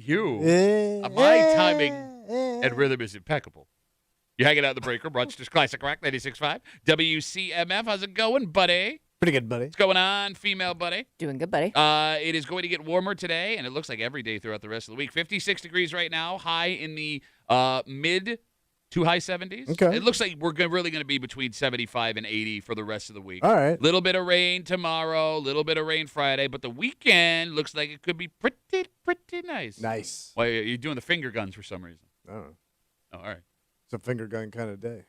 you. My timing and rhythm is impeccable. You're hanging out in the break room. Rochester's Classic Rock 96.5. WCMF. How's it going, buddy? Pretty good, buddy. What's going on, female buddy? Doing good, buddy. It is going to get warmer today, and it looks like every day throughout the rest of the week. 56 degrees right now, high in the mid to high 70s. Okay. It looks like we're really going to be between 75 and 80 for the rest of the week. All right. Little bit of rain tomorrow, little bit of rain Friday, but the weekend looks like it could be pretty nice. Nice. Why, you're doing the finger guns for some reason. Oh, Oh, all right. it's a finger gun kind of day.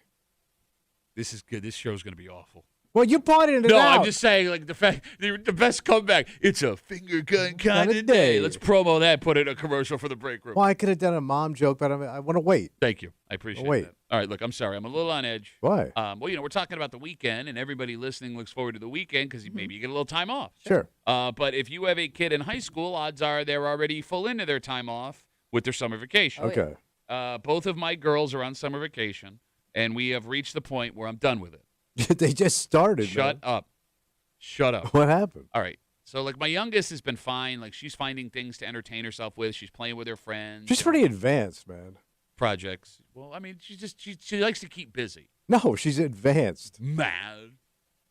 This is good. This show's going to be awful. Well, you pointed it No, out. I'm just saying, like, the best comeback. It's a finger gun kind of day. Let's promo that, put it in a commercial for the break room. Well, I could have done a mom joke, but I want to wait. Thank you. I appreciate Wait. that. All right, look, I'm sorry. I'm a little on edge. Why? Well, we're talking about the weekend, and everybody listening looks forward to the weekend because maybe you get a little time off. Sure. But if you have a kid in high school, odds are they're already full into their time off with their summer vacation. Oh, Okay. Both of my girls are on summer vacation, and we have reached the point where I'm done with it. They just started. Shut up. Shut up. What happened? All right. So, like, my youngest has been fine. Like, she's finding things to entertain herself with. She's playing with her friends. She's pretty advanced, man. Projects. Well, I mean, she likes to keep busy. No, she's advanced. Man.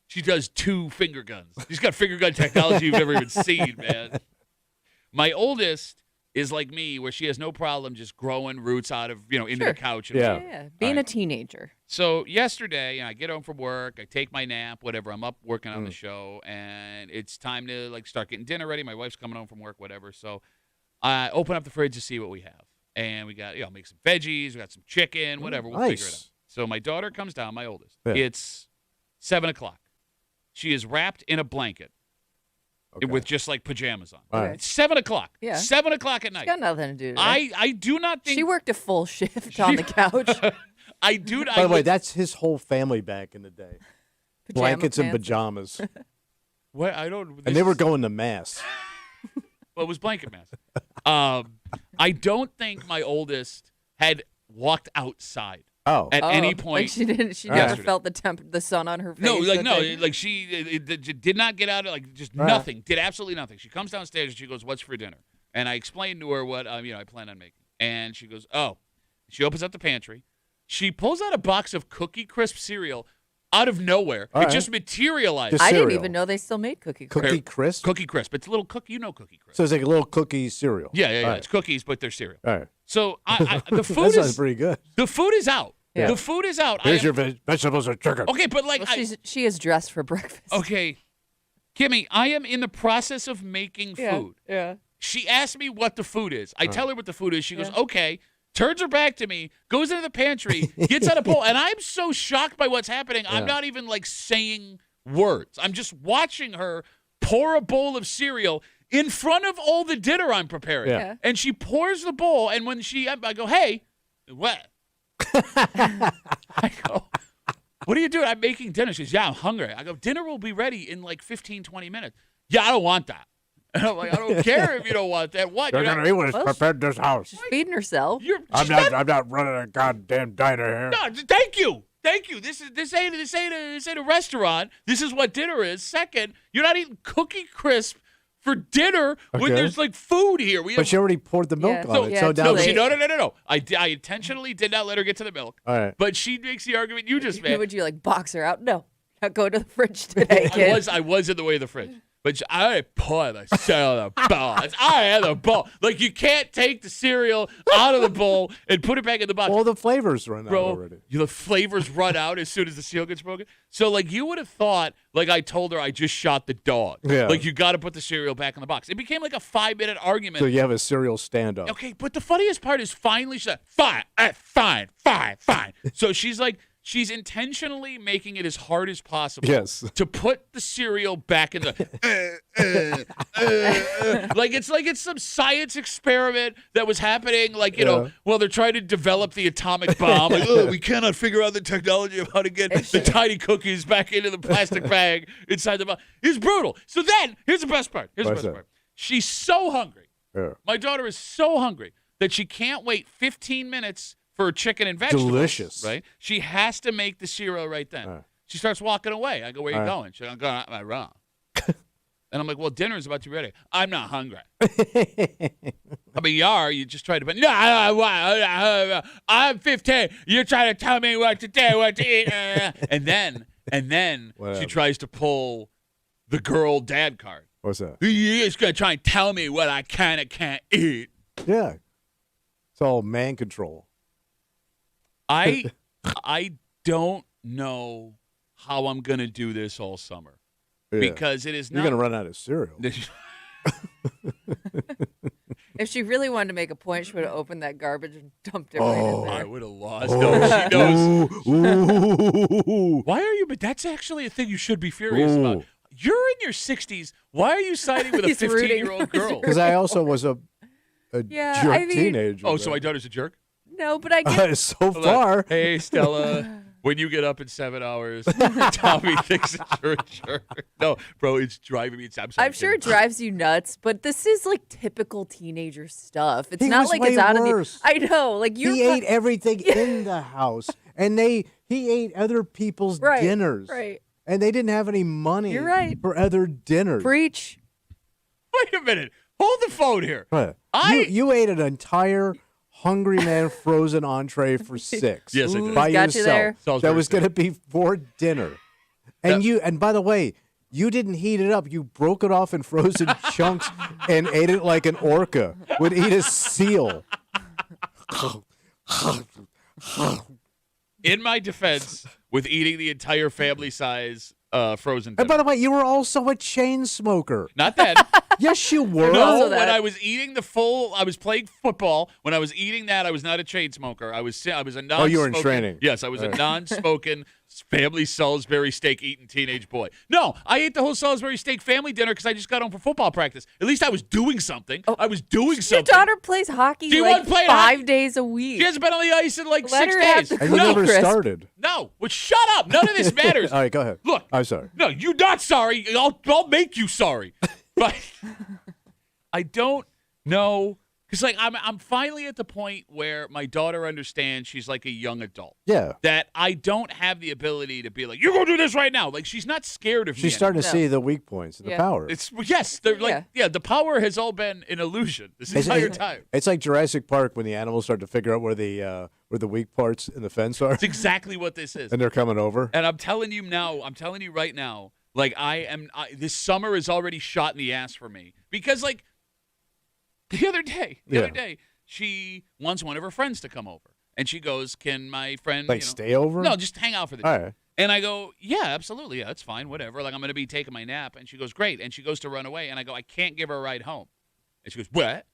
She does 2 finger guns. She's got finger gun technology you've never even seen, man. My oldest is like me, where she has no problem just growing roots out of, into the couch. And Yeah. Yeah, being a teenager. So yesterday, I get home from work, I take my nap, whatever. I'm up working on the show, and it's time to start getting dinner ready. My wife's coming home from work, whatever. So I open up the fridge to see what we have, and we got make some veggies, we got some chicken, whatever. We'll figure it out. So my daughter comes down, my oldest. Yeah. It's 7:00. She is wrapped in a blanket. Okay. With just pajamas on. All right. It's 7:00. Yeah. 7:00 at night. It's got nothing to do today. I do not think She worked a full shift on the couch. I do. By the way, that's his whole family back in the day. Blankets and pants. pajamas. What I don't. And they were going to mass. Well, it was blanket mass. I don't think my oldest had walked outside Oh. at any Like point. she didn't. She yesterday. never felt the sun on her face. No, or thing. she did not get out of nothing. Did absolutely nothing. She comes downstairs and she goes, "What's for dinner?" And I explained to her what I plan on making. And she goes, "Oh." She opens up the pantry. She pulls out a box of Cookie Crisp cereal out of nowhere. All It right. just materialized. Just I didn't cereal. even know they still made Cookie Crisp. Cookie Crisp? Cookie Crisp. It's a little cookie. Cookie Crisp. So it's like a little cookie cereal. Yeah. All right. It's cookies, but they're cereal. All right. So the That food sounds is pretty good. the food is out. Yeah. The food is out. Here's your vegetables and chicken. Okay, but Well, she is dressed for breakfast. okay, Kimmy, I am in the process of making food. Yeah. She asked me what the food is. I tell her what the food is. She goes, Yeah. okay, turns her back to me, goes into the pantry, gets out a bowl, and I'm so shocked by what's happening. I'm not even saying words. I'm just watching her pour a bowl of cereal in front of all the dinner I'm preparing. Yeah. And she pours the bowl, and when I go, hey, what? I go, what are you doing? I'm making dinner. She goes, yeah, I'm hungry. I go, dinner will be ready in 15, 20 minutes. Yeah, I don't want that. And I'm like, I don't care if you don't want that. What? They're You're going to eat what is Well, prepared in this house. She's feeding herself. I'm not running a goddamn diner here. No, thank you. This ain't a restaurant. This is what dinner is. Second, you're not eating Cookie Crisp for dinner when Okay. there's food here. But she already poured the milk Yeah. on So- it. yeah, So too now late. No. I intentionally did not let her get to the milk. All right. But she makes the argument you just made. Would you box her out? No. Not go to the fridge today, kid. I was in the way of the fridge. But I poured the cereal in the bowl. I had the bowl. You can't take the cereal out of the bowl and put it back in the box. All the flavors run out Bro, already. the flavors run out as soon as the cereal gets broken. So, you would have thought, I told her I just shot the dog. Yeah. You got to put the cereal back in the box. It became a 5-minute argument. So you have a cereal stand-up. Okay, but the funniest part is finally she said, fine. So she's intentionally making it as hard as possible Yes. to put the cereal back in the it's some science experiment that was happening while they're trying to develop the atomic bomb. We cannot figure out the technology of how to get the tiny cookies back into the plastic bag inside the box. It's brutal. So then, here's the best part. She's so hungry. Yeah. My daughter is so hungry that she can't wait 15 minutes for chicken and vegetables. Delicious. Right? She has to make the cereal right then. She starts walking away. I go, where are you going? She goes, I'm going out my room. And I'm like, well, dinner's about to be ready. I'm not hungry. I mean, you are. You just try to, but no, I'm 15. You're trying to tell me what to do, what to eat. And then she tries to pull the girl dad card. What's that? You're just going to try and tell me what I can and can't eat. Yeah. It's all man control. I don't know how I'm going to do this all summer. Yeah. Because it is not. You're going to run out of cereal. If she really wanted to make a point, she would have opened that garbage and dumped it right in there. I would have lost. No, she knows. Ooh. Why are you? But that's actually a thing you should be furious about. You're in your 60s. Why are you siding with a 15-year-old girl? Because I also was a jerk teenager. Oh, so my daughter's a jerk? No, but I get so far. Hey, Stella. When you get up in 7 hours, Tommy thinks that you're a jerk. No, bro, it's driving me. I'm sure it drives you nuts, but this is like typical teenager stuff. It's He not was like way it's out worse. of the. I know, like He ate everything in the house, and he ate other people's dinners. Right. And they didn't have any money You're right. for other dinners. Preach. Wait a minute. Hold the phone here. What? You ate an entire Hungry Man frozen entree for 6. Yes, I did. By Got you yourself. there. That was going to be for dinner. And by the way, you didn't heat it up. You broke it off in frozen chunks and ate it like an orca would eat a seal. In my defense, with eating the entire family size frozen dinner. And by the way, you were also a chain smoker. Not that. Yes, you were. No, that. when I was eating I was playing football. When I was eating that, I was not a chain smoker. I was a non-smoking. Oh, you were in training. Yes, I was a non-smoking family Salisbury steak eating teenage boy. No, I ate the whole Salisbury steak family dinner because I just got home from football practice. At least I was doing something. I was doing Your something. daughter plays hockey She like wasn't playing 5 days a week. She hasn't been on the ice in like Let 6 her have days. the And you No, never Chris. started. No, well, shut up. None of this matters. All right, go ahead. Look, I'm sorry. No, you're not sorry. I'll make you sorry. But I don't know because like I'm finally at the point where my daughter understands she's like a young adult. Yeah. That I don't have the ability to be like, you're gonna do this right now. Like she's not scared of me. She's starting to anymore. see the weak points and the Yeah. power. They're like the power has all been an illusion this entire time. It's like Jurassic Park when the animals start to figure out where the weak parts in the fence are, It's exactly what this is. and they're coming over. And I'm telling you right now, like this summer is already shot in the ass for me because like the other day, she wants one of her friends to come over, and she goes, "Can my friend Stay over? No, just hang out for the day." All right. And I go, "Yeah, absolutely, yeah, that's fine, whatever. Like I'm gonna be taking my nap." And she goes, "Great." And she goes to run away, and I go, "I can't give her a ride home." And she goes, "What?"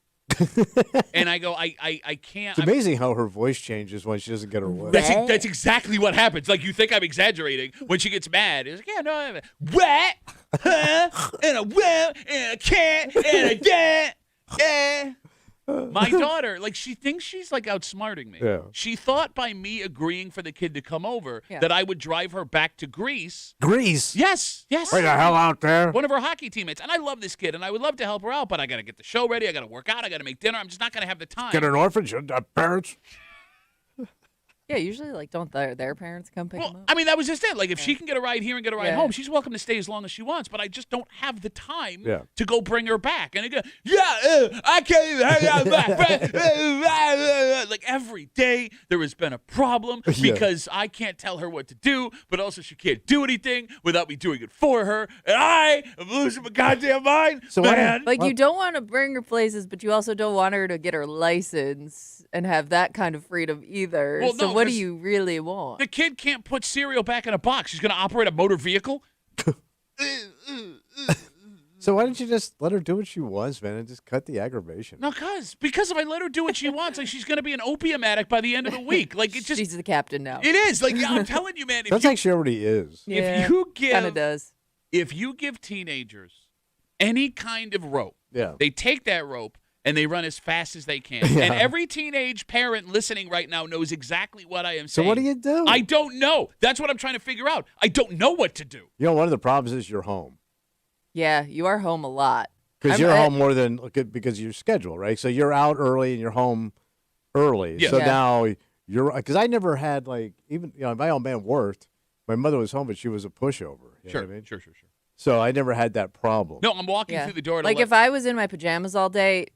And I go, I can't. It's amazing how her voice changes when she doesn't get her way. That's exactly what happens. Like you think I'm exaggerating when she gets mad. It's like, yeah, no, I'm what? Huh? And a well, and a cat, and a dad. Yeah. My daughter, like she thinks she's like outsmarting me. Yeah. She thought by me agreeing for the kid to come over that I would drive her back to Greece. Greece? Yes. Wait the hell out there. One of her hockey teammates. And I love this kid, and I would love to help her out, but I got to get the show ready. I got to work out. I got to make dinner. I'm just not going to have the time. Get an orphanage, parents. Yeah, usually like don't their parents come pick them up? I mean, that was just it. Like, if she can get a ride here and get a ride Yeah. home, she's welcome to stay as long as she wants. But I just don't have the time Yeah. to go bring her back. And again, I can't even hang out back. Like every day, there has been a problem because I can't tell her what to do, but also she can't do anything without me doing it for her. And I am losing my goddamn mind, So man. Like you don't want to bring her places, but you also don't want her to get her license and have that kind of freedom either. Well, so no, what do 'cause you really want? The kid can't put cereal back in a box. She's going to operate a motor vehicle. So why didn't you just let her do what she wants, man, and just cut the aggravation? No, because if I let her do what she wants, like she's gonna be an opium addict by the end of the week. Like it's just She's the captain now. it is. Like I'm telling you, man. Sounds like she already is. Yeah, if you kind of give does. if you give teenagers any kind of rope, Yeah. they take that rope and they run as fast as they can. Yeah. And every teenage parent listening right now knows exactly what I am So saying. what do you do? I don't know. That's what I'm trying to figure out. I don't know what to do. You know, one of the problems is you're home. Yeah, you are home a lot. Because you're home more than because of your schedule, right? So you're out early and you're home early. Yeah. So Yeah. now you're because I never had like even my old man worked. My mother was home, but she was a pushover. You know Sure, what I mean? sure. So I never had that problem. No, I'm walking through the door. Like if I was in my pajamas all day,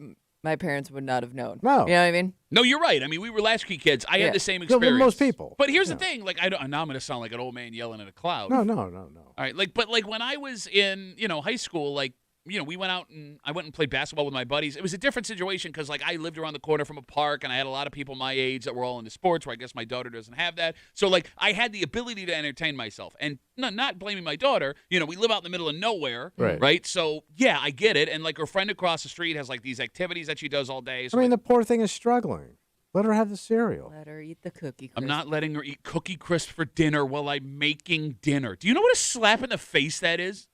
my parents would not have known. No. You know what I mean? No, you're right. I mean, we were latchkey kids. I had the same So experience. most people. But here's the thing. Like, now I'm going to sound like an old man yelling at a cloud. No. All right. But when I was in, high school, we went out and I went and played basketball with my buddies. It was a different situation because, I lived around the corner from a park and I had a lot of people my age that were all into sports, where I guess my daughter doesn't have that. So, I had the ability to entertain myself. And not blaming my daughter, we live out in the middle of nowhere, right? So, yeah, I get it. And, her friend across the street has, these activities that she does all day. So, the poor thing is struggling. Let her have the cereal. Let her eat the cookie crisp. I'm not letting her eat Cookie Crisp for dinner while I'm making dinner. Do you know what a slap in the face that is?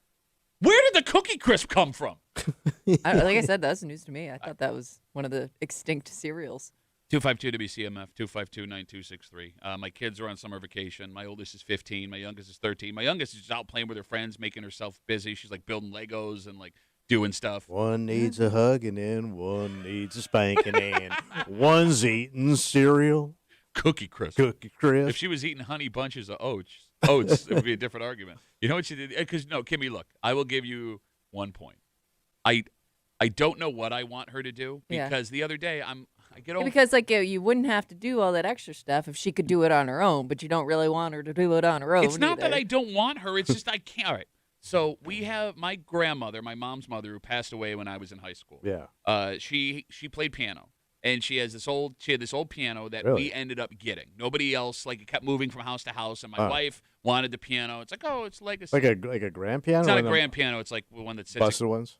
Where did the Cookie Crisp come from? Like I said, that's news to me. I thought that was one of the extinct cereals. 252 WCMF, 252-9263. My kids are on summer vacation. My oldest is 15. My youngest is 13. My youngest is just out playing with her friends, making herself busy. She's, building Legos and, doing stuff. One needs a hugging and one needs a spanking and one's eating cereal. Cookie Crisp. If she was eating honey bunches of oats, it would be a different argument. You know what she did? Because, no, Kimmy, look, I will give you 1 point. I don't know what I want her to do because the other day I get over. Because you wouldn't have to do all that extra stuff if she could do it on her own, but you don't really want her to do it on her own. It's not either. that I don't want her. It's just I can't. All right. So we have my grandmother, my mom's mother, who passed away when I was in high school. Yeah. She played piano. And she had this old piano that we ended up getting. Nobody else, it kept moving from house to house. And my wife wanted the piano. It's it's legacy. Like a grand piano? It's not a grand piano. It's the one that sits. Busted ones?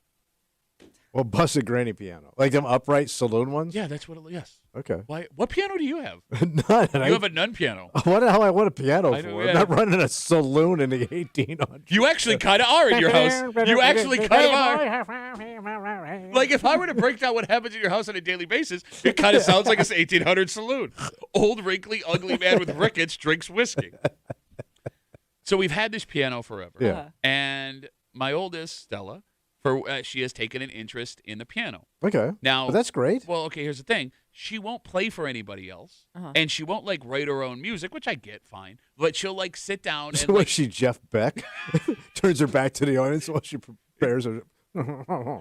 Well, busted granny piano. Like them upright saloon ones? Yeah, that's what yes. Okay. Why? What piano do you have? None. You have a nun piano. What the hell I want a piano I for? know, I'm not running a saloon in the 1800s. You actually kind of are in your house. You actually kind of are. If I were to break down what happens in your house on a daily basis, it kind of sounds like it's an 1800 saloon. Old, wrinkly, ugly man with rickets drinks whiskey. So we've had this piano forever. Yeah. And my oldest, Stella, she has taken an interest in the piano. Okay. Now, well, that's great. Well, okay, here's the thing. She won't play for anybody else, and she won't, write her own music, which I get, fine. But she'll, sit down and, So was she Jeff Beck? Turns her back to the audience while she prepares her.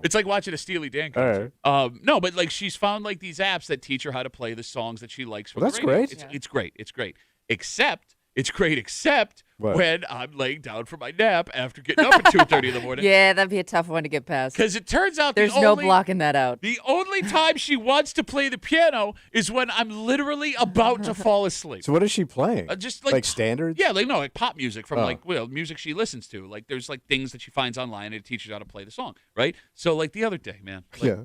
It's like watching a Steely Dan concert. Right. No, but, she's found, these apps that teach her how to play the songs that she likes from that's the radio. great. It's great. It's great. Except what? when I'm laying down for my nap after getting up at 2:30 in the morning. Yeah, that'd be a tough one to get past. Because it turns out there's no blocking that out. The only time she wants to play the piano is when I'm literally about to fall asleep. So what is she playing? Just like standards? Yeah, like pop music from music she listens to. There's things that she finds online and it teaches her how to play the song, right? So the other day, man. Yeah.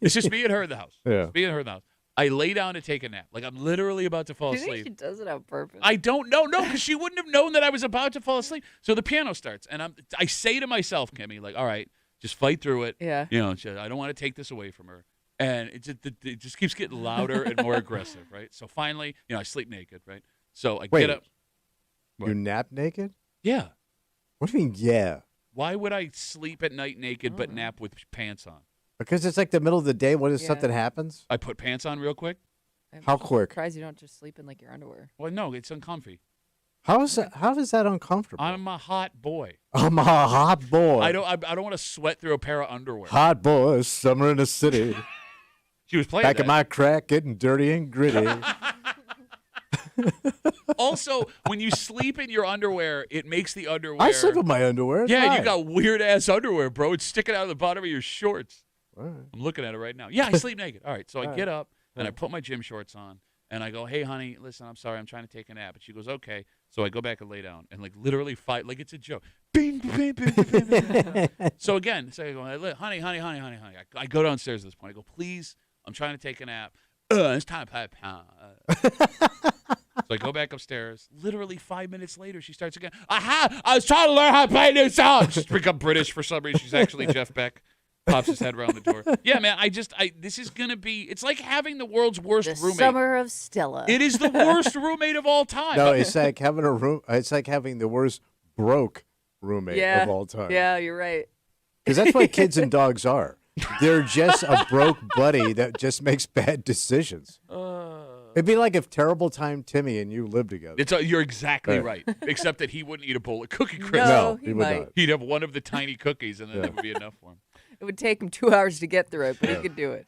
It's just me and her in the house. Yeah. It's me and her in the house. I lay down to take a nap. I'm literally about to fall Do you asleep. think she does it on purpose? I don't know. No, because she wouldn't have known that I was about to fall asleep. So the piano starts, and I say to myself, Kimmy, all right, just fight through it. Yeah. I don't want to take this away from her. And it just keeps getting louder and more aggressive, right? So finally, I sleep naked, right? So I get up. You nap naked? Yeah. What do you mean, yeah? Why would I sleep at night naked but nap with pants on? Because it's the middle of the day. What if something happens? I put pants on real quick. How quick? Surprised you don't just sleep in your underwear. Well, no, it's uncomfy. How is that uncomfortable? I'm a hot boy. I'm a hot boy. I don't want to sweat through a pair of underwear. Hot boy, summer in the city. She was playing back in my crack, getting dirty and gritty. Also, when you sleep in your underwear, it makes the underwear. I sleep in my underwear. It's fine. You got weird ass underwear, bro. It's sticking out of the bottom of your shorts. All right. I'm looking at it right now. Yeah, I sleep naked. All right, so I get up, then I put my gym shorts on, and I go, "Hey, honey, listen, I'm sorry, I'm trying to take a nap." And she goes, "Okay." So I go back and lay down, and literally fight like it's a joke. Bing, bing, bing, bing, bing. So again, I go, "Honey." I go downstairs at this point. I go, "Please, I'm trying to take a nap. It's time to play piano." So I go back upstairs. Literally 5 minutes later, she starts again. Aha! I was trying to learn how to play a new song. She's become British for some reason. She's actually Jeff Beck. Pops his head around the door. Yeah, man. This is gonna be. It's like having the world's worst roommate. Summer of Stella. It is the worst roommate of all time. No, it's like having a room. It's like having the worst broke roommate of all time. Yeah, you're right. Because that's what kids and dogs are. They're just a broke buddy that just makes bad decisions. It'd be like if Terrible Time Timmy and you lived together. You're exactly Right. right, except that he wouldn't eat a bowl of Cookie Crisp. No, he he would might. not. He'd have one of the tiny cookies, and then that would be enough for him. It would take him 2 hours to get through it, but he could do it.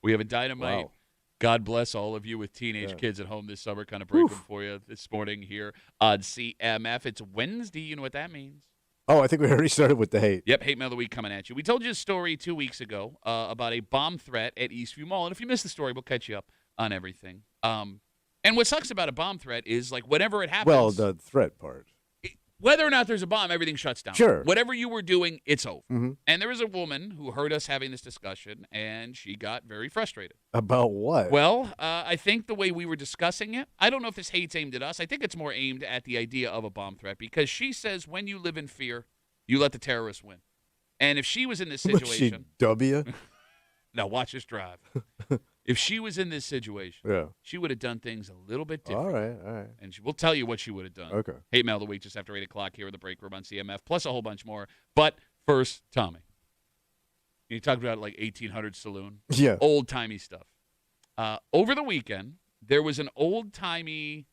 We have a dynamite. Wow. God bless all of you with teenage Yeah. kids at home this summer. Kind of breaking for you this morning here on CMF. It's Wednesday. You know what that means. Oh, I think we already started with the hate. Yep, Hate Mail of the Week coming at you. We told you a story 2 weeks ago about a bomb threat at Eastview Mall. And if you missed the story, we'll catch you up on everything. And what sucks about a bomb threat is, like, whenever it happens. Well, the threat part. Whether or not there's a bomb, everything shuts down. Sure. Whatever you were doing, it's over. Mm-hmm. And there was a woman who heard us having this discussion, and she got very frustrated. About what? Well, I think the way we were discussing it, I don't know if this hate's aimed at us. I think it's more aimed at the idea of a bomb threat, because she says when you live in fear, you let the terrorists win. And if she was in this Was she situation, W? now watch us drive. If she was in this situation, Yeah. she would have done things a little bit different. All right. And we'll tell you what she would have done. Okay. Hate Mail of the Week just after 8 o'clock here in the break room on CMF, plus a whole bunch more. But first, Tommy. You talked about like 1800 saloon. Yeah. Old-timey stuff. Over the weekend, there was an old-timey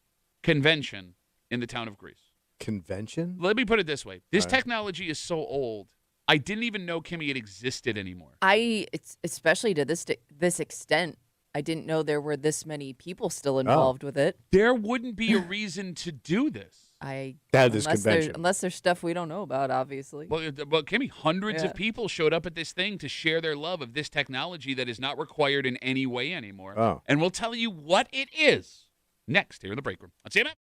convention in the town of Greece. Convention? Let me put it this way. This All right. technology is so old, I didn't even know, Kimmy, it existed anymore. It's especially to this extent. I didn't know there were this many people still involved with it. There wouldn't be a reason to do this. Unless there's stuff we don't know about, obviously. Well, Kimmy, hundreds of people showed up at this thing to share their love of this technology that is not required in any way anymore. Oh. And we'll tell you what it is next here in the break room. On CMF.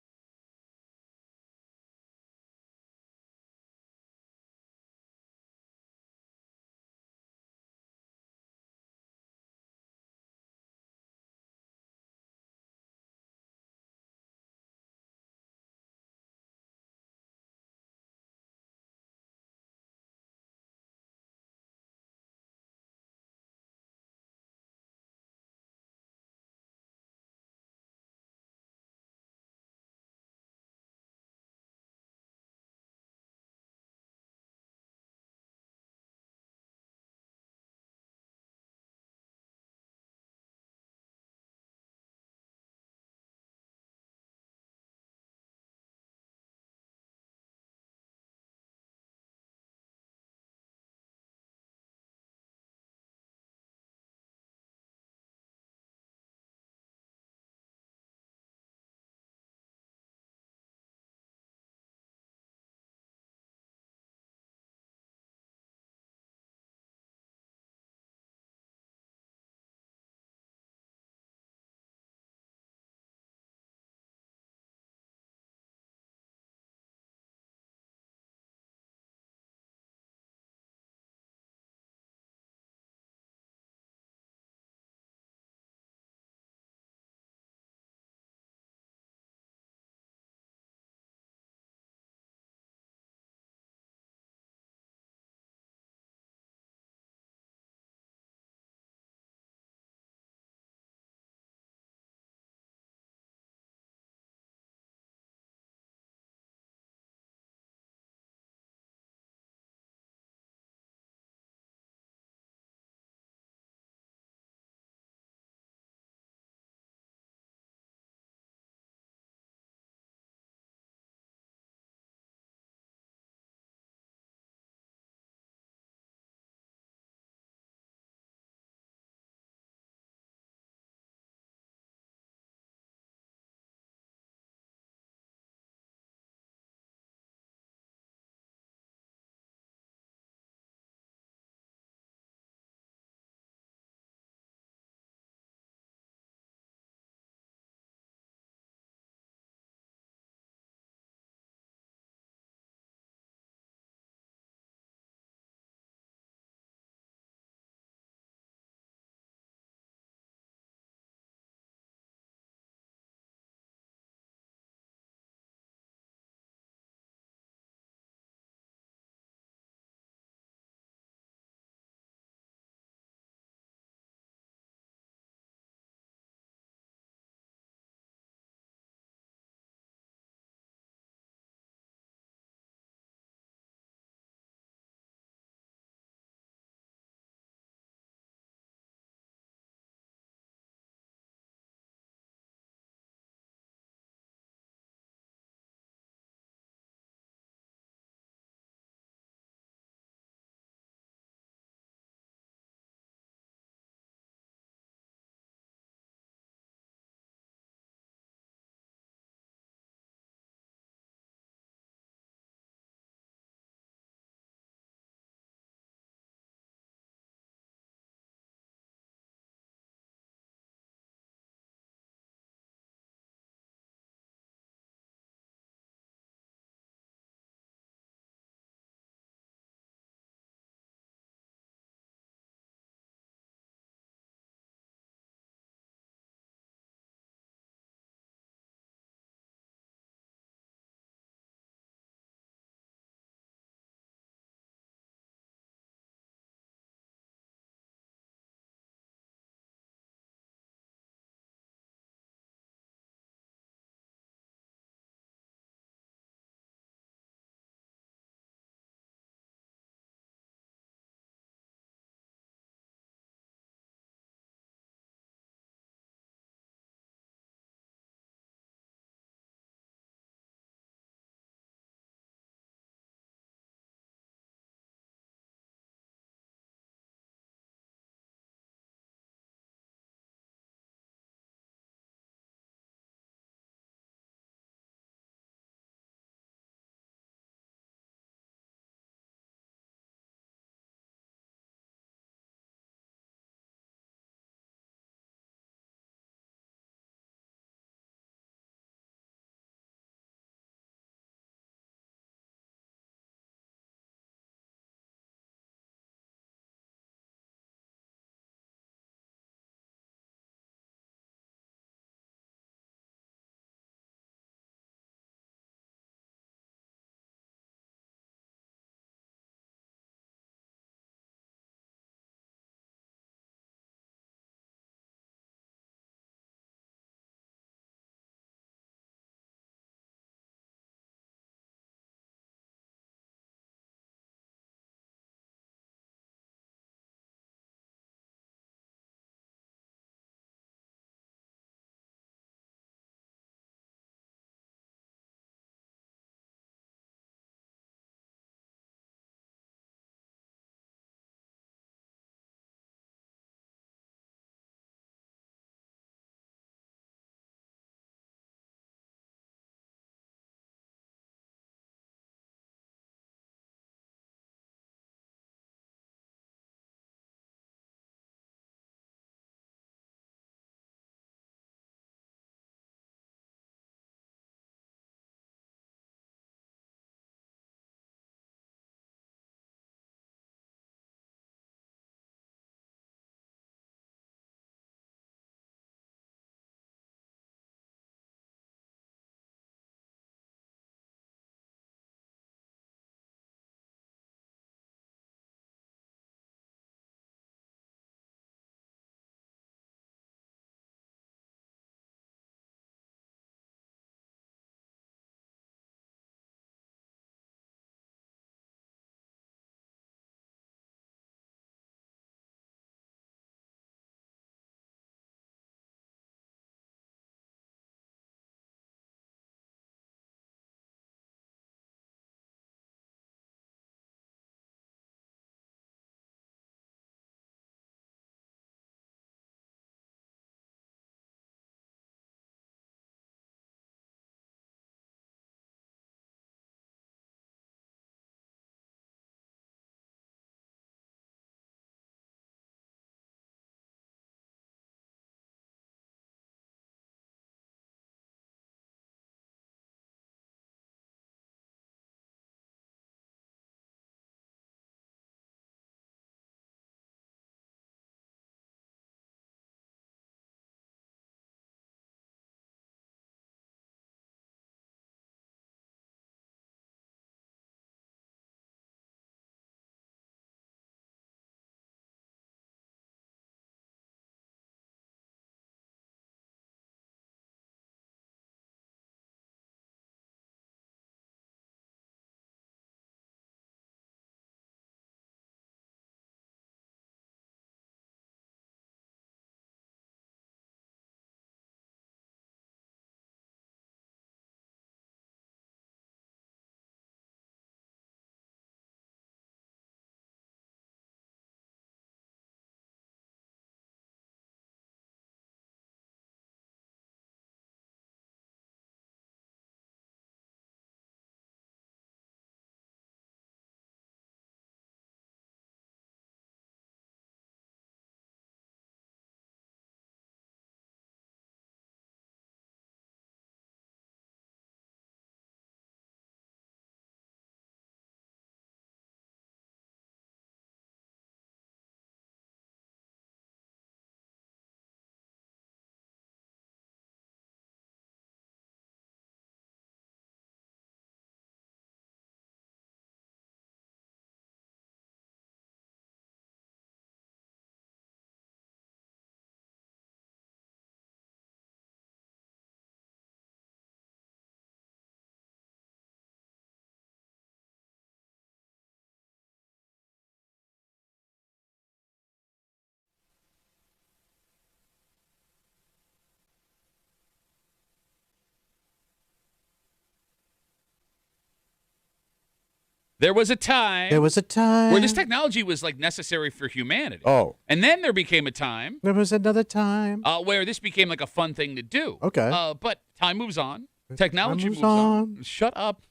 There was a time where this technology was like necessary for humanity. Oh. And then there became a time There was another time. where this became like a fun thing to do. Okay. But time moves on. Technology moves moves on. on. Shut up.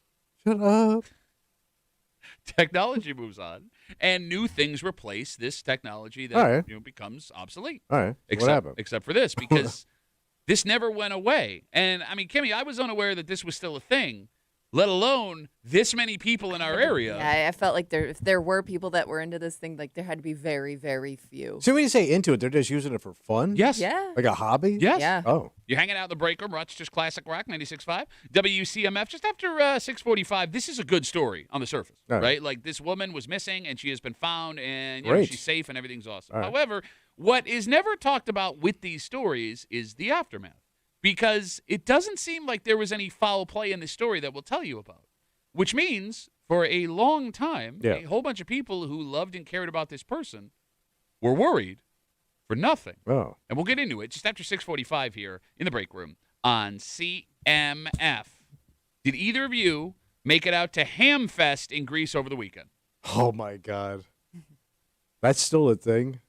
Shut up. Technology moves on, and new things replace this technology that All right. becomes obsolete. All right. Except, what happened? Except for this, because this never went away. And I mean, Kimmy, I was unaware that this was still a thing, let alone this many people in our area. Yeah, I felt like if there were people that were into this thing, like there had to be very, very few. So when you say into it, they're just using it for fun? Yes. Yeah. Like a hobby? Yes. Yeah. Oh. You're hanging out in the break room, Rochester's Classic Rock 96.5, WCMF, just after 6:45. This is a good story on the surface, All right. right? Like this woman was missing, and she has been found, and Great. she's safe, and everything's awesome. All right. However, what is never talked about with these stories is the aftermath, because it doesn't seem like there was any foul play in this story that we'll tell you about, which means for a long time, Yeah. a whole bunch of people who loved and cared about this person were worried for nothing. Oh. And we'll get into it just after 6:45 here in the break room on CMF. Did either of you make it out to Hamfest in Greece over the weekend? Oh, my God. That's still a thing?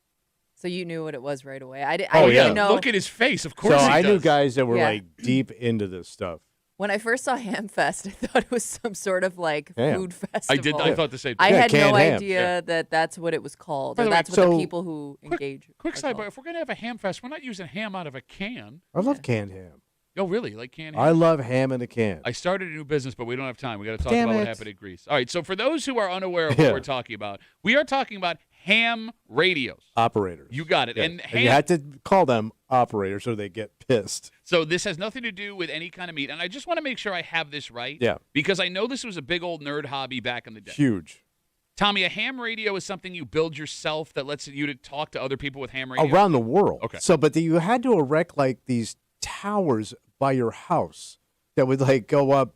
So you knew what it was right away. I Oh, yeah. didn't know. Look at his face. Of course So he I knew does. guys that were Yeah. like deep into this stuff. When I first saw Hamfest, I thought it was some sort of like Ham. food festival. I thought the same thing. I Yeah, had no canned ham. idea that that's what it was called. By Or the way, that's what so- the people who engage. Quick are sidebar. called. If we're going to have a Hamfest, we're not using ham out of a can. I love canned ham. Oh, really? Like canned ham? I love ham in a can. I started a new business, but we don't have time. We got to talk Damn about what it. happened in Greece. All right. So for those who are unaware of Yeah. what we're talking about, we are talking about ham radios. Operators. You got it. Yeah. And And you had to call them operators so they get pissed. So this has nothing to do with any kind of meat. And I just want to make sure I have this right. Yeah. Because I know this was a big old nerd hobby back in the day. Huge. Tommy, a ham radio is something you build yourself that lets you to talk to other people with ham radio? Around the world. Okay. So, but you had to erect like these towers by your house that would like go up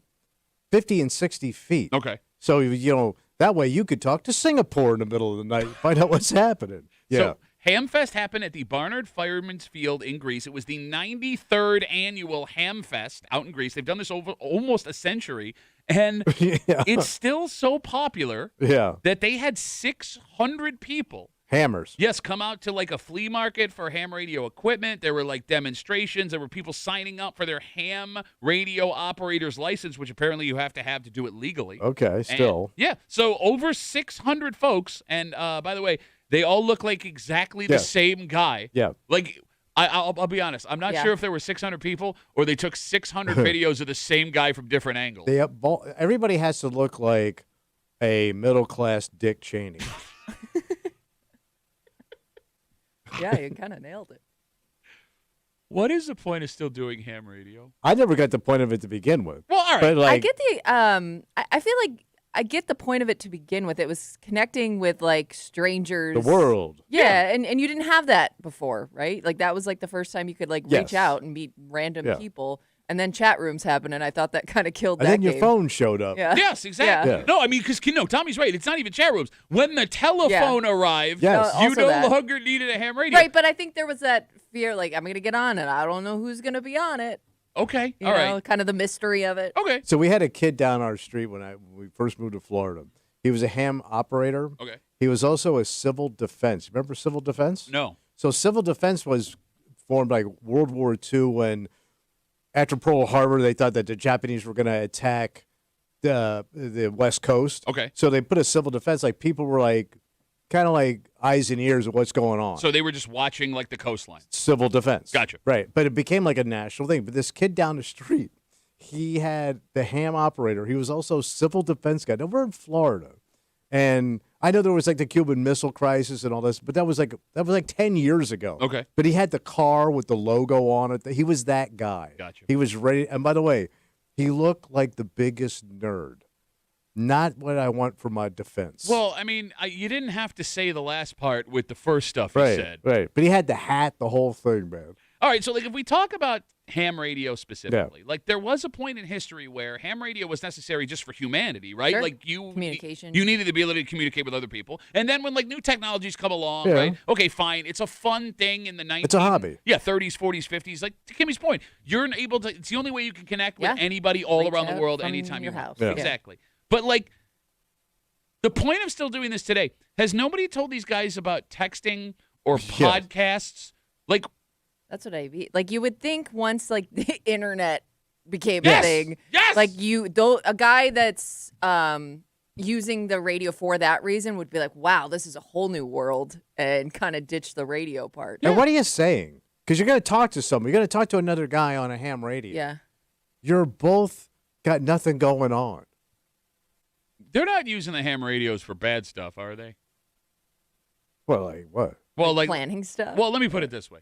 50 and 60 feet. Okay. So, that way you could talk to Singapore in the middle of the night, find out what's happening. Yeah. So Hamfest happened at the Barnard Fireman's Field in Greece. It was the 93rd annual Hamfest out in Greece. They've done this over almost a century, and yeah. it's still so popular Yeah. that they had 600 people. Hammers. Yes, come out to like a flea market for ham radio equipment. There were like demonstrations. There were people signing up for their ham radio operator's license, which apparently you have to do it legally. Okay, And- still. yeah. So over 600 folks. And by the way, they all look like exactly the Yeah. same guy. Yeah. Like, I'll be honest. I'm not Yeah. sure if there were 600 people or they took 600 videos of the same guy from different angles. Everybody has to look like a middle-class Dick Cheney. Yeah, you kind of nailed it. What is the point of still doing ham radio? I never got the point of it to begin with. Well, all right. But like, I get the I feel like I get the point of it to begin with. It was connecting with like strangers. the world. Yeah, and you didn't have that before, right? Like that was like the first time you could like Yes. reach out and meet random Yeah. people, and then chat rooms happened, and I thought that kind of killed And that then your game. phone showed up. Yeah. Yes, exactly. Yeah. No, I mean, because Tommy's right. It's not even chat rooms. When the telephone arrived, Yes. you Also no that. longer needed a ham radio. Right, but I think there was that fear, like I'm gonna get on it. I don't know who's gonna be on it. Okay. You All know, right. kind of the mystery of it. Okay. So we had a kid down our street when we first moved to Florida. He was a ham operator. Okay. He was also a civil defense. Remember civil defense? No. So civil defense was formed like World War II when after Pearl Harbor they thought that the Japanese were going to attack the West Coast. Okay. So they put a civil defense. Like people were like kind of like eyes and ears of what's going on. So they were just watching like the coastline. Civil defense. Gotcha. Right. But it became like a national thing. But this kid down the street, he had the ham operator. He was also civil defense guy. Now we're in Florida. And I know there was like the Cuban Missile Crisis and all this, but that was like 10 years ago. Okay. But he had the car with the logo on it. He was that guy. Gotcha. He was ready. And by the way, he looked like the biggest nerd. Not what I want for my defense. Well, I mean, you didn't have to say the last part with the first stuff you right, said. right. But he had the hat, the whole thing, man. All right, so like if we talk about ham radio specifically, like there was a point in history where ham radio was necessary just for humanity, right? Sure. Like Communication. You needed the ability to communicate with other people. And then when like new technologies come along, Yeah. right? Okay, fine. It's a fun thing in the 19 It's a hobby. Yeah, 30s, 40s, 50s. Like to Kimmy's point, you're able to it's the only way you can connect with Yeah. anybody all Reach around the out world from anytime your you want. house. Yeah. Exactly. But like The point of still doing this today, has nobody told these guys about texting or podcasts? Like, That's what I mean. Like, you would think once, like, the internet became a Yes! thing. Yes! Like, a guy that's using the radio for that reason would be like, wow, this is a whole new world, and kind of ditch the radio part. And what are you saying? Because you're going to talk to someone. You're going to talk to another guy on a ham radio. Yeah. You're both got nothing going on. they're not using the ham radios for bad stuff, are they? Well, like what? Well, like planning stuff. Well, let me put it this way: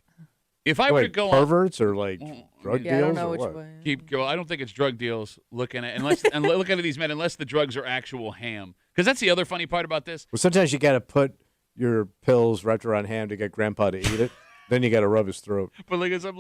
if I were to Like go perverts or like drug yeah, I deals don't know or which what? one. keep go. I don't think it's drug deals. Looking at looking at these men, unless the drugs are actual ham. Because that's the other funny part about this. Well, sometimes you got to put your pills wrapped around ham to get Grandpa to eat it. Then you got to rub his throat. But like as I'm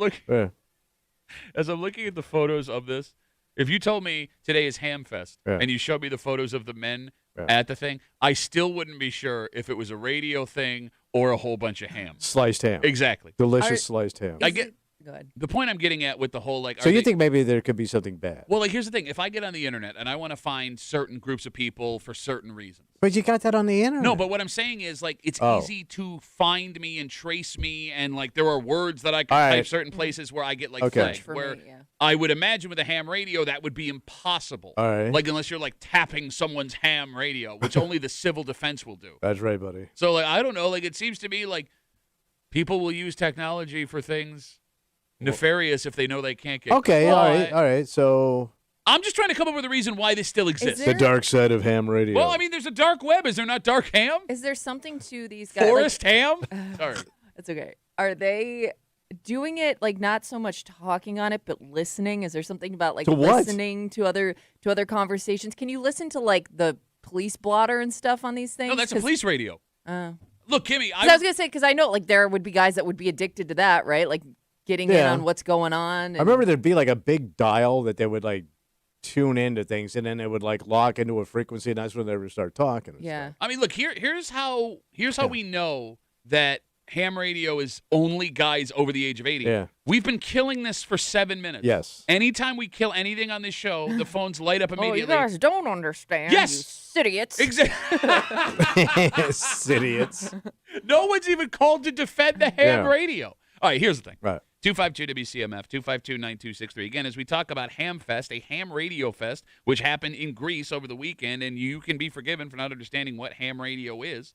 looking at the photos of this, if you told me today is Ham Fest and you showed me the photos of the men at the thing, I still wouldn't be sure if it was a radio thing or a whole bunch of ham. Sliced ham. Exactly. Delicious sliced ham. I get Go ahead. the point I'm getting at with the whole like. So you think maybe there could be something bad? Well, like here's the thing: if I get on the internet and I want to find certain groups of people for certain reasons. But you got that on the internet. No, but what I'm saying is like it's easy to find me and trace me, and like there are words that I can type certain places where I get like flagged. For where me, yeah. I would imagine with a ham radio that would be impossible. All right. Like unless you're like tapping someone's ham radio, which only the civil defense will do. That's right, buddy. So like I don't know, like it seems to me like people will use technology for things nefarious if they know they can't get Okay, caught. all right. So I'm just trying to come up with a reason why this still exists. there- the dark side of ham radio. Well, I mean, there's a dark web. Is there not dark ham? Is there something to these guys? Forest ham? Sorry. That's okay. Are they doing it like not so much talking on it, but listening? Is there something about like To what? listening to other conversations? Can you listen to like the police blotter and stuff on these things? No, that's a police radio. Look, Kimmy, I was gonna say because I know like there would be guys that would be addicted to that, right? Like getting in on what's going on. I remember there'd be like a big dial that they would like tune into things, and then it would like lock into a frequency, and that's when they would start talking. And Yeah. stuff. I mean, look, here's how we know that ham radio is only guys over the age of 80. Yeah. We've been killing this for 7 minutes. Yes. Anytime we kill anything on this show, the phones light up Oh, immediately. you guys don't understand. Yes. You idiots. Exactly. Idiots. No one's even called to defend the ham radio. All right, here's the thing. Right. 252 WCMF, 252-9263. Again, as we talk about Ham Fest, a ham radio fest, which happened in Greece over the weekend, and you can be forgiven for not understanding what ham radio is.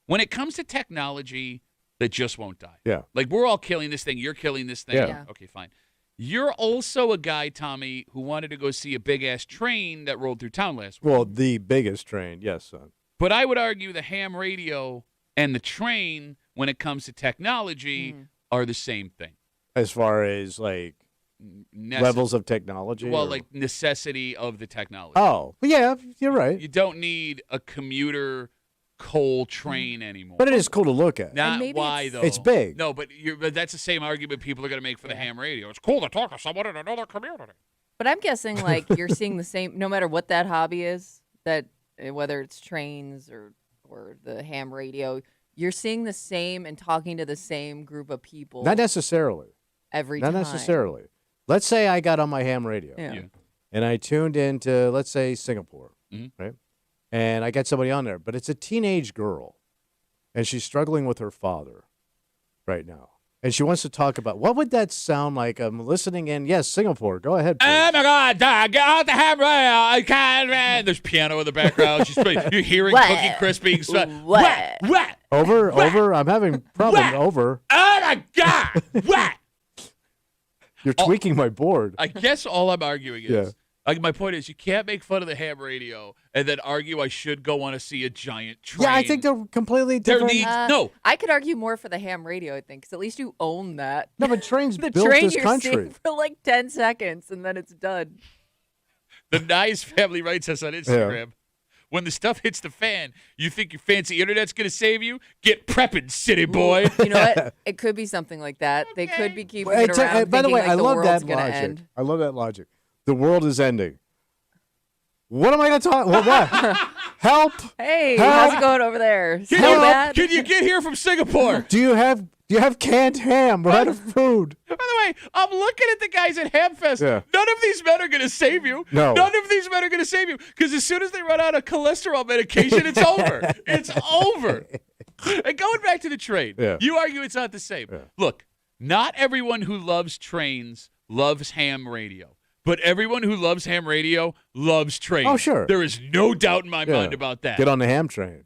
When it comes to technology that just won't die. Yeah. Like, we're all killing this thing. You're killing this thing. Yeah. Okay, fine. You're also a guy, Tommy, who wanted to go see a big-ass train that rolled through town last week. Well, the biggest train, yes, son. But I would argue the ham radio and the train, when it comes to technology, are the same thing. As far as like levels of technology. Well, or- like necessity of the technology. Oh, well, yeah, you're right. You don't need a commuter coal train anymore. But it is cool to look at. Not maybe why, though. It's big. No, but that's the same argument people are going to make for the ham radio. It's cool to talk to someone in another community. But I'm guessing like you're seeing the same, no matter what that hobby is, that whether it's trains or the ham radio, you're seeing the same and talking to the same group of people Not necessarily. every Not time. necessarily. Let's say I got on my ham radio Yeah. and I tuned into, let's say, Singapore, Mhm. right? And I got somebody on there, but it's a teenage girl, and she's struggling with her father right now. And she wants to talk about, what would that sound like? I'm listening in. Yes, Singapore. Go ahead, please. Oh my God, Dad, get out the ham radio. I can't. There's piano in the background. You're hearing What? Cookie Crisp being What? What? Over. I'm having problem. What? Over. Oh my God. What? You're tweaking my board. I guess all I'm arguing is, Yeah. like, my point is, you can't make fun of the ham radio and then argue I should go want to see a giant train. Yeah, I think they're completely There different. needs no. I could argue more for the ham radio, I think, because at least you own that. No, but trains The built train this you're country. seeing for like 10 seconds and then it's done. The Nice family writes us on Instagram. When the stuff hits the fan, you think your fancy internet's going to save you? Get prepping, city boy. You know what? It could be something like that. They could be keeping Hey, it around. by the thinking, way, like, I the love world's that gonna logic. end. I love that logic. The world is ending. What am I going to talk? What? Help! Hey, Help. how's it going over there? Can So you, bad? can you get here from Singapore? Do you have You have canned ham. We're out of food. By the way, I'm looking at the guys at Hamfest. Yeah. None of these men are going to save you. No. None of these men are going to save you because as soon as they run out of cholesterol medication, it's over. It's over. And going back to the train, you argue it's not the same. Yeah. Look, not everyone who loves trains loves ham radio. But everyone who loves ham radio loves trains. Oh, sure. There is no doubt in my mind about that. Get on the ham train.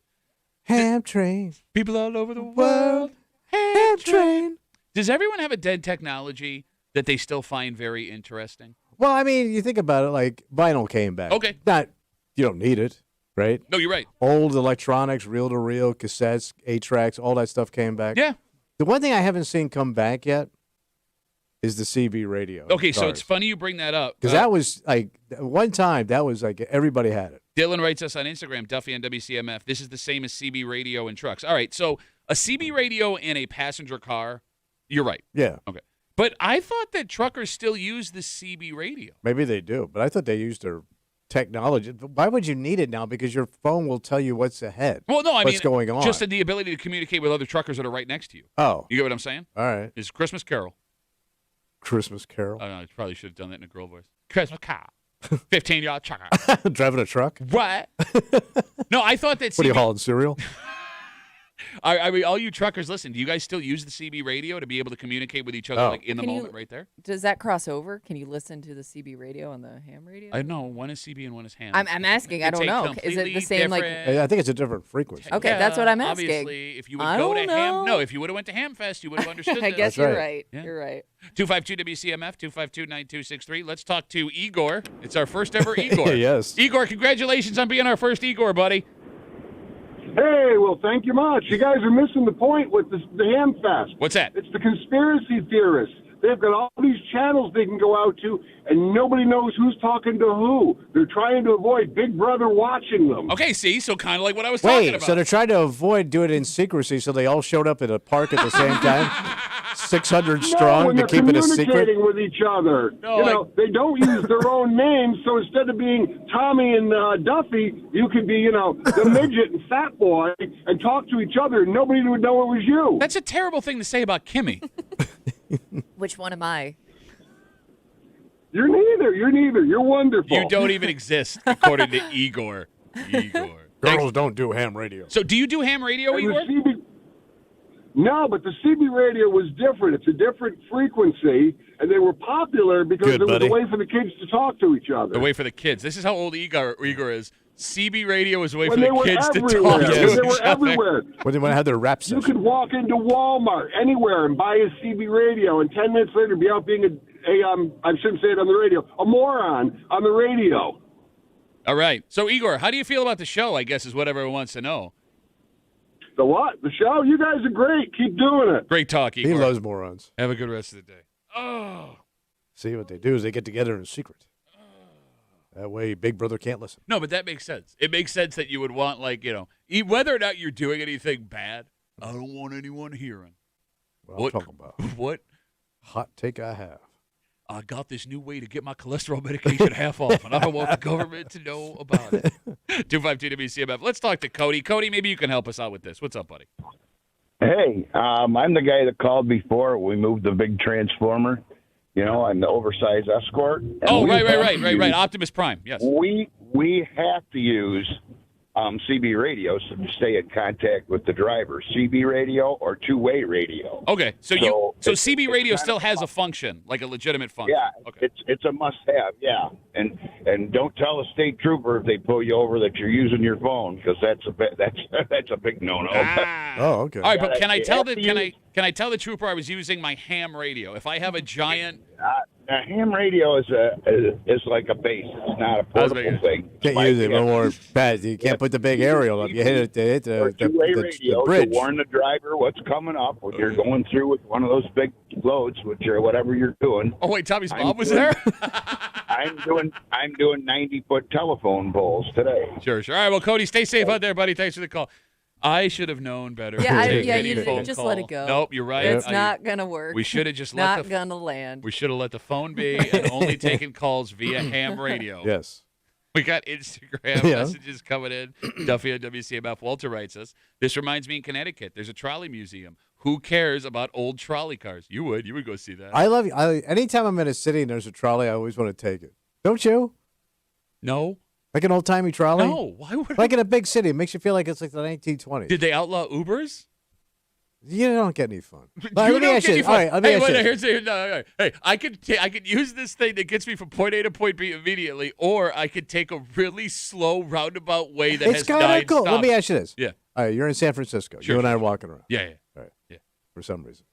Ham train. People all over the world. Ham train. Does everyone have a dead technology that they still find very interesting? Well, I mean, you think about it, like vinyl came back. Okay. You don't need it, right? No, you're right. Old electronics, reel-to-reel, cassettes, 8-tracks, all that stuff came back. Yeah. The one thing I haven't seen come back yet is the CB radio. Okay, so it's funny you bring that up. Because that was like, one time, that was like everybody had it. Dylan writes us on Instagram, Duffy on WCMF. This is the same as CB radio in trucks. All right, so a CB radio in a passenger car, you're right. Yeah. Okay. But I thought that truckers still use the CB radio. Maybe they do, but I thought they used their technology. Why would you need it now? Because your phone will tell you what's ahead. Well, no, I mean, what's going on. Just the ability to communicate with other truckers that are right next to you. Oh. You get what I'm saying? All right. It's Christmas Carol. Christmas Carol. I don't know, I probably should have done that in a girl voice. Christmas Carol. 15-yard trucker. Driving a truck? What? No, I thought that What are you hauling, cereal? I mean, all you truckers, listen, do you guys still use the CB radio to be able to communicate with each other like in the moment right there? Does that cross over? Can you listen to the CB radio and the ham radio? I know. One is CB and one is ham. I'm asking. I don't know. Is it the same like? I think it's a different frequency. Okay, that's what I'm asking. Obviously, if you would go to ham, no, if you would have went to Hamfest, you would have understood I this. guess you're right. Yeah. You're right. 252 WCMF 252-9263. Let's talk to Igor. It's our first ever Igor. Yes. Igor, congratulations on being our first Igor, buddy. Hey, well, thank you much. You guys are missing the point with the Ham Fest. What's that? It's the conspiracy theorists. They've got all these channels they can go out to, and nobody knows who's talking to who. They're trying to avoid Big Brother watching them. Okay, see, so kind of like what I was talking about. So they're trying to avoid doing it in secrecy, so they all showed up at a park at the same time? 600 strong when to keep it a secret? They're communicating with each other. They don't use their own names, so instead of being Tommy and Duffy, you could be, the midget and fat boy and talk to each other, and nobody would know it was you. That's a terrible thing to say about Kimmy. Which one am I? You're neither. You're wonderful. You don't even exist, according to Igor. Girls don't do ham radio. So do you do ham radio, And Igor? No, but the CB radio was different. It's a different frequency, and they were popular because it was a way for the kids to talk to each other. A way for the kids. This is how old Igor is. CB radio was a way When for they the were kids to everywhere. talk to They each were other. everywhere. When they want to have their rap You session. could walk into Walmart, anywhere, and buy a CB radio, and 10 minutes later be out being I shouldn't say it on the radio, a moron on the radio. All right. So, Igor, how do you feel about the show, I guess, is what everyone wants to know. The what? The show? You guys are great. Keep doing it. Great talk, Igor. He loves morons. Have a good rest of the day. Oh. See, what they do is they get together in secret. That way Big Brother can't listen. No, but that makes sense. It makes sense that you would want, whether or not you're doing anything bad, I don't want anyone hearing. What I'm talking about. What? Hot take I have. I got this new way to get my cholesterol medication half off, and I don't want the government to know about it. 252 WCMF. Let's talk to Cody. Cody, maybe you can help us out with this. What's up, buddy? Hey, I'm the guy that called before. We moved the big transformer. I'm the oversized Escort. Oh, right. Optimus Prime, yes. We have to use CB radio so to stay in contact with the driver. CB radio or two-way radio. Okay, so CB radio still has a function, like a legitimate function. Yeah, okay. It's a must-have. Yeah, and don't tell a state trooper if they pull you over that you're using your phone because that's a big no-no. Oh, okay. All right, but can I tell the trooper I was using my ham radio? If I have a giant. A ham radio is like a base. It's not a portable thing. Can't use it no more bad. You can't put the big aerial up. You hit the two-way radio bridge. to warn the driver what's coming up when you're going through with one of those big loads, which or whatever you're doing. Oh wait, Tommy's mom was there. I'm doing 90-foot telephone poles today. Sure. All right, well, Cody, stay safe out there, buddy. Thanks for the call. I should have known better. You just let it go. Nope, you're right. It's not gonna work. We should have just not gonna land. We should have let the phone be and only taken calls via ham radio. Yes. We got Instagram messages coming in. Duffy at WCMF. Walter writes us, this reminds me in Connecticut, there's a trolley museum. Who cares about old trolley cars? You would go see that. I love you. Anytime I'm in a city and there's a trolley, I always want to take it. Don't you? No. Like an old timey trolley? No. Why would Like in a big city, it makes you feel like it's like the 1920s. Did they outlaw Ubers? You don't get any fun. You Let me don't ask get you. any All right, fun. let me Hey, ask wait, you. hey, I could use this thing that gets me from point A to point B immediately, or I could take a really slow roundabout way that It's has kind 9 of cool. stops. Let me ask you this. Yeah. All right, you're in San Francisco. Sure, you and I sure, are walking around. Yeah. All right. Yeah. For some reason.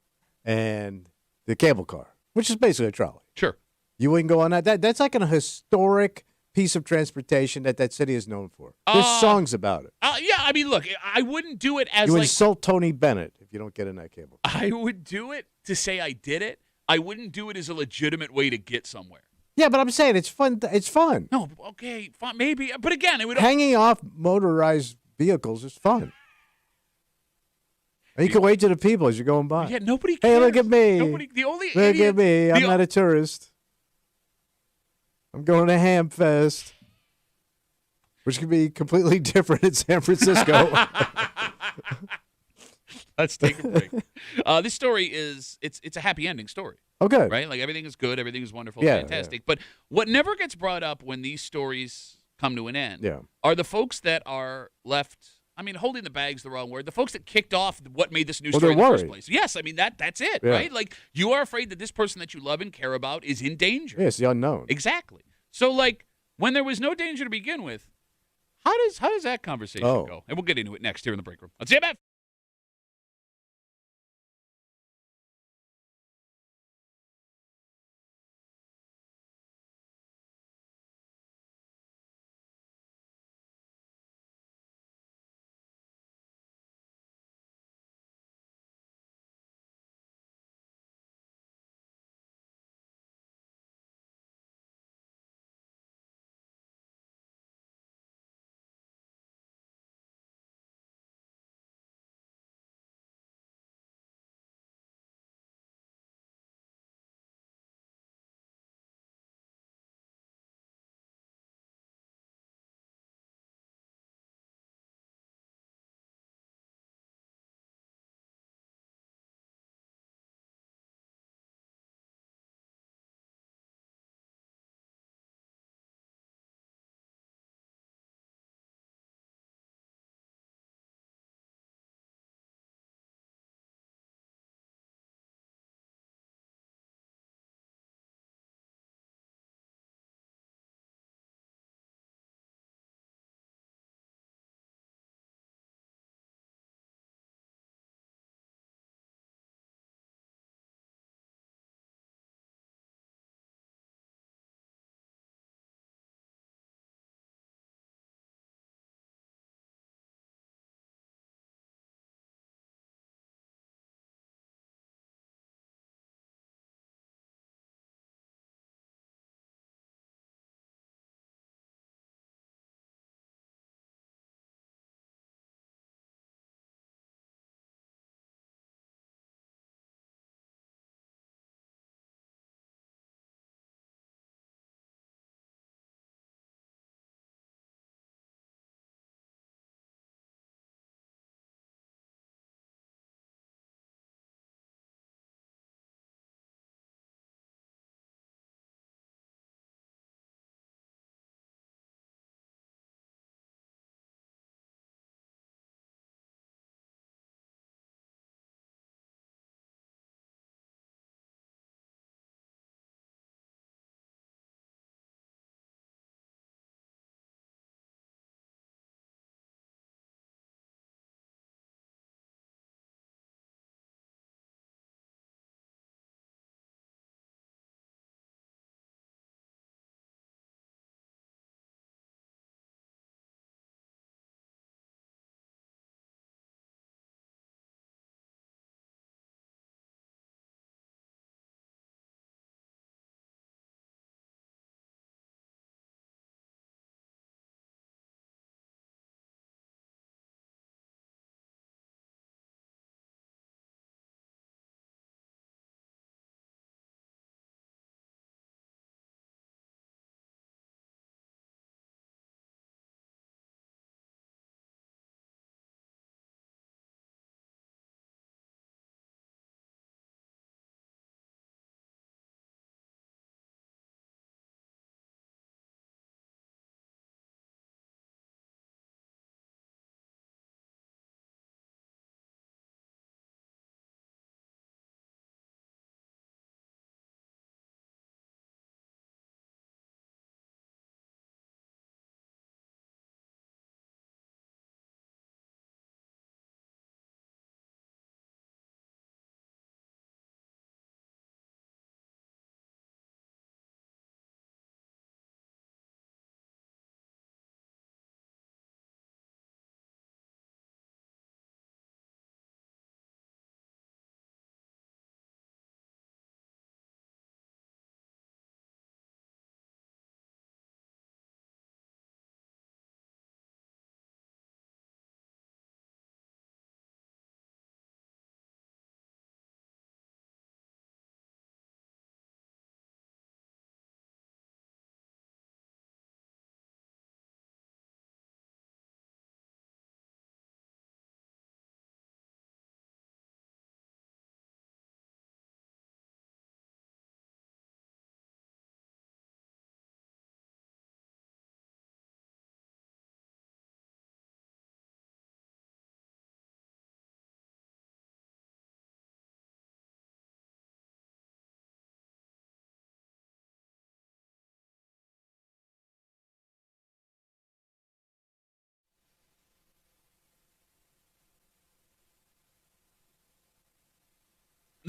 And the cable car, which is basically a trolley. Sure. You wouldn't go on that. That's like a historic piece of transportation that city is known for. There's songs about it. Yeah, I mean, look, I wouldn't do it as You like insult Tony Bennett if you don't get in that cable car. I would do it to say I did it. I wouldn't do it as a legitimate way to get somewhere. Yeah, but I'm saying it's fun. It's fun. No, okay, fine, maybe, but again, it would. Hanging off motorized vehicles is fun. And you can wave to the people as you're going by. Yeah, nobody cares. Hey, look at me. Nobody. The only Look idiot, at me. I'm not a tourist. I'm going to Hamfest, which could be completely different in San Francisco. Let's take a break. This story is it's a happy ending story, Okay. right? Like everything is good, everything is wonderful, Yeah, fantastic. But what never gets brought up when these stories come to an end Yeah. are the folks that are left. I mean, holding the bag's the wrong word. The folks that kicked off what made this news Well, story in they're the first worried. place. Yes, I mean that's it, Yeah. right? Like you are afraid that this person that you love and care about is in danger. Yeah, it's the unknown. Exactly. So like when there was no danger to begin with, how does that conversation go? And we'll get into it next here in the break room. Let's see about.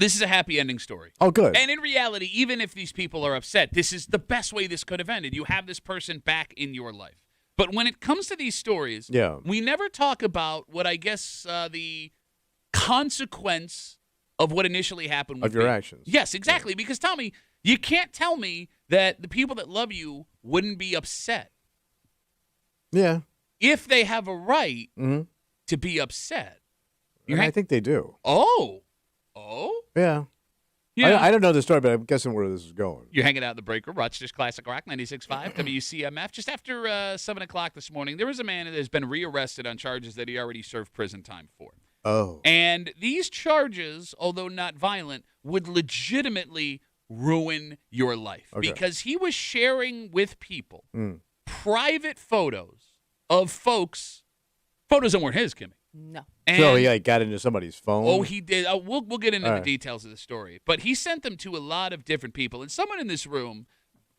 This is a happy ending story. Oh, good. And in reality, even if these people are upset, this is the best way this could have ended. You have this person back in your life. But when it comes to these stories, we never talk about what I guess the consequence of what initially happened of your actions. Yes, exactly. Because, Tommy, you can't tell me that the people that love you wouldn't be upset. Yeah. If they have a right to be upset. I think they do. Oh? Yeah. Yeah. I don't know the story, but I'm guessing where this is going. You're hanging out in the break room, Rochester's Classic Rock 96.5, WCMF. Just after 7 o'clock this morning, there was a man that has been rearrested on charges that he already served prison time for. Oh. And these charges, although not violent, would legitimately ruin your life. Okay. Because he was sharing with people private photos of folks. Photos that weren't his, Kimmy. No. And, so he got into somebody's phone? Oh, he did. We'll get into the details of the story. But he sent them to a lot of different people. And someone in this room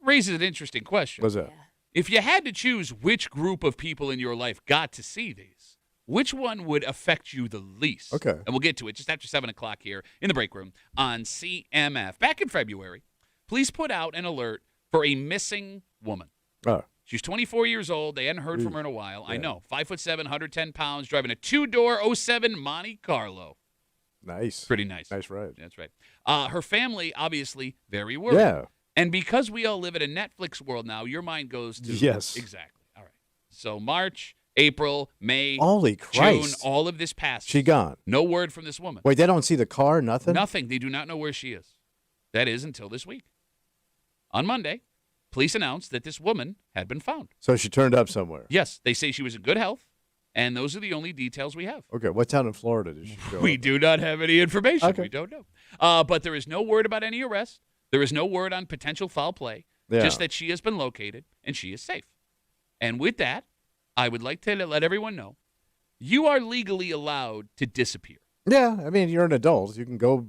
raises an interesting question. What's that? Yeah. If you had to choose which group of people in your life got to see these, which one would affect you the least? Okay. And we'll get to it just after 7 o'clock here in the break room on CMF. Back in February, police put out an alert for a missing woman. Oh. She's 24 years old. They hadn't heard from her in a while. Yeah. I know. 5'7", 110 pounds, driving a two-door 07 Monte Carlo. Nice. Pretty nice. Nice ride. That's right. Her family, obviously, very worried. Yeah. And because we all live in a Netflix world now, your mind goes to... Yes. Exactly. All right. So March, April, May, Holy June, Christ. all of this passes. She gone. No word from this woman. Wait, they don't see the car? Nothing? Nothing. They do not know where she is. That is until this week. On Monday, police announced that this woman had been found. So she turned up somewhere? Yes. They say she was in good health, and those are the only details we have. Okay. What town in Florida did she go We up? do not have any information. Okay. We don't know. But there is no word about any arrest. There is no word on potential foul play. Yeah. Just that she has been located, and she is safe. And with that, I would like to let everyone know, you are legally allowed to disappear. Yeah. I mean, you're an adult. You can go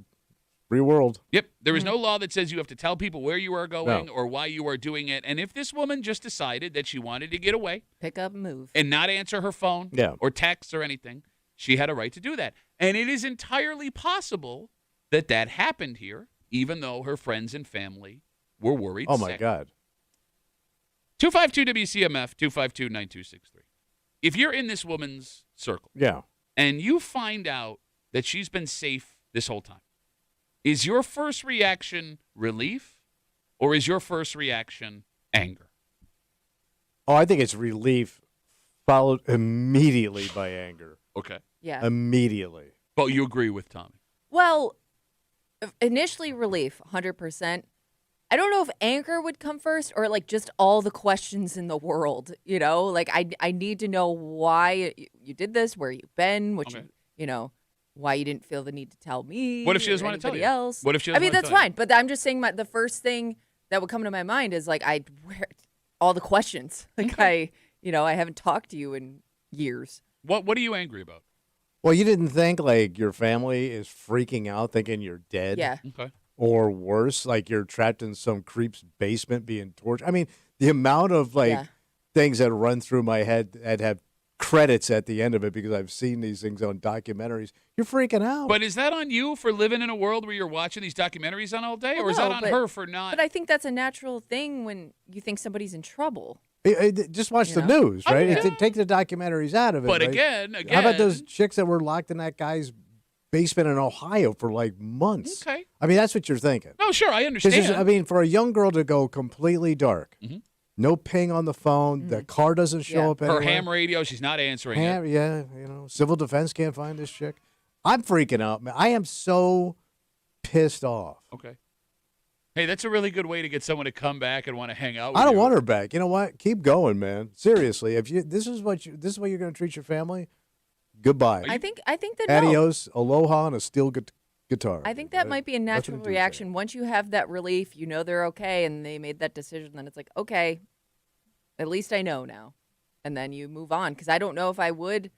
real world. Yep. There is no law that says you have to tell people where you are going No. or why you are doing it. And if this woman just decided that she wanted to get away Pick up and move. and not answer her phone or texts or anything, she had a right to do that. And it is entirely possible that that happened here, even though her friends and family were worried. Oh, my sick. God. 252-WCMF, 252-9263. If you're in this woman's circle Yeah. and you find out that she's been safe this whole time, is your first reaction relief or is your first reaction anger? Oh, I think it's relief followed immediately by anger. Okay. Yeah. Immediately. But you agree with Tommy. Well, initially relief, 100%. I don't know if anger would come first or like just all the questions in the world, you know? Like I need to know why you did this, where you've been, what you know, why you didn't feel the need to tell me. What if she doesn't or want to tell anybody you? else. What if she doesn't I mean, want to that's tell you? fine, but I'm just saying the first thing that would come to my mind is like all the questions. Like I haven't talked to you in years. What are you angry about? Well, you didn't think like your family is freaking out thinking you're dead? Yeah. Okay. Or worse, like you're trapped in some creep's basement being tortured. I mean, the amount of things that run through my head that have credits at the end of it because I've seen these things on documentaries. You're freaking out. But is that on you for living in a world where you're watching these documentaries on all day, or is that on her for not? But I think that's a natural thing when you think somebody's in trouble. Just watch the news, right? Yeah. Take the documentaries out of it. But right? again, how about those chicks that were locked in that guy's basement in Ohio for like months? Okay. I mean, that's what you're thinking. No, sure, I understand. I mean, for a young girl to go completely dark, no ping on the phone, the car doesn't show up anywhere. Her ham radio, she's not answering it. Yeah, civil defense can't find this chick. I'm freaking out, man. I am so pissed off. Okay. Hey, that's a really good way to get someone to come back and want to hang out with I don't you. want her back. You know what? Keep going, man. Seriously, if this is what you're going to treat your family, goodbye. I think that Adios, aloha, and a steel guitar. I think that might be a natural reaction. Once you have that relief, you know they're okay, and they made that decision, then it's like, okay, at least I know now. And then you move on. Because I don't know if I would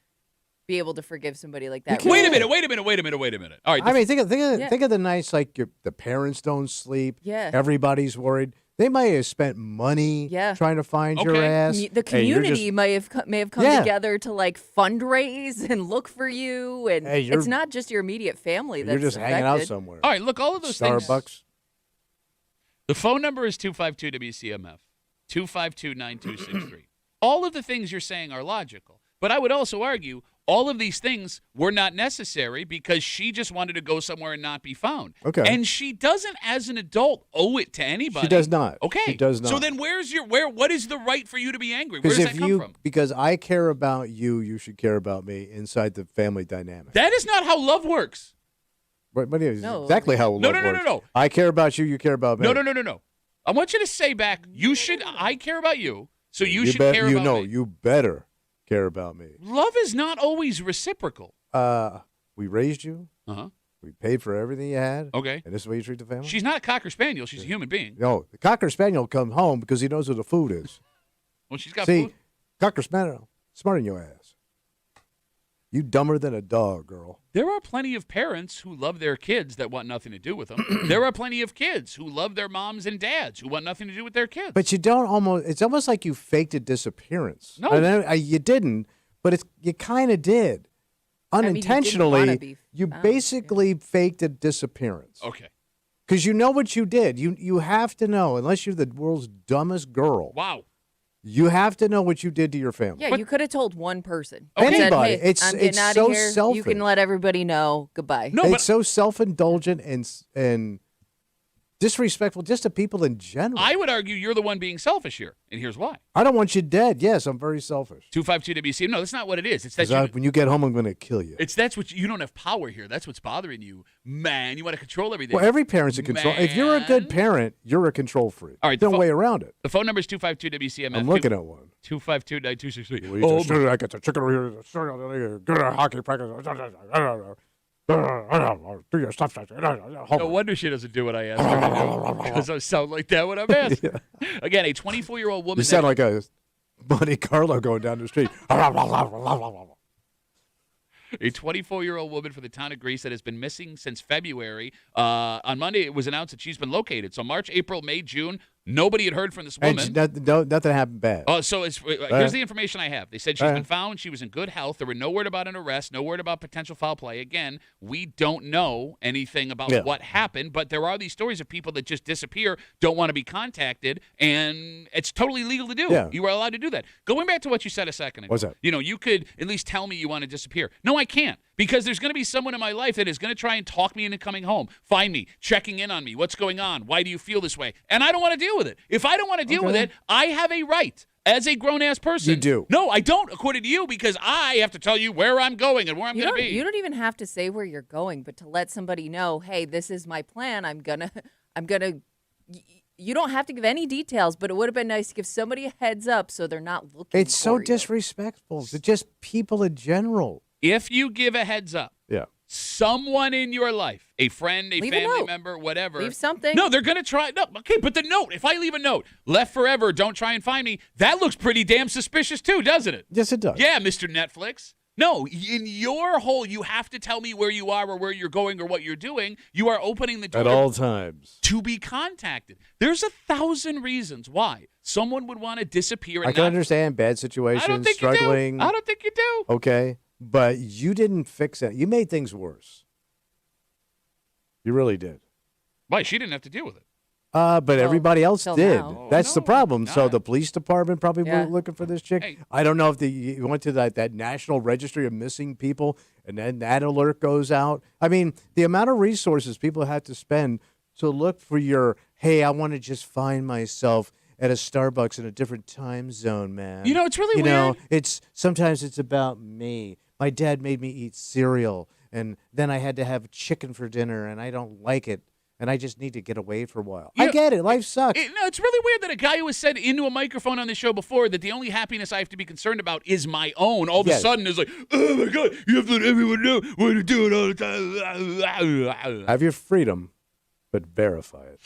be able to forgive somebody like that. Wait a minute. All right. I mean, think of the nights like the parents don't sleep. Yeah. Everybody's worried. They might have spent money trying to find your ass. The community may have come together to like fundraise and look for you, and it's not just your immediate family that's you're just affected. hanging out somewhere. All right, look, all of those things. Starbucks. The phone number is 252 WCMF, 252-9263. All of the things you're saying are logical, but I would also argue all of these things were not necessary because she just wanted to go somewhere and not be found. Okay. And she doesn't, as an adult, owe it to anybody. She does not. Okay. She does not. So then what is the right for you to be angry? Where does that come from? Because I care about you, you should care about me inside the family dynamic. That is not how love works. But it is exactly how love works. No. I care about you, you care about me. No. I want you to say back, I care about you, so you should care about me. You better care about me. Love is not always reciprocal. We raised you. Uh-huh. We paid for everything you had. Okay. And this is the way you treat the family? She's not a Cocker Spaniel. She's a human being. No, the Cocker Spaniel will come home because he knows where the food is. Well, she's got See, food. Cocker Spaniel, smarter than your ass. You dumber than a dog, girl. There are plenty of parents who love their kids that want nothing to do with them. There are plenty of kids who love their moms and dads who want nothing to do with their kids. But it's almost like you faked a disappearance. No. You didn't, but you kind of did. Unintentionally, you basically faked a disappearance. Okay. Because you know what you did. You have to know, unless you're the world's dumbest girl. Wow. You have to know what you did to your family. Yeah, you could have told one person. Anybody. Said, hey, it's I'm getting out so of here. selfish. You can let everybody know. Goodbye. No, it's so self-indulgent and disrespectful just to people in general. I would argue you're the one being selfish here, and here's why. I don't want you dead. Yes, I'm very selfish. 252 WC. No, that's not what it is. It's that when you get home, I'm going to kill you. That's what you don't have power here. That's what's bothering you, man. You want to control everything. Well, every parent's a control. If you're a good parent, you're a control freak. All right, no way around it. The phone number is 252 WCMF. I'm looking at one. 252-9263. I get the chicken over here. Go to hockey practice. Do your stuff. No wonder she doesn't do what I asked her to do because I sound like that when I'm asked. Yeah. Again, a 24-year-old woman. You sound like a Monte Carlo going down the street. A 24-year-old woman from the town of Greece that has been missing since February. On Monday, it was announced that she's been located. So March, April, May, June, nobody had heard from this woman. And nothing happened bad. So here's the information I have. They said she's been found. She was in good health. There were no word about an arrest, no word about potential foul play. Again, we don't know anything about what happened, but there are these stories of people that just disappear, don't want to be contacted, and it's totally legal to do. Yeah. You are allowed to do that. Going back to what you said a second ago. What's that? You could at least tell me you want to disappear. No, I can't. Because there's going to be someone in my life that is going to try and talk me into coming home, find me, checking in on me. What's going on? Why do you feel this way? And I don't want to deal with it. If I don't want to deal with it, I have a right as a grown-ass person. You do. No, I don't, according to you, because I have to tell you where I'm going and where I'm going to be. You don't even have to say where you're going, but to let somebody know, hey, this is my plan. I'm gonna. You don't have to give any details, but it would have been nice to give somebody a heads up so they're not looking. It's so disrespectful to just people in general. If you give a heads up, someone in your life, a friend, a family member, whatever. Leave something. No, they're going to try. No, okay, but the note, if I leave a note, left forever, don't try and find me, that looks pretty damn suspicious too, doesn't it? Yes, it does. Yeah, Mr. Netflix. No, in your whole, you have to tell me where you are or where you're going or what you're doing. You are opening the door at all times to be contacted. There's 1,000 reasons why someone would want to disappear. And I can understand bad situations, struggling. I don't think you do. Okay, but you didn't fix it. You made things worse. You really did. Why? She didn't have to deal with it. But everybody else did. Now. That's the problem. Not. So the police department probably were looking for this chick. Hey. I don't know if you went to that national registry of missing people, and then that alert goes out. I mean, the amount of resources people had to spend to look for hey, I want to just find myself at a Starbucks in a different time zone, man. It's really weird. Sometimes it's about me. My dad made me eat cereal, and then I had to have chicken for dinner, and I don't like it. And I just need to get away for a while. I get it. Life sucks. It's really weird that a guy who has said into a microphone on the show before that the only happiness I have to be concerned about is my own, all of a sudden is like, oh, my God, you have to let everyone know what to do it all the time. Have your freedom, but verify it.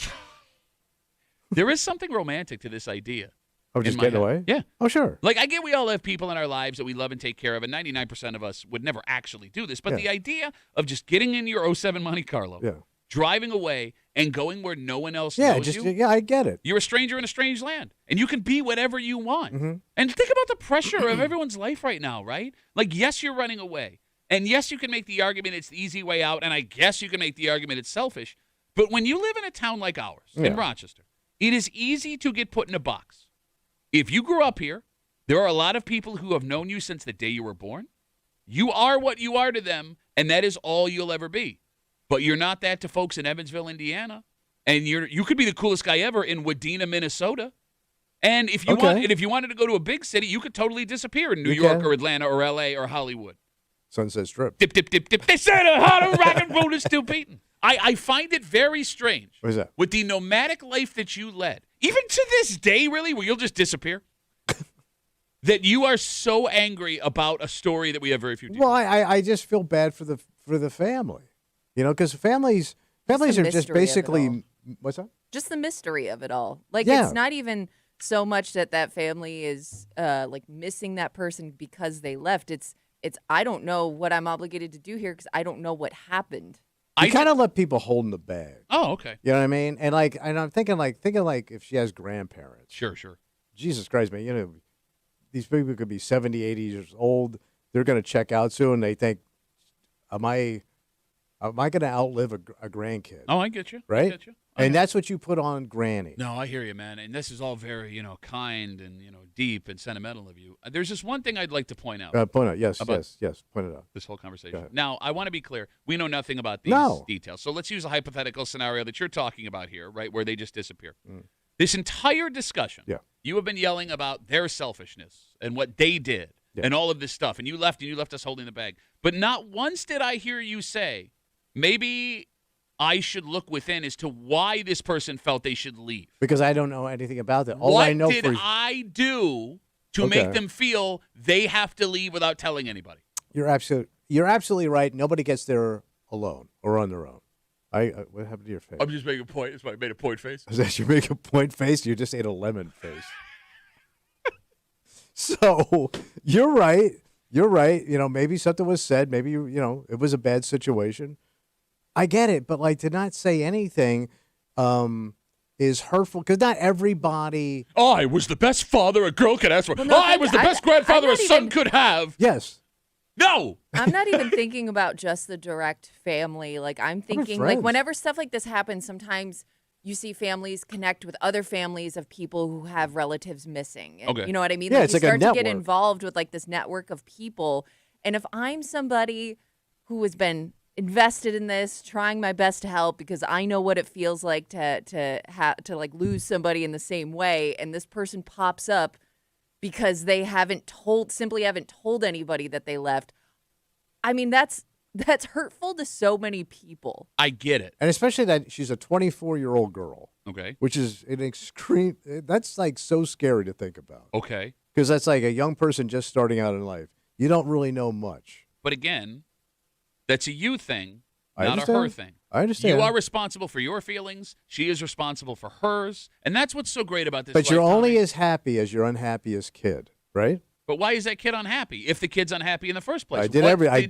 There is something romantic to this idea. Oh, just getting away? Yeah. Oh, sure. Like, I get we all have people in our lives that we love and take care of, and 99% of us would never actually do this. But the idea of just getting in your 07 Monte Carlo, driving away and going where no one else Yeah, knows you. I get it. You're a stranger in a strange land, and you can be whatever you want. Mm-hmm. And think about the pressure of everyone's life right now, right? Like, yes, you're running away. And yes, you can make the argument it's the easy way out, and I guess you can make the argument it's selfish. But when you live in a town like ours, in Rochester, it is easy to get put in a box. If you grew up here, there are a lot of people who have known you since the day you were born. You are what you are to them, and that is all you'll ever be. But you're not that to folks in Evansville, Indiana. And you could be the coolest guy ever in Wadena, Minnesota. And if you wanted to go to a big city, you could totally disappear in New York or Atlanta or LA or Hollywood. Sunset Strip. Dip, dip, dip, dip. They said a hot rock and roll is still beating. I find it very strange. What is that? With the nomadic life that you led, even to this day, really, where you'll just disappear, that you are so angry about a story that we have very few details. Well, I just feel bad for the family, because families are just basically what's that? Just the mystery of it all. Like, Yeah. it's not even so much that family is like missing that person because they left. It's I don't know what I'm obligated to do here because I don't know what happened. You kind of let people hold in the bag. Oh, okay. You know what I mean? And I'm thinking if she has grandparents. Sure. Jesus Christ, man, these people could be 70, 80 years old. They're going to check out soon. They think, am I going to outlive a grandkid? Oh, I get you. Right? I get you. And that's what you put on Granny. No, I hear you, man. And this is all very, kind and, deep and sentimental of you. There's just one thing I'd like to point out. Point out. Yes. Point it out. This whole conversation. Now, I want to be clear. We know nothing about these details. So let's use a hypothetical scenario that you're talking about here, right, where they just disappear. This entire discussion, you have been yelling about their selfishness and what they did and all of this stuff. And you left us holding the bag. But not once did I hear you say, maybe I should look within as to why this person felt they should leave. Because I don't know anything about that. All what I know did I do to make them feel they have to leave without telling anybody? You're absolutely right. Nobody gets there alone or on their own. What happened to your face? I'm just making a point. I made a point face. Is that you make a point face? You just ate a lemon face. So you're right. You're right. Maybe something was said. Maybe it was a bad situation. I get it, but to not say anything is hurtful because not everybody. I was the best father a girl could ask for. Well, no, I was the best grandfather a son could have. Yes. No. I'm not even thinking about just the direct family. I'm thinking whenever stuff like this happens, sometimes you see families connect with other families of people who have relatives missing. And you know what I mean? Yeah, it's you like a start to network. get involved with this network of people. And if I'm somebody who has been invested in this, trying my best to help because I know what it feels like to lose somebody in the same way, and this person pops up because they simply haven't told anybody that they left. I mean, that's hurtful to so many people. I get it. And especially that she's a 24-year-old girl. Okay. Which is an extreme. That's so scary to think about. Okay. Because that's like a young person just starting out in life. You don't really know much. But again, that's a you thing, I not a understand. her thing. I understand. You are responsible for your feelings. She is responsible for hers. And that's what's so great about this. But you're only as happy as your unhappiest kid, right? But why is that kid unhappy if the kid's unhappy in the first place? I do and see,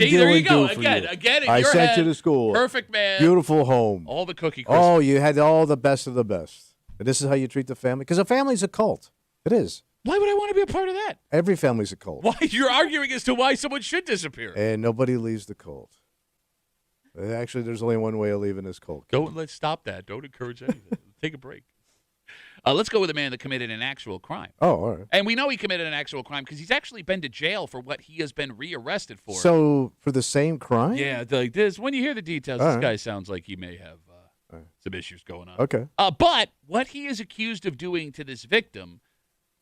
do there and you go. do for Again, you. Again, in I your sent head, you to school. Perfect man. Beautiful home. All the cookie crisps. Oh, you had all the best of the best. And this is how you treat the family? Because a family's a cult. It is. Why would I want to be a part of that? Every family's a cult. Why you're arguing as to why someone should disappear? And nobody leaves the cult. Actually, there's only one way of leaving this cult. Let's stop that. Don't encourage anything. Take a break. Let's go with a man that committed an actual crime. Oh, all right. And we know he committed an actual crime because he's actually been to jail for what he has been rearrested for. So, for the same crime? Yeah, like this. When you hear the details, All this right. guy sounds like he may have some issues going on. Okay. But what he is accused of doing to this victim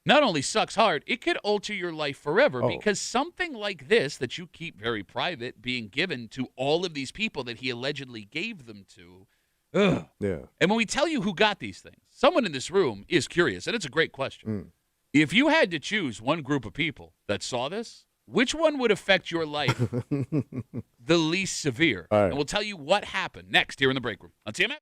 not only sucks hard, it could alter your life forever because something like this that you keep very private being given to all of these people that he allegedly gave them to. Ugh. Yeah. And when we tell you who got these things, someone in this room is curious, and it's a great question. If you had to choose one group of people that saw this, which one would affect your life the least severe? All right. And we'll tell you what happened next here in the break room on CMF.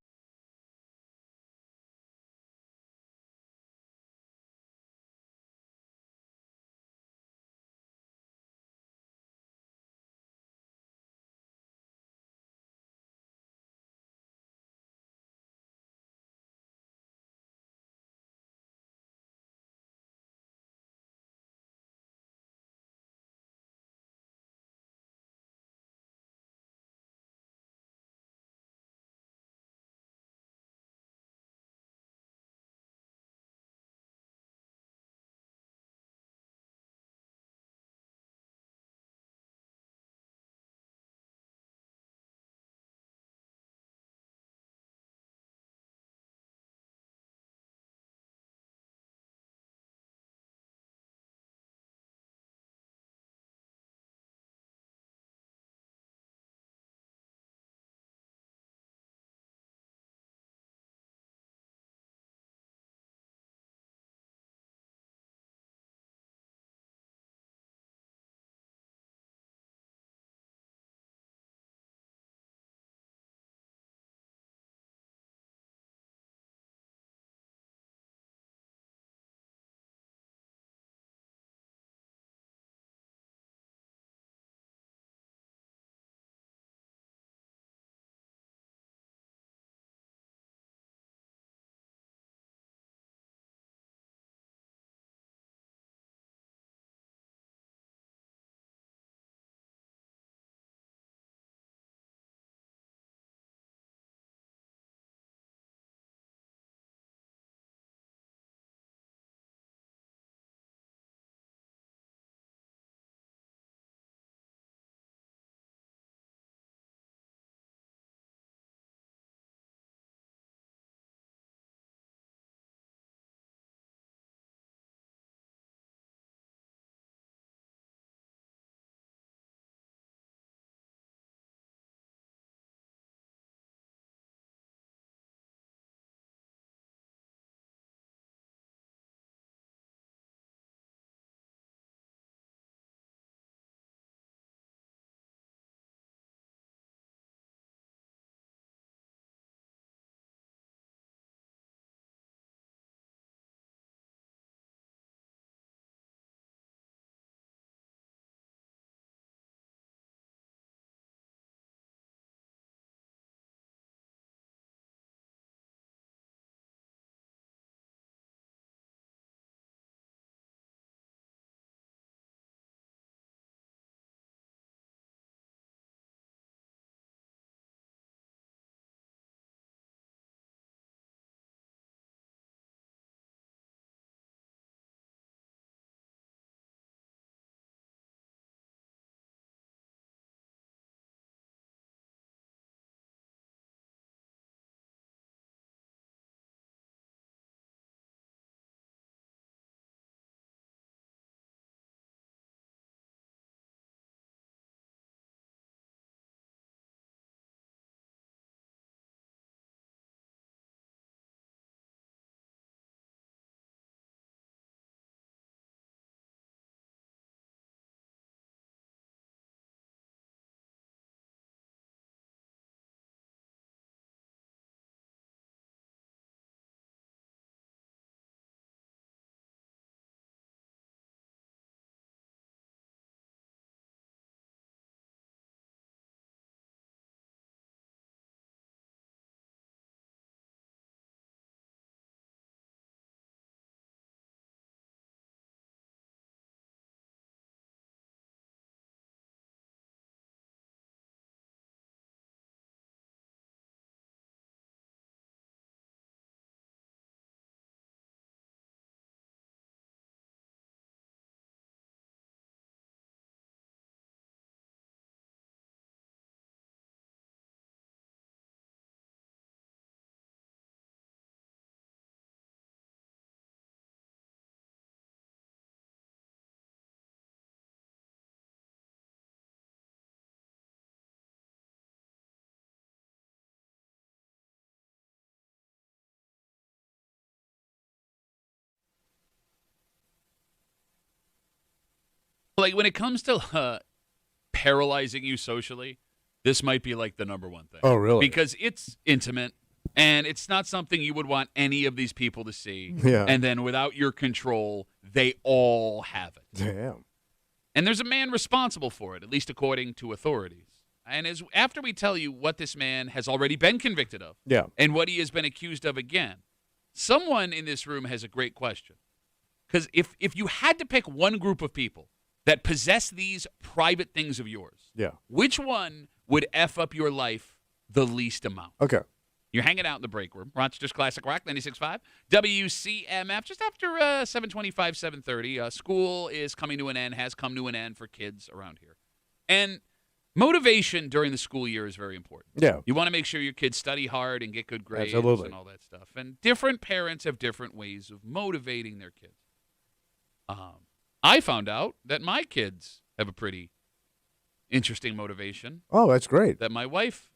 like when it comes to paralyzing you socially, this might be like the number one thing. Oh, really? Because it's intimate, and it's not something you would want any of these people to see. Yeah. And then without your control, they all have it. Damn. And there's a man responsible for it, at least according to authorities. And after we tell you what this man has already been convicted of Yeah. and what he has been accused of again, someone in this room has a great question. Because if you had to pick one group of people that possess these private things of yours, Yeah. which one would F up your life the least amount? Okay. You're hanging out in the break room. Rochester's Classic Rock, 96.5. WCMF, just after 7:25, 7:30. School is coming to an end, has come to an end for kids around here. And motivation during the school year is very important. Yeah. You want to make sure your kids study hard and get good grades Absolutely. and all that stuff. And different parents have different ways of motivating their kids. I found out that my kids have a pretty interesting motivation Oh, that's great. that my wife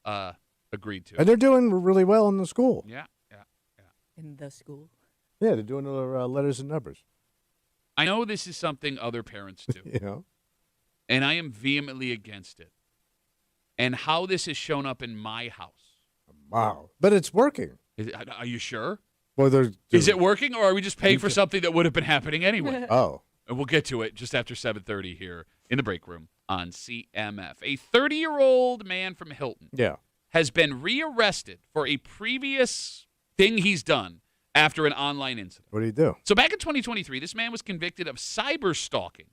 agreed to. And they're doing really well in the school. Yeah. In the school. Yeah, they're doing their letters and numbers. I know this is something other parents do, You know? and I am vehemently against it. And how this has shown up in my house. Wow. But it's working. Are you sure? Well, they're Is it working, or are we just paying for something that would have been happening anyway? Oh. And we'll get to it just after 7:30 here in the break room on CMF. A 30-year-old man from Hilton Yeah. has been rearrested for a previous thing he's done after an online incident. What do you do? So back in 2023, this man was convicted of cyber stalking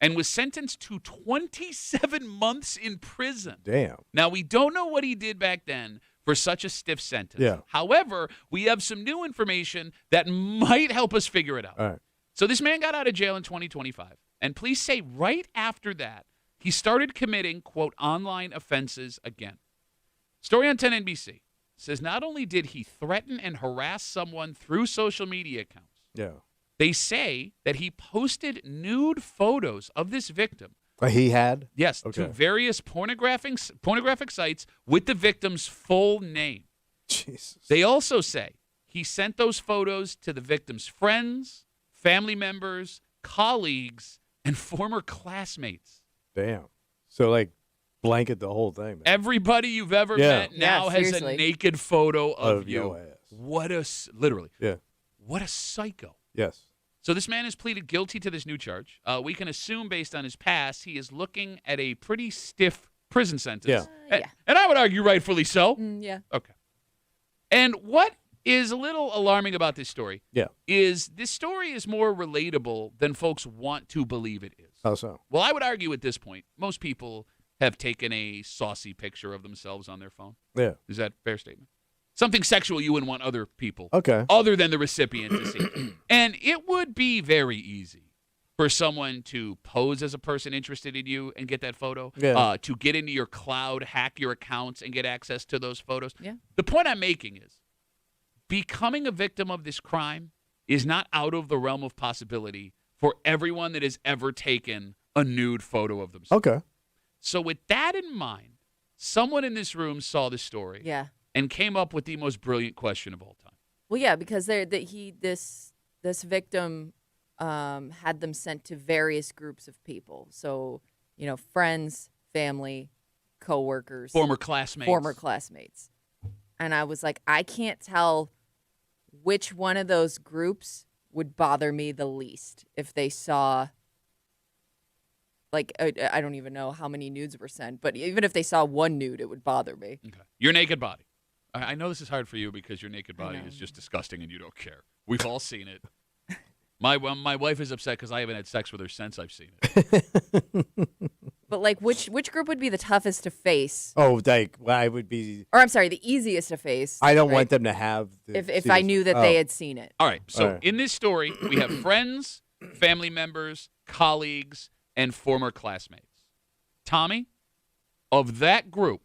and was sentenced to 27 months in prison. Damn. Now, we don't know what he did back then for such a stiff sentence. Yeah. However, we have some new information that might help us figure it out. All right. So this man got out of jail in 2025, and police say right after that, he started committing, quote, online offenses again. Story on 10 NBC says not only did he threaten and harass someone through social media accounts, Yeah. they say that he posted nude photos of this victim. He had? Yes, Okay. to various pornographic sites with the victim's full name. Jesus. They also say he sent those photos to the victim's friends, family members, colleagues, and former classmates. Damn. So, like, blanket the whole thing, man. Everybody you've ever Yeah. met now Yeah, has a seriously. naked photo of you. your ass. What literally, Yeah. what a psycho. Yes. So this man has pleaded guilty to this new charge. We can assume, based on his past, he is looking at a pretty stiff prison sentence. Yeah. Yeah. And I would argue rightfully so. Yeah. Okay. And what is a little alarming about this story Yeah. is this story is more relatable than folks want to believe it is. How so? Well, I would argue at this point, most people have taken a saucy picture of themselves on their phone. Yeah. Is that a fair statement? Something sexual you wouldn't want other people, Okay. other than the recipient, to see. And it would be very easy for someone to pose as a person interested in you and get that photo, Yeah. to get into your cloud, hack your accounts, and get access to those photos. Yeah. The point I'm making is becoming a victim of this crime is not out of the realm of possibility for everyone that has ever taken a nude photo of themselves. Okay. So with that in mind, someone in this room saw this story Yeah. and came up with the most brilliant question of all time. Well, yeah, because this victim had them sent to various groups of people. So, friends, family, coworkers, Former classmates. And I was like, I can't tell which one of those groups would bother me the least if they saw, like, I don't even know how many nudes were sent, but even if they saw one nude, it would bother me. Okay. Your naked body. I know this is hard for you because your naked I body know. is just disgusting and you don't care. We've all seen it. My wife is upset because I haven't had sex with her since I've seen it. But, like, which group would be the toughest to face? Oh, like, I would be. Or, I'm sorry, the easiest to face. I don't right? want them to have. If I knew that they had seen it. All right. So All right. in this story, we have friends, family members, colleagues, and former classmates. Tommy, of that group,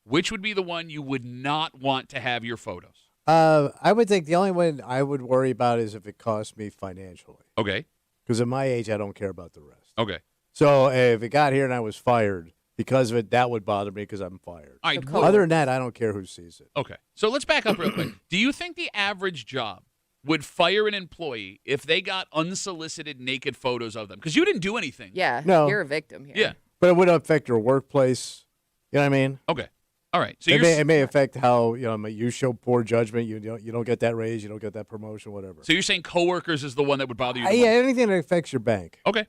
which would be the one you would not want to have your photos? I would think the only one I would worry about is if it costs me financially. Okay. Because at my age, I don't care about the rest. Okay. So if it got here and I was fired because of it, that would bother me because I'm fired. All right. So Other than that, I don't care who sees it. Okay. So let's back up real quick. Do you think the average job would fire an employee if they got unsolicited naked photos of them? Because you didn't do anything. Yeah, No. you're a victim here. Yeah. But it would affect your workplace. You know what I mean? Okay. All right. So It may affect how you show poor judgment. You don't get that raise. You don't get that promotion. Whatever. So you're saying coworkers is the one that would bother you? The Yeah, most? anything that affects your bank. Okay.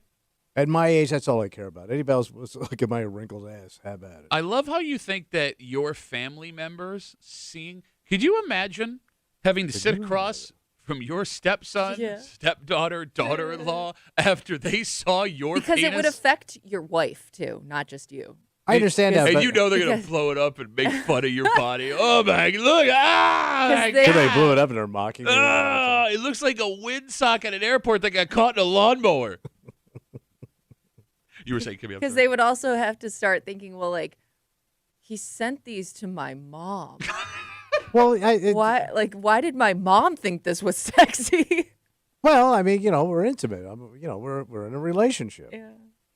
At my age, that's all I care about. Anybody else was look at my wrinkled ass? Have at it. I love how you think that your family members seeing. Could you imagine having to sit across from your stepson, stepdaughter, daughter-in-law after they saw your Because penis? it would affect your wife too, not just you. I understand that. And but you know they're going to blow it up and make fun of your body. Oh, my, look. My they- so they God. blew it up and they're mocking me. Ah, it looks like a windsock at an airport that got caught in a lawnmower. You were saying, Kimmy, I'm Because sorry. they would also have to start thinking, well, like, he sent these to my mom. Well, Why? Like, why did my mom think this was sexy? well, I mean, we're intimate. We're in a relationship. Yeah.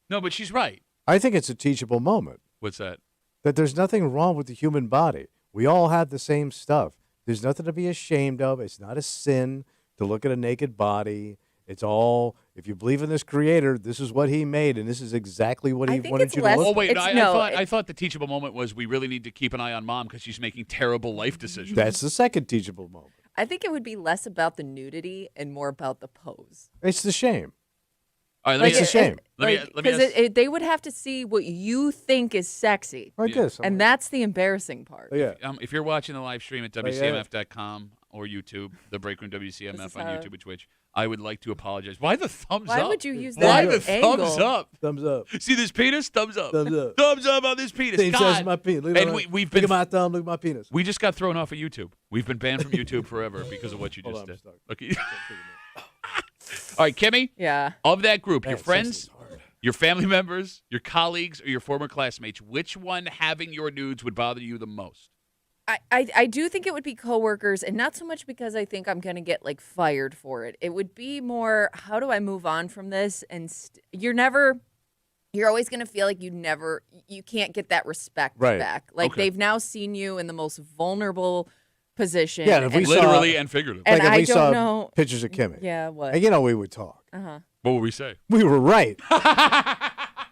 No, but she's right. I think it's a teachable moment What's that? that there's nothing wrong with the human body. We all have the same stuff. There's nothing to be ashamed of. It's not a sin to look at a naked body. It's all, if you believe in this creator, this is what he made, and this is exactly what I he think wanted it's you less- to Oh, look wait. It's- I thought the teachable moment was we really need to keep an eye on Mom because she's making terrible life decisions. That's the second teachable moment. I think it would be less about the nudity and more about the pose. It's the shame. All right, let me It's a shame. Let me Because ask- they would have to see what you think is sexy. Like this. And that's the embarrassing part. yeah. if you're watching the live stream at yeah. WCMF.com or YouTube, the Break Room This WCMF is on how- YouTube and Twitch, I would like to apologize. Why the thumbs Why up? would you use Why that the angle? thumbs up? Thumbs up. See this penis? Thumbs up. Thumbs up. Thumbs up on this penis. Same size as God. my penis. Look, And at we've look been at my thumb. Look at my penis. we just got thrown off of YouTube. We've been banned from YouTube forever because of what you Hold just on, I'm did. stuck. Okay. All right, Kimmy. Yeah. Of that group, your Man, friends, sex is hard. your family members, your colleagues, or your former classmates, which one having your nudes would bother you the most? I do think it would be coworkers, and not so much because I think I'm going to get like fired for it. It would be more, how do I move on from this? And you're always going to feel like you can't get that respect Right. back. Like Okay. they've now seen you in the most vulnerable position. Yeah, if we and, saw- Literally and figuratively. And Like if I we don't saw know- pictures of Kimmy. yeah, what? And we would talk. Uh-huh. What would we say? We were right.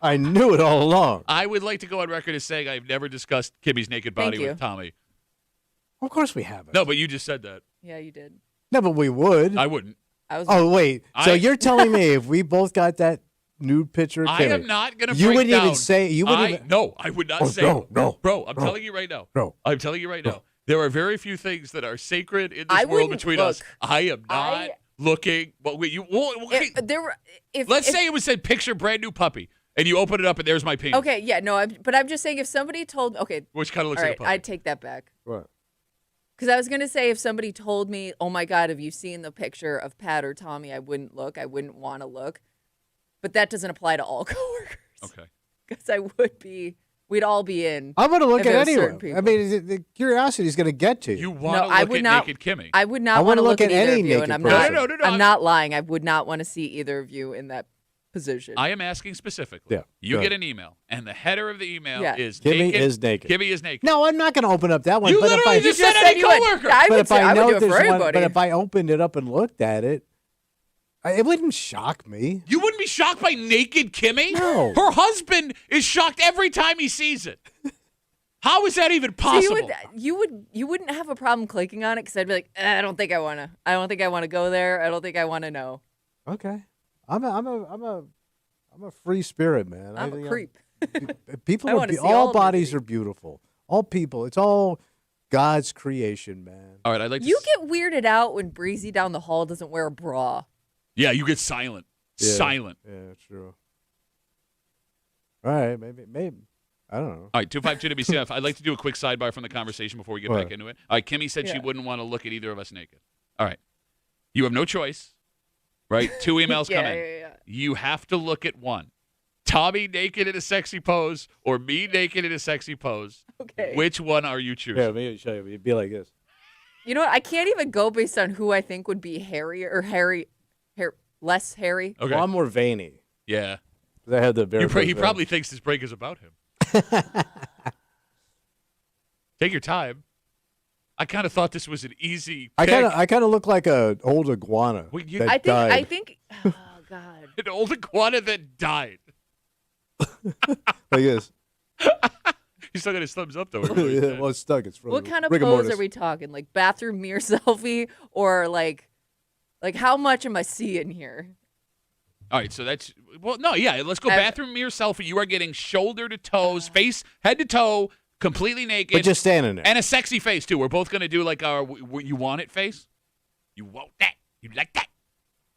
I knew it all along. I would like to go on record as saying I've never discussed Kimmy's naked body Thank you. with Tommy. Of course we haven't. No, but you just said that. Yeah, you did. No, but we would. I wouldn't. I was Oh, wait. So I- you're telling me if we both got that nude picture of I Kimmy, am not going to you break wouldn't down. even say, you wouldn't even, No, I would not Oh, say no, no, Bro, I'm no. telling you right now. No. I'm telling you right now. No. There are very few things that are sacred in this I world wouldn't between us. look. I am not I- looking. But wait, let's say it was said picture brand new puppy, and you open it up and there's my penis. Okay, yeah, no, but I'm just saying if somebody told, okay, Which kind of looks all like right, a puppy. I'd take that back. What? Because I was going to say, if somebody told me, oh my God, have you seen the picture of Pat or Tommy? I wouldn't look. I wouldn't want to look. But that doesn't apply to all coworkers. Okay. Because we'd all be in. I'm going to look If at it was anyone. certain people. I mean, the curiosity is going to get to you. You want to I look would at not- naked Kimmy. I would I not wanna want to look look at at either any of you, naked and I'm person. not. No, I'm not lying. I would not want to see either of you in that position. I am asking specifically. Yeah, You go get ahead. an email, and the header of the email Yeah. is Kimmy naked. is naked. Kimmy is naked. No, I'm not going to open up that one. You but if literally I, just said said any you would. coworker. I but would if say I I know would do it for there's one, everybody. but if I opened it up and looked at it, it wouldn't shock me. You wouldn't be shocked by naked Kimmy? No. Her husband is shocked every time he sees it. How is that even So possible? you wouldn't have a problem clicking on it because I'd be like, I don't think I wanna. I don't think I want to go there. I don't think I want to know. Okay, I'm a free spirit, man. I'm a creep. People I are wanna see all all bodies nudity. are beautiful. All people. It's all God's creation, man. All right, I'd like to. You get weirded out when Breezy down the hall doesn't wear a bra. Yeah, you get silent. Yeah. Silent. Yeah, true. All right, maybe. I don't know. All right, 252 WCMF. I'd like to do a quick sidebar from the conversation before we get What? back into it. All right, Kimmy said she Yeah. wouldn't want to look at either of us naked. All right. You have no choice, right? 2 emails come in. Yeah. You have to look at one. Tommy naked in a sexy pose or me naked in a sexy pose. Okay. Which one are you choosing? Yeah, maybe show you. It'd be like this. You know what? I can't even go based on who I think would be hairy or less hairy. Okay. Well, I'm more veiny Yeah. 'cause I had the very. He probably thinks this break is about him. Take your time. I kind of thought this was an easy I pick. kind of look like an old iguana. Well, you- that I died. think. Oh God. An old iguana that died. Like this. He's still got his thumbs up, though. Yeah, well, it's stuck. It's from What kind of rigor pose mortis. are we talking? Like bathroom mirror selfie, or like how much am I seeing here? All right, so that's no, yeah. Let's go bathroom mirror selfie. You are getting shoulder to toes, face, head to toe, completely naked, But just standing there. and a sexy face too. We're both gonna do like our you want it face. You want that? You like that?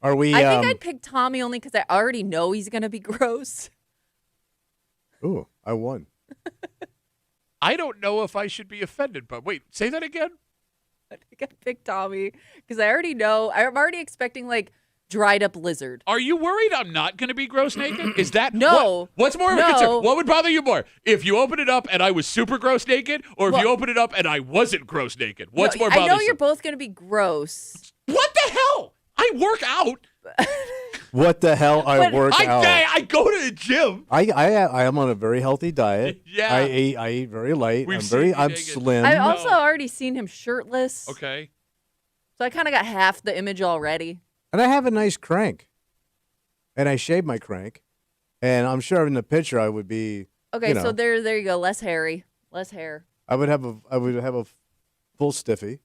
Are we? I think I'd pick Tommy only because I already know he's gonna be gross. Ooh, I won. I don't know if I should be offended, but wait, say that again. I think I'd pick Tommy because I already know. I'm already expecting like dried up lizard. Are you worried I'm not going to be gross naked? Is that No. What's more of a No. concern? What would bother you more? If you open it up and I was super gross naked, or if you open it up and I wasn't gross naked? What's more bothersome? I know you're both gonna be gross. What the hell? I work out. What the hell? I work out. I go to the gym. I am on a very healthy diet. Yeah. I eat very light. We've seen you I'm naked. slim. I've also already seen him shirtless. Okay. So I kind of got half the image already. And I have a nice crank. And I shave my crank. And I'm sure in the picture I would be Okay, you know, so there you go. Less hairy, less hair. I would have a full stiffy.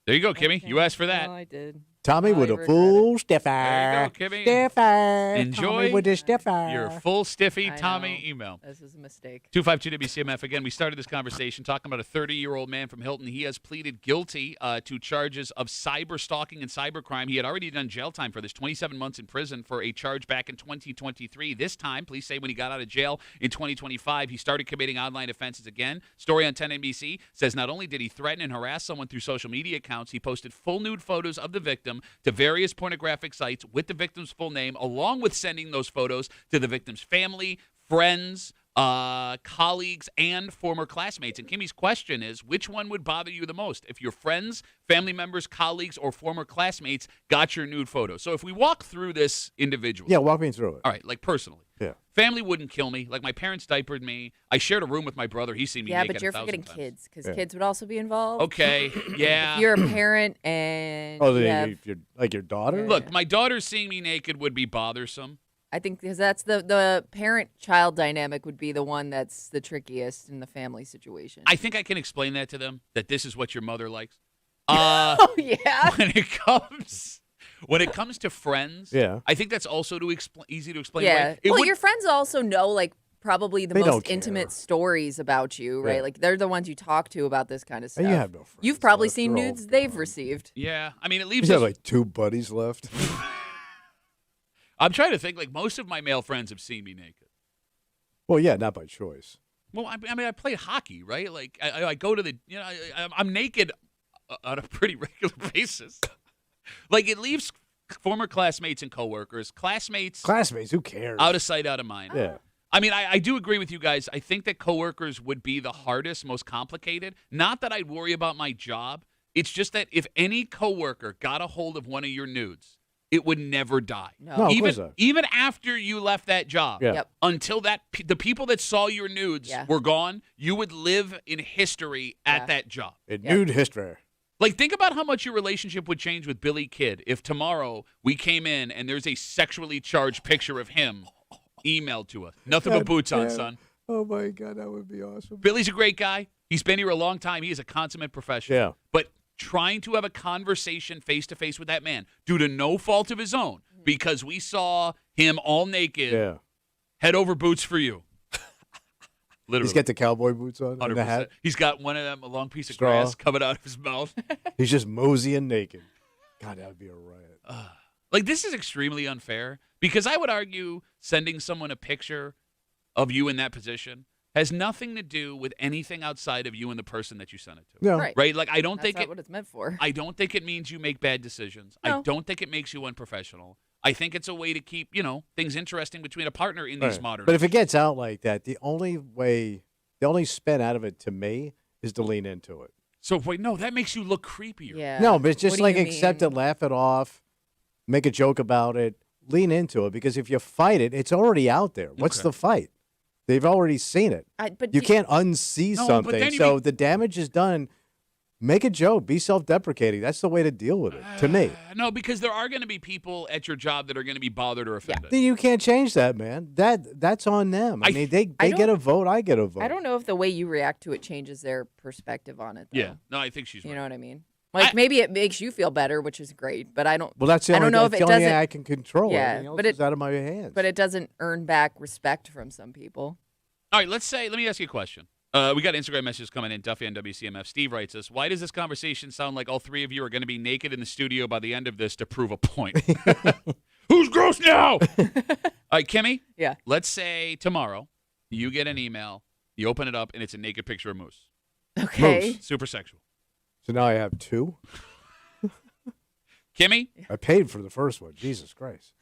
There you go, Kimmy. Okay. You asked for that. Oh, I did. Tommy with a regret full stiffer. There you go, Kimmy. Stiffer. Enjoy Tommy with a stiffer. Your full stiffy I Tommy know. email. This is a mistake. 252 WCMF. Again, we started this conversation talking about a 30-year-old man from Hilton. He has pleaded guilty to charges of cyber stalking and cybercrime. He had already done jail time for this, 27 months in prison for a charge back in 2023. This time, police say when he got out of jail in 2025, he started committing online offenses again. Story on 10 NBC says not only did he threaten and harass someone through social media accounts, he posted full nude photos of the victim to various pornographic sites with the victim's full name, along with sending those photos to the victim's family, friends, colleagues, and former classmates. And Kimmy's question is, which one would bother you the most? If your friends, family members, colleagues, or former classmates got your nude photos. So if we walk through this individually. Yeah, walk me through it. All right, like personally. Yeah. Family wouldn't kill me. Like my parents diapered me. I shared a room with my brother. He's seen me Yeah, naked but you're 1,000 forgetting times. kids because Yeah. kids would also be involved. Okay, yeah. If you're a parent and Oh, you have, if you're like your daughter? Look, my daughter seeing me naked would be bothersome. I think because that's the parent-child dynamic would be the one that's the trickiest in the family situation. I think I can explain that to them, that this is what your mother likes. Oh yeah. When it comes to friends, Yeah. I think that's also easy to explain Yeah. away. It Well, would- your friends also know like probably the They don't most intimate care. stories about you, right? Yeah. Like they're the ones you talk to about this kind of stuff. And you have no friends. You've probably left. seen They're all nudes they've gone. received. yeah, I mean, it You leaves have us. like 2 buddies left. I'm trying to think. Like most of my male friends have seen me naked. Well, yeah, not by choice. Well, I mean, I play hockey, right? Like I go to the, I'm naked on a pretty regular basis. Like it leaves former classmates and coworkers, classmates Who cares? out of sight, out of mind. Yeah. I mean, I do agree with you guys. I think that coworkers would be the hardest, most complicated. Not that I'd worry about my job. It's just that if any coworker got a hold of one of your nudes, it would never die. No. of course not. Even after you left that job, Yeah. Yep. until the people that saw your nudes Yeah. were gone, you would live in history at Yeah. that job. In Yep. nude history. Like, think about how much your relationship would change with Billy Kidd if tomorrow we came in and there's a sexually charged picture of him emailed to us. Nothing but boots on, damn. son. Oh my God, that would be awesome. Billy's a great guy. He's been here a long time. He is a consummate professional. Yeah. But trying to have a conversation face to face with that man due to no fault of his own, because we saw him all naked, Yeah. head over boots for you. Literally. He's got the cowboy boots on and 100%. the hat. He's got one of them, a long piece of Straw. grass coming out of his mouth. He's just moseying naked. God, that would be a riot. Like, this is extremely unfair because I would argue sending someone a picture of you in that position has nothing to do with anything outside of you and the person that you sent it to. No. Right. Right? Like, I don't That's think not it. what it's meant for. I don't think it means you make bad decisions. I No. don't think it makes you unprofessional. I think it's a way to keep, things interesting between a partner in these Right. modern. But if it gets out like that, the only spin out of it to me is to lean into it. So wait, no, that makes you look creepier. Yeah. No, but it's What just do like you accept mean? it, laugh it off, make a joke about it, lean into it. Because if you fight it, it's already out there. What's Okay. the fight? They've already seen it. But You can't unsee No, but something. then you So mean- the damage is done. Make a joke. Be self-deprecating. That's the way to deal with it, to me. No, because there are going to be people at your job that are going to be bothered or offended. Then you can't change that, man. That's on them. I mean, they get a vote. I get a vote. I don't know if the way you react to it changes their perspective on it, though. Yeah. No, I think she's right. You know what I mean? Like, maybe it makes you feel better, which is great, but I don't. Well, that's the I only, don't know if that's it the only doesn't. thing I can control. Yeah, Everything else is out of my hands. But it doesn't earn back respect from some people. All right, let me ask you a question. We got Instagram messages coming in. Duffy on WCMF. Steve writes us, why does this conversation sound like all three of you are going to be naked in the studio by the end of this to prove a point? Who's gross now? All right, Kimmy. Yeah. Let's say tomorrow you get an email, you open it up, and it's a naked picture of Moose. Okay. Moose, super sexual. So now I have two? Kimmy? I paid for the first one. Jesus Christ.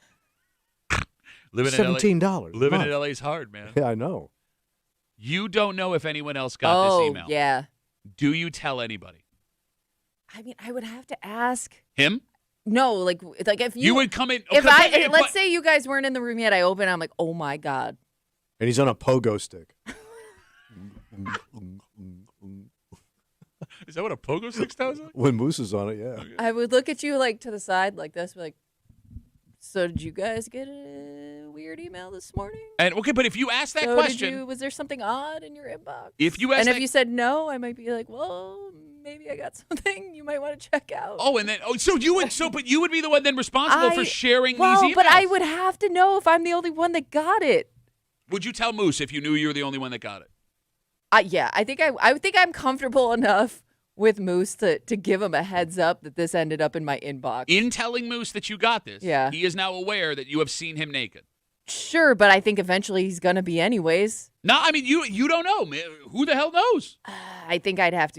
Living $17. Living in LA is hard, man. Yeah, I know. You don't know if anyone else got this email. Yeah. Do you tell anybody? I mean, I would have to ask. Him? No, like if You would come in. If okay, let's say you guys weren't in the room yet, I open. I'm like, oh my god. And he's on a pogo stick. Is that what a pogo stick sounds like? When Moose is on it, yeah. Okay. I would look at you like to the side like this, be like, so did you guys get a weird email this morning? And okay, but if you ask that question, was there something odd in your inbox? if you ask, and if you said no, I might be like, well, maybe I got something you might want to check out. but you would be the one then responsible for sharing these emails. But I would have to know if I'm the only one that got it. Would you tell Moose if you knew you were the only one that got it? Yeah, I think I'm comfortable enough with Moose to give him a heads up that this ended up in my inbox. In telling Moose that you got this, Yeah. he is now aware that you have seen him naked. Sure, but I think eventually he's gonna be anyways. No, I mean you don't know, man. Who the hell knows? I think I'd have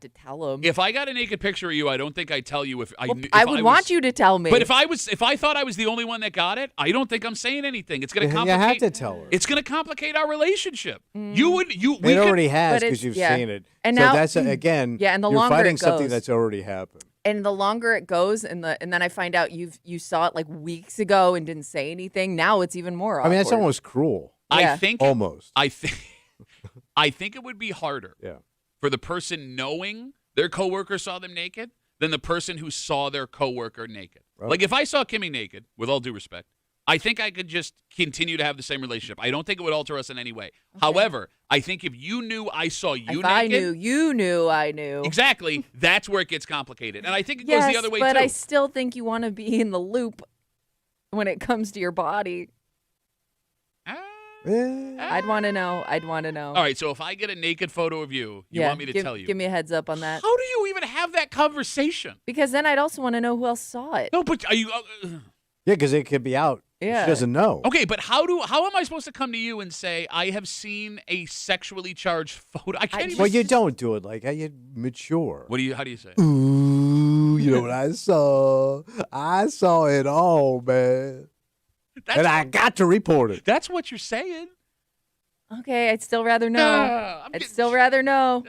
to tell him. If I got a naked picture of you, I don't think I'd tell you if I. Well, if I would want you to tell me. But if I thought I was the only one that got it, I don't think I'm saying anything. It's going to You complicate. have to tell her. It's going to complicate our relationship. Mm. We It already has but because it's- you've yeah. seen it. And so now- that's again. Yeah, and the you're longer fighting it something goes- that's already happened. And the longer it goes, and then I find out you saw it like weeks ago and didn't say anything. Now it's even more awkward. I mean, that's almost cruel. Yeah. I think Almost. I think it would be harder Yeah. for the person knowing their coworker saw them naked than the person who saw their coworker naked. Right. Like if I saw Kimmy naked, with all due respect, I think I could just continue to have the same relationship. I don't think it would alter us in any way. Okay. However, I think if you knew I saw you if naked, I knew, you knew, I knew. exactly, that's where it gets complicated. And I think it goes the other way but too. I still think you want to be in the loop when it comes to your body. I'd want to know. All right, so if I get a naked photo of you, you want me to tell you. Give me a heads up on that. How do you even have that conversation? Because then I'd also want to know who else saw it. No, but are you Yeah, because it could be out. Yeah. She doesn't know. okay? But how am I supposed to come to you and say I have seen a sexually charged photo? I can't even. Well, you don't do it like that. You mature. How do you say? Ooh, you know what I saw? I saw it all, man. And I got to report it. That's what you're saying. Okay, I'd still rather know. I'd still rather know.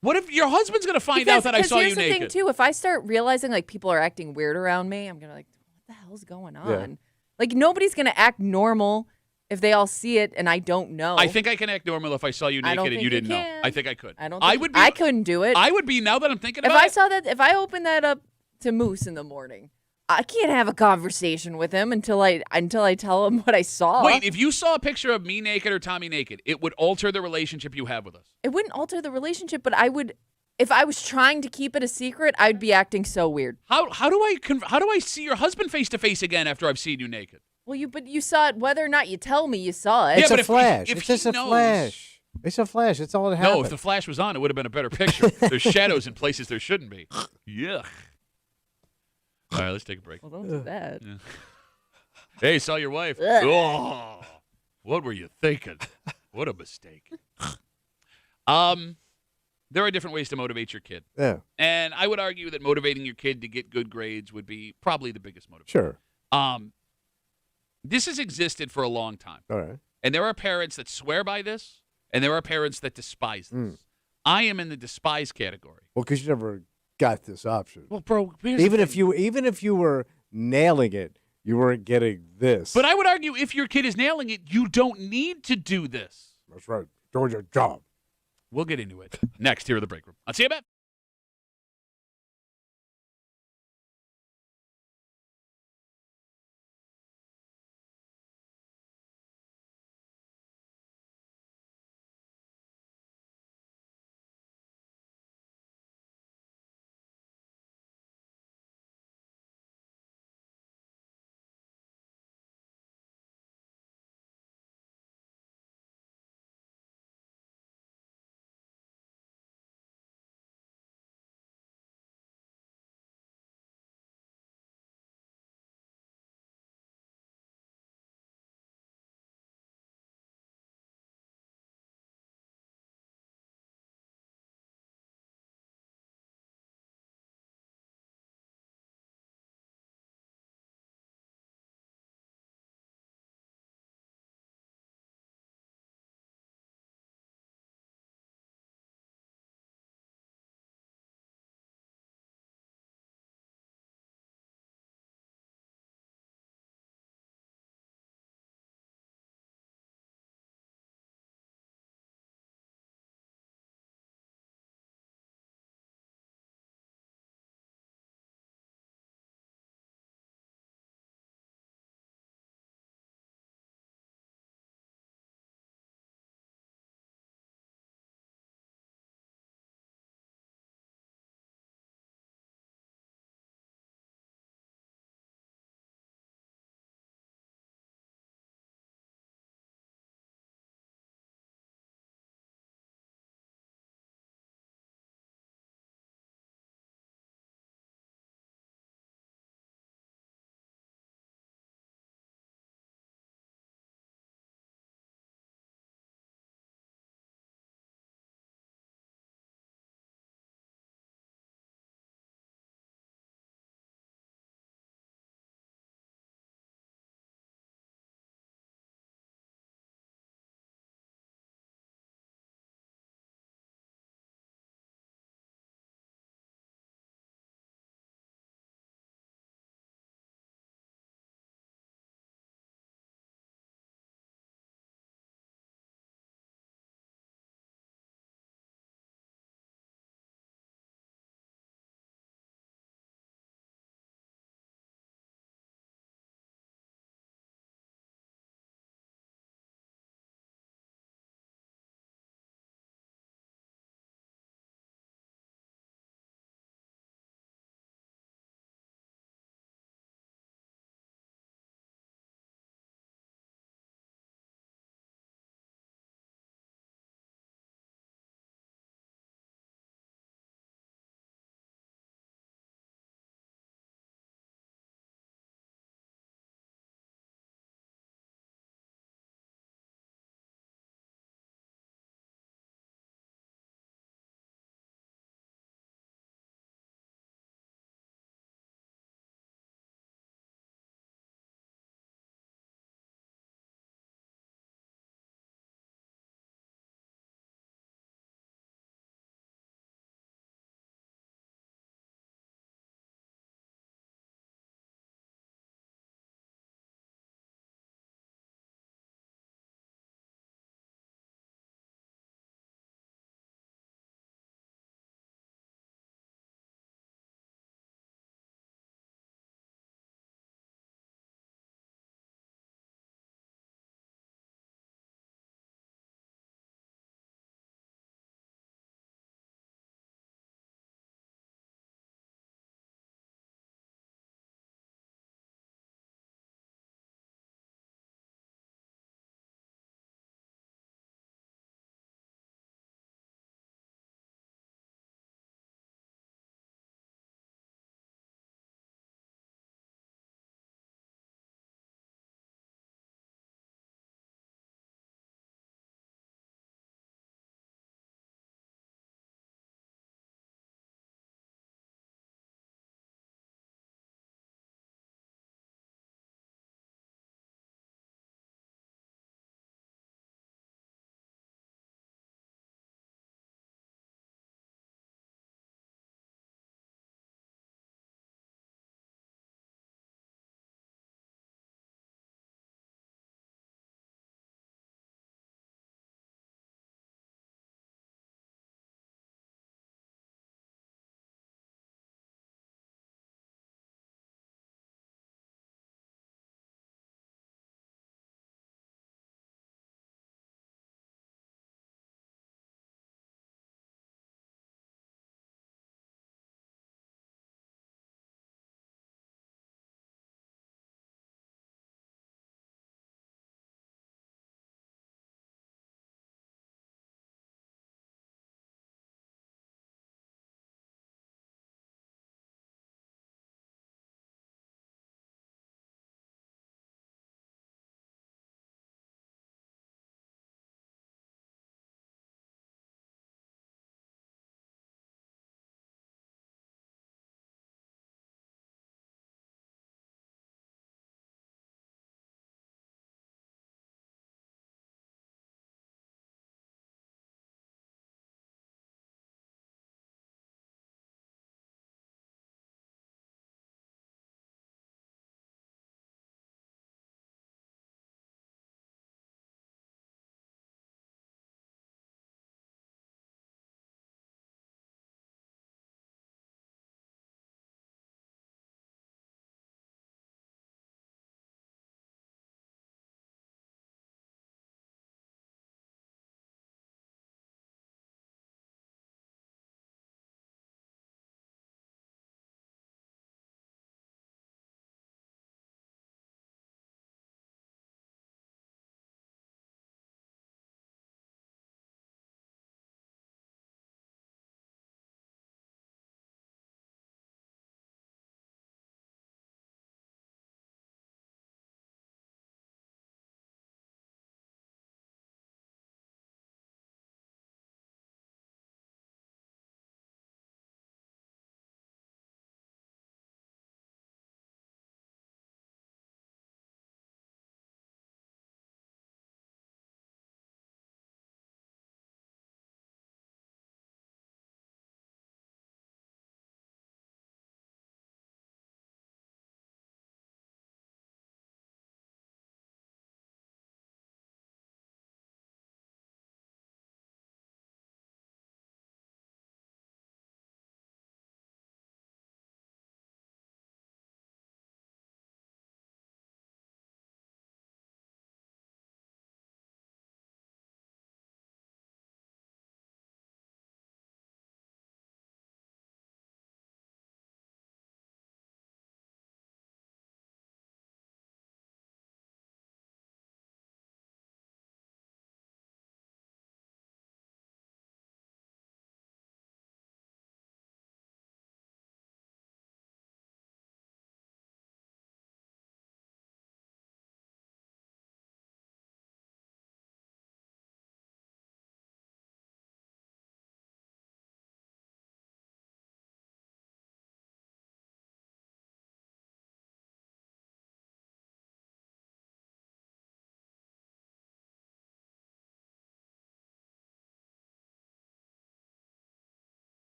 What if your husband's gonna find out that I saw you here's the naked? thing too. If I start realizing like people are acting weird around me, I'm gonna like, what the hell's going on? Yeah. Like nobody's gonna act normal if they all see it and I don't know. I think I can act normal if I saw you I don't naked and you think you didn't know. can. I think I could. I don't. I think- would be. I couldn't do it. I would be now that I'm thinking if about I it. saw that, if I opened that up to Moose in the morning, I can't have a conversation with him until I tell him what I saw. Wait, if you saw a picture of me naked or Tommy naked, it would alter the relationship you have with us. It wouldn't alter the relationship, but I would. If I was trying to keep it a secret, I'd be acting so weird. How do I see your husband face to face again after I've seen you naked? Well, you saw it. Whether or not you tell me you saw it. Yeah, It's but a flash. if It's he just a knows- flash. It's a flash. It's all that happened. No, if the flash was on, it would have been a better picture. There's shadows in places there shouldn't be. Yuck. All right, let's take a break. Well, don't do that. Yeah. Hey, saw your wife. Ugh. Oh, what were you thinking? What a mistake. There are different ways to motivate your kid. Yeah, And I would argue that motivating your kid to get good grades would be probably the biggest motivation. sure. This has existed for a long time. All right. And there are parents that swear by this, and there are parents that despise this. Mm. I am in the despise category. Well, because you never got this option. Well, bro, here's Even the if thing. you were nailing it, you weren't getting this. But I would argue if your kid is nailing it, you don't need to do this. That's right. Doing your job. We'll get into it next here at the break room on CMF.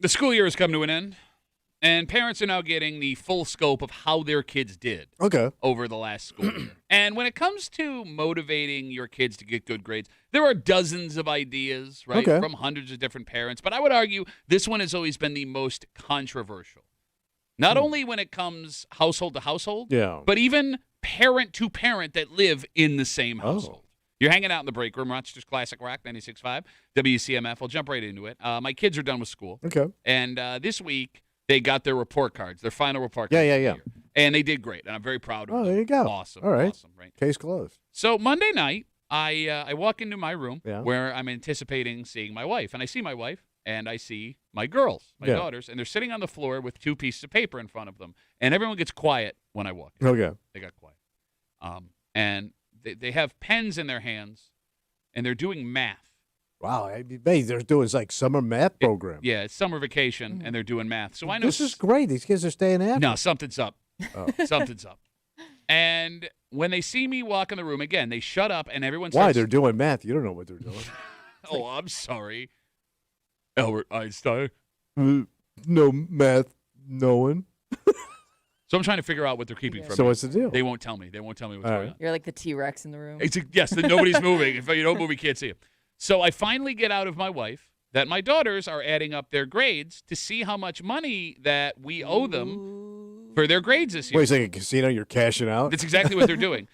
The school year has come to an end, and parents are now getting the full scope of how their kids did over the last school year. And when it comes to motivating your kids to get good grades, there are dozens of ideas, right, from hundreds of different parents. But I would argue this one has always been the most controversial. Not only when it comes household to household, but even parent to parent that live in the same household. You're hanging out in the break room, Rochester's Classic Rock 96.5, WCMF. I'll jump right into it. My kids are done with school. And this week, they got their report cards, their final report cards. Yeah. And they did great, and I'm very proud of them. Oh, there you go. Awesome. All right. Awesome, right? Case closed. So Monday night, I walk into my room where I'm anticipating seeing my wife. And I see my wife, and I see my girls, my daughters, and they're sitting on the floor with two pieces of paper in front of them. And everyone gets quiet when I walk in. They got quiet. And they have pens in their hands, and they're doing math. Wow, they're doing like summer math program. It's summer vacation, and they're doing math. So I know this is great. These kids are staying after. No, something's up. Something's up. And when they see me walk in the room again, they shut up, and everyone starts. Why? They're doing math. You don't know what they're doing. I'm sorry. Albert Einstein. No math, no one. So I'm trying to figure out what they're keeping from me. So what's the deal? They won't tell me. They won't tell me what's going on. You're like the T-Rex in the room. Yes, nobody's moving. If you don't move, we can't see it. So I finally get out of my wife that my daughters are adding up their grades to see how much money that we owe them for their grades this year. Wait, it's like a casino, you're cashing out? That's exactly what they're doing.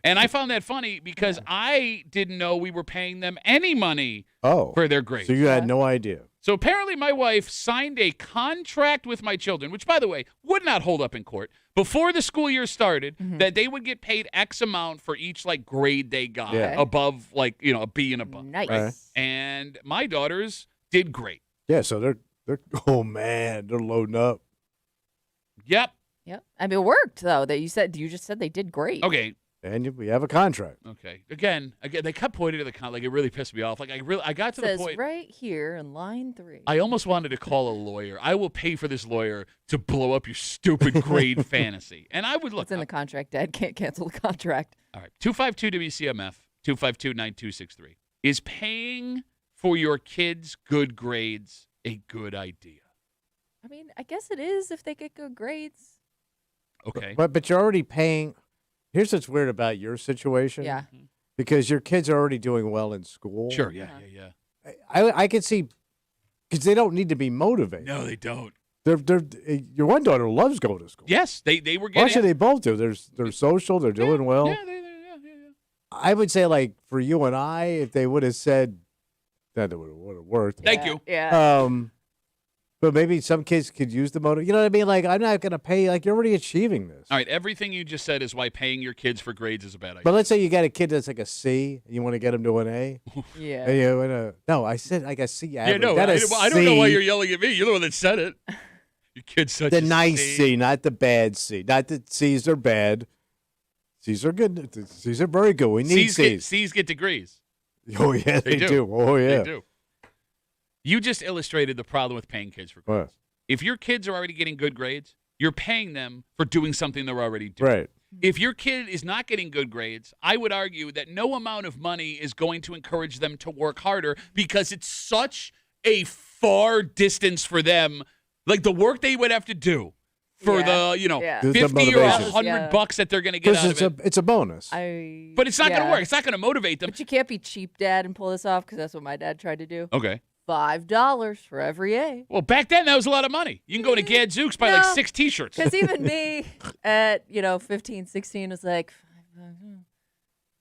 And I found that funny because I didn't know we were paying them any money for their grades. So you had no idea. So apparently my wife signed a contract with my children, which, by the way, would not hold up in court, before the school year started, that they would get paid X amount for each, grade they got above, a B and above. Nice. Right? And my daughters did great. Yeah, so they're oh, man, they're loading up. Yep. I mean, it worked, though. You just said they did great. Okay. And we have a contract. Okay. Again, they kept pointing to the contract. It really pissed me off. I got to the point. It says right here in line 3. I almost wanted to call a lawyer. I will pay for this lawyer to blow up your stupid grade fantasy. And I would look. It's in the contract. Dad can't cancel the contract. All right. 252 WCMF 252-9263. Is paying for your kids' good grades a good idea? I mean, I guess it is if they get good grades. Okay. But you're already paying. Here's what's weird about your situation. Yeah. Because your kids are already doing well in school. Sure. Yeah. I could see, because they don't need to be motivated. No, they don't. Your one daughter loves going to school. Yes, they were getting. Actually, they both do. They're social. They're doing well. Yeah. I would say, for you and I, if they would have said that, it would have worked. Thank you. Yeah. But maybe some kids could use the motive. You know what I mean? I'm not going to pay. You're already achieving this. All right. Everything you just said is why paying your kids for grades is a bad idea. But let's say you got a kid that's like a C, and you want to get him to an A. Yeah. And you wanna, no, I said like a C average. Yeah, no, I don't know why you're yelling at me. You're the one that said it. Your kid's such the a nice C. C, not the bad C. Not that C's are bad. C's are good. C's are very good. We need C's. C's get degrees. Oh, yeah, they do. Oh, yeah. They do. You just illustrated the problem with paying kids for grades. What? If your kids are already getting good grades, you're paying them for doing something they're already doing. Right. If your kid is not getting good grades, I would argue that no amount of money is going to encourage them to work harder because it's such a far distance for them. The work they would have to do for the 50 or $100 that they're going to get out of it. It's a bonus. But it's not going to work. It's not going to motivate them. But you can't be cheap, Dad, and pull this off because that's what my dad tried to do. Okay. $5 for every A. Well, back then, that was a lot of money. You can go to Gadzooks, buy 6 T-shirts. Because even me at, 15, 16 was like,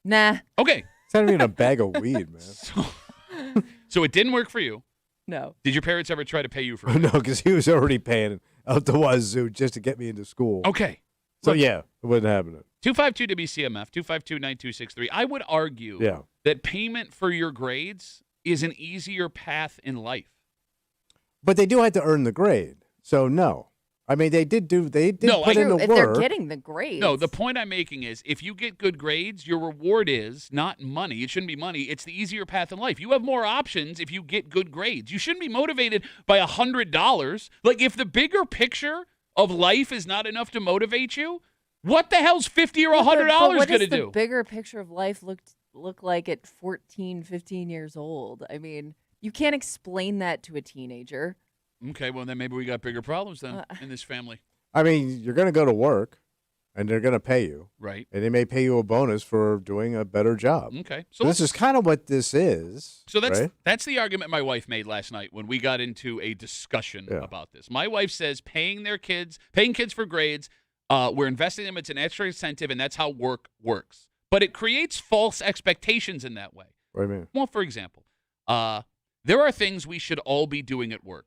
nah. Okay. It's not even a bag of weed, man. So it didn't work for you. No. Did your parents ever try to pay you for No, because he was already paying out the wazoo just to get me into school. Okay. So, yeah, it wasn't happening. 252 WCMF, 252-9263. I would argue that payment for your grades is an easier path in life. But they do have to earn the grade. So, no. I mean, they did put in the work. If they're getting the grades. No, the point I'm making is if you get good grades, your reward is not money. It shouldn't be money. It's the easier path in life. You have more options if you get good grades. You shouldn't be motivated by $100. If the bigger picture of life is not enough to motivate you, what the hell's $50 or $100 going to do? What does the bigger picture of life look like at 14, 15 years old? I mean, you can't explain that to a teenager. Okay, well, then maybe we got bigger problems then in this family. I mean, you're going to go to work, and they're going to pay you. Right. And they may pay you a bonus for doing a better job. Okay. So this is kind of what this is. So right? that's the argument my wife made last night when we got into a discussion about this. My wife says paying kids for grades, we're investing them, it's an extra incentive, and that's how work works. But it creates false expectations in that way. What do you mean? Well, for example, there are things we should all be doing at work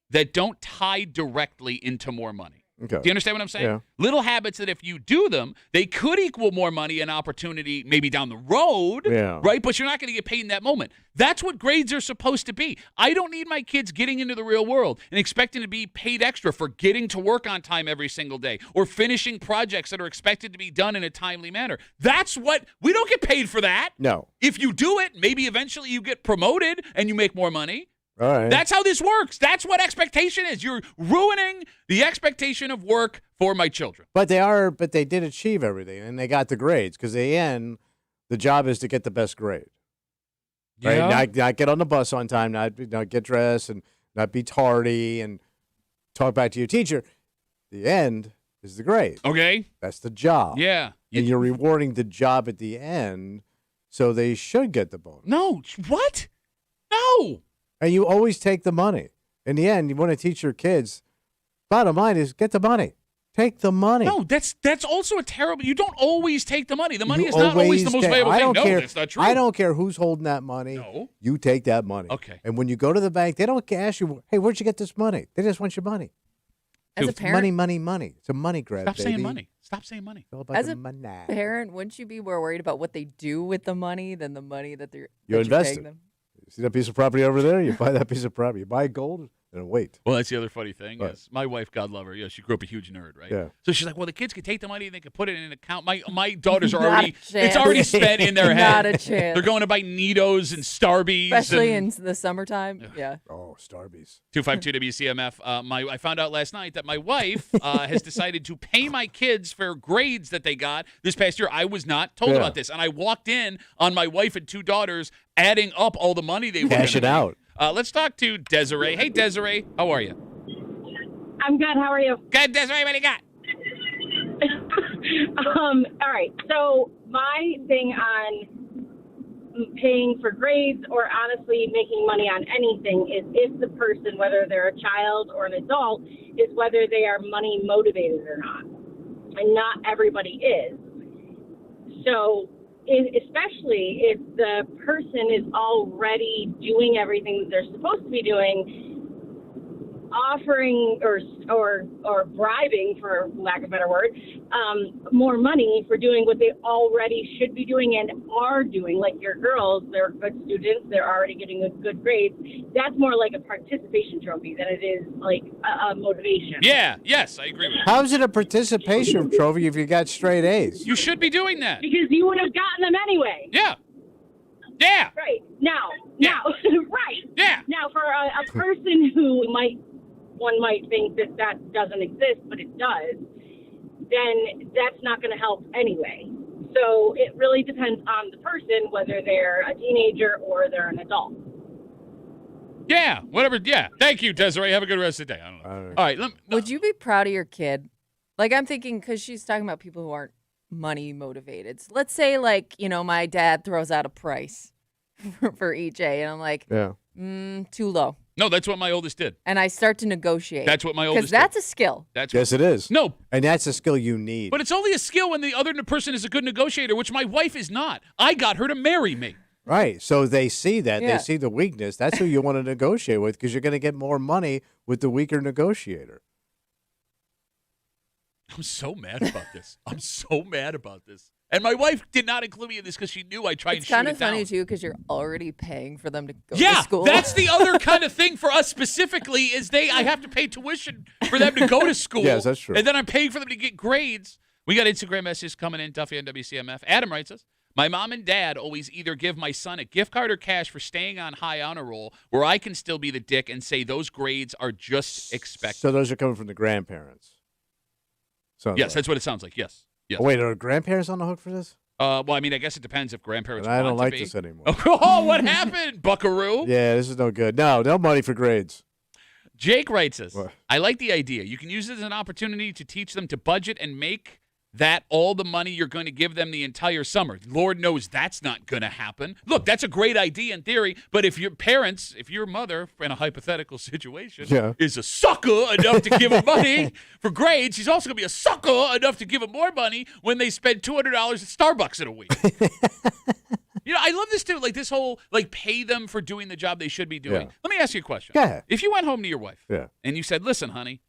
that don't tie directly into more money. Okay. Do you understand what I'm saying? Yeah. Little habits that if you do them, they could equal more money and opportunity maybe down the road, right? But you're not going to get paid in that moment. That's what grades are supposed to be. I don't need my kids getting into the real world and expecting to be paid extra for getting to work on time every single day or finishing projects that are expected to be done in a timely manner. That's what we don't get paid for that. No. If you do it, maybe eventually you get promoted and you make more money. All right. That's how this works. That's what expectation is. You're ruining the expectation of work for my children. But they did achieve everything, and they got the grades because in the end, the job is to get the best grade. Right? Yeah. Not get on the bus on time, not get dressed, and not be tardy, and talk back to your teacher. The end is the grade. Okay. That's the job. Yeah. And you're rewarding the job at the end, so they should get the bonus. No. What? No. And you always take the money. In the end, you want to teach your kids, bottom line is get the money. Take the money. No, that's also a terrible. You don't always take the money. The money is not always the most valuable thing. No, that's not true. I don't care who's holding that money. No. You take that money. Okay. And when you go to the bank, they don't ask you, hey, where'd you get this money? They just want your money. As a parent, Money. It's a money grab, Stop baby. saying money. Stop saying money. It's all about as the a money. parent, wouldn't you be more worried about what they do with the money than the money that You you're invest paying it. them? See that piece of property over there? You buy that piece of property. You buy gold and wait. Well, that's the other funny thing What? is my wife, God love her, she grew up a huge nerd, right? Yeah. So she's like, well, the kids can take the money and they can put it in an account. My daughters are Not a already, chance. it's already spent in their head. Not a chance. They're going to buy Nitos and Starbies. Especially and in the summertime. Yeah. Oh, Starbies. 252 WCMF. I found out last night that my wife has decided to pay my kids for grades that they got this past year. I was not told about this. And I walked in on my wife and two daughters adding up all the money they were going to Cash it out. Let's talk to Desiree. Hey, Desiree. How are you? I'm good. How are you? Good, Desiree. What do you got? All right. So my thing on paying for grades or honestly making money on anything is if the person, whether they're a child or an adult, is whether they are money motivated or not. And not everybody is. So especially if the person is already doing everything that they're supposed to be doing, offering or bribing, for lack of a better word, more money for doing what they already should be doing and are doing. Like your girls, they're good students, they're already getting a good grades. That's more like a participation trophy than it is like a motivation. Yeah, yes, I agree with you. How is it a participation trophy if you got straight A's? You should be doing that. Because you would have gotten them anyway. Yeah. Yeah. Right. Now, right. Yeah. Now, for a person who one might think that doesn't exist, but it does, then that's not going to help anyway. So it really depends on the person, whether they're a teenager or they're an adult. Yeah, whatever. Yeah. Thank you, Desiree. Have a good rest of the day. I don't know. All right. Would you be proud of your kid? Like, I'm thinking, because she's talking about people who aren't money motivated. So let's say, like, my dad throws out a price for each A, and I'm like, too low. No, that's what my oldest did. And I start to negotiate. That's what my oldest did. Because that's a skill. Yes, it is. No. And that's a skill you need. But it's only a skill when the other person is a good negotiator, which my wife is not. I got her to marry me. Right. So they see that. Yeah. They see the weakness. That's who you want to negotiate with because you're going to get more money with the weaker negotiator. I'm so mad about this. And my wife did not include me in this because she knew I tried and It's shoot it down. kind of funny, too, because you're already paying for them to go Yeah, to school. that's the other kind of thing for us specifically is I have to pay tuition for them to go to school. Yes, that's true. And then I'm paying for them to get grades. We got Instagram messages coming in, Duffy on WCMF. Adam writes us, my mom and dad always either give my son a gift card or cash for staying on high honor roll where I can still be the dick and say those grades are just expected. So those are coming from the grandparents. Yes, that's what it sounds like. Yes. Oh, wait, are grandparents on the hook for this? Well, I mean, I guess it depends if grandparents And I want don't to like be. this anymore. Oh, what happened, buckaroo? Yeah, this is no good. No money for grades. Jake writes us, What? I like the idea. You can use it as an opportunity to teach them to budget and make that all the money you're going to give them the entire summer. Lord knows that's not going to happen. Look, that's a great idea in theory, but if your parents, if your mother, in a hypothetical situation, is a sucker enough to give them money for grades, she's also going to be a sucker enough to give them more money when they spend $200 at Starbucks in a week. I love this too. Like this whole, pay them for doing the job they should be doing. Yeah. Let me ask you a question. Go ahead. If you went home to your wife Yeah. and you said, listen, honey,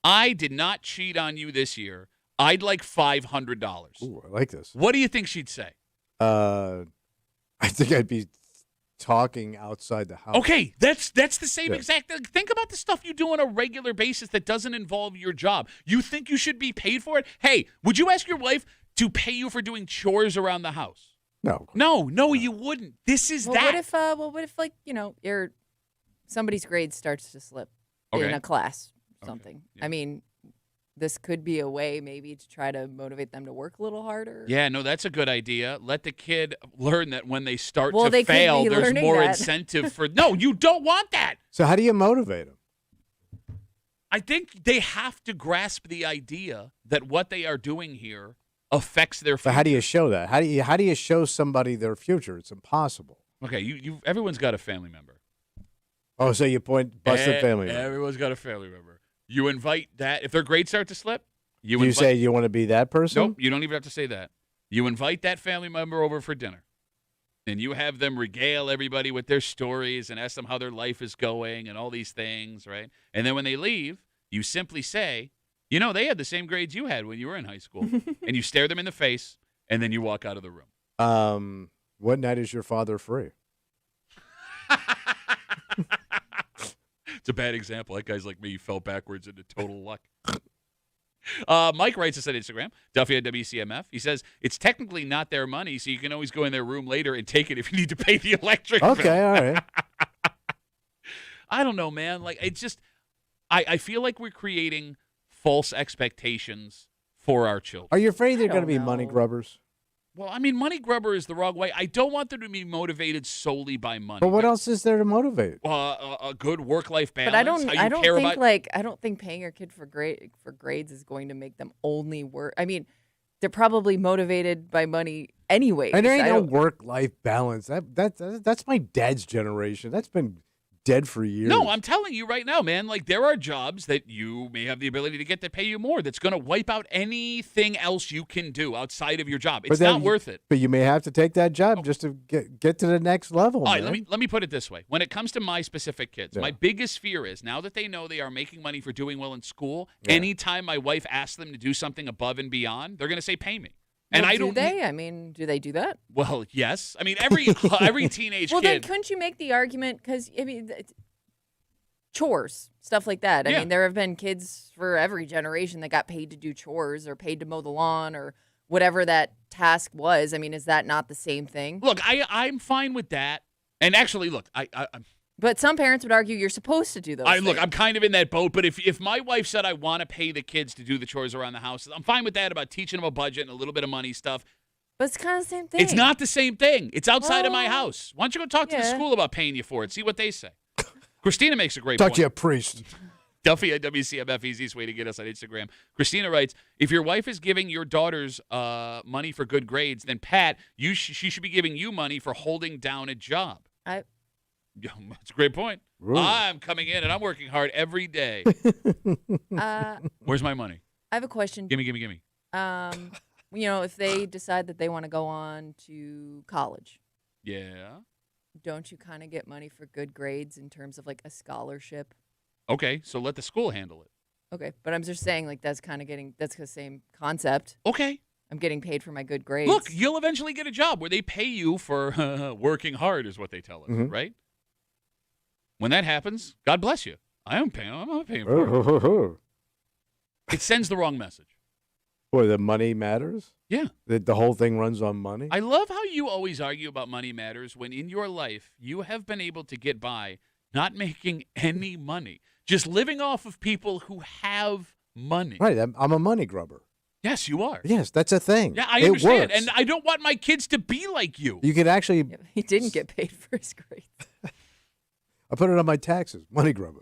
I did not cheat on you this year. I'd like $500. Ooh, I like this. What do you think she'd say? I think I'd be talking outside the house. Okay, that's the same Yeah. exact thing. Think about the stuff you do on a regular basis that doesn't involve your job. You think you should be paid for it? Hey, would you ask your wife to pay you for doing chores around the house? No. No, you wouldn't. This is that. What if your somebody's grade starts to slip in Okay. a class, Okay, something. yeah. I mean, this could be a way maybe to try to motivate them to work a little harder. Yeah, no, that's a good idea. Let the kid learn that when they start Well, to they could fail, be there's learning more that. incentive for. No, you don't want that. So how do you motivate them? I think they have to grasp the idea that what they are doing here affects their future. So how do you show that? How do you show somebody their future? It's impossible. Okay, you everyone's got a family member. Oh, so you point busted family. member. Everyone's got a family member. You invite that if their grades start to slip. You say you want to be that person? Nope, you don't even have to say that. You invite that family member over for dinner. And you have them regale everybody with their stories and ask them how their life is going and all these things, right? And then when they leave, you simply say, they had the same grades you had when you were in high school. And you stare them in the face, and then you walk out of the room. What night is your father free? It's a bad example. That guy's like me. He fell backwards into total luck. Mike writes us on Instagram, Duffy at WCMF. He says, it's technically not their money, so you can always go in their room later and take it if you need to pay the electric bill. Okay, all right. I don't know, man. It's just, I feel like we're creating false expectations for our children. Are you afraid they're going to don't be money know. grubbers? Well, I mean, money grubber is the wrong way. I don't want them to be motivated solely by money. But what else is there to motivate? A good work-life balance. But I don't care think about. I don't think paying your kid for grades is going to make them only work. I mean, they're probably motivated by money anyway. And there ain't no work-life balance. That's my dad's generation. That's been dead for years. No, I'm telling you right now, man. There are jobs that you may have the ability to get that pay you more. That's going to wipe out anything else you can do outside of your job. It's not worth it. But you may have to take that job just to get to the next level. All right, man. let me put it this way. When it comes to my specific kids, Yeah. my biggest fear is now that they know they are making money for doing well in school, Yeah. anytime my wife asks them to do something above and beyond, they're going to say, pay me. And Well, I do don't. they? I mean, do they do that? Well, yes. I mean, every teenage Well, then kid. couldn't you make the argument? Because I mean, chores, stuff like that. I Yeah. mean, there have been kids for every generation that got paid to do chores or paid to mow the lawn or whatever that task was. I mean, is that not the same thing? Look, I'm fine with that. And actually, look, I'm But some parents would argue you're supposed to do those. look, things. I'm kind of in that boat, but if my wife said I want to pay the kids to do the chores around the house, I'm fine with that about teaching them a budget and a little bit of money stuff. But it's kind of the same thing. It's not the same thing. It's outside of my Well, house. Why don't you go talk to the yeah. school about paying you for it? See what they say. Christina makes a great Talk point. to a priest. Duffy at WCMF, easiest way to get us on Instagram. Christina writes, if your wife is giving your daughters money for good grades, then Pat, she should be giving you money for holding down a job. I- Yeah, that's a great point. Ooh. I'm coming in and I'm working hard every day. Where's my money? I have a question. Gimme. If they decide that they want to go on to college, Yeah. don't you kind of get money for good grades in terms of like a scholarship? Okay, so let the school handle it. Okay, but I'm just saying like that's the same concept. Okay. I'm getting paid for my good grades. Look, you'll eventually get a job where they pay you for working hard, is what they tell us, Mhm. right? When that happens, God bless you. I'm not paying for it. It sends the wrong message. Boy, the money matters? Yeah. The whole thing runs on money? I love how you always argue about money matters when in your life you have been able to get by not making any money, just living off of people who have money. Right, I'm a money grubber. Yes, you are. Yes, that's a thing. Yeah, I It understand. works. And I don't want my kids to be like you. You could actually, Yeah, he didn't get paid for his grades. I put it on my taxes, money grubber.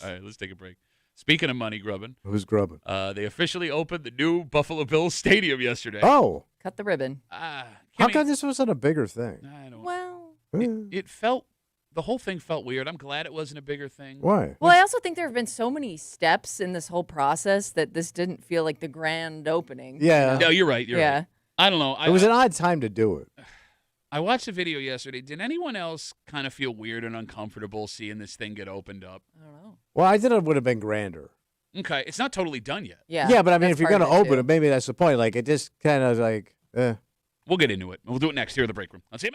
All right, let's take a break. Speaking of money grubbing, Who's grubbing? they officially opened the new Buffalo Bills stadium yesterday. Oh, Cut the ribbon. how Kimmy, come this wasn't a bigger thing? I don't. Well, It felt. The whole thing felt weird. I'm glad it wasn't a bigger thing. Why? I also think there have been so many steps in this whole process that this didn't feel like the grand opening. Yeah. No, you're right. You're Yeah. right. I don't know. It was an odd time to do it. I watched the video yesterday. Did anyone else kind of feel weird and uncomfortable seeing this thing get opened up? I don't know. Well, I think it would have been grander. Okay, it's not totally done yet. Yeah. Yeah, but I mean, that's if you're part going of to it, open too. it, maybe that's the point. Like, it just kind of like, We'll get into it. We'll do it next here in the break room. Let's see.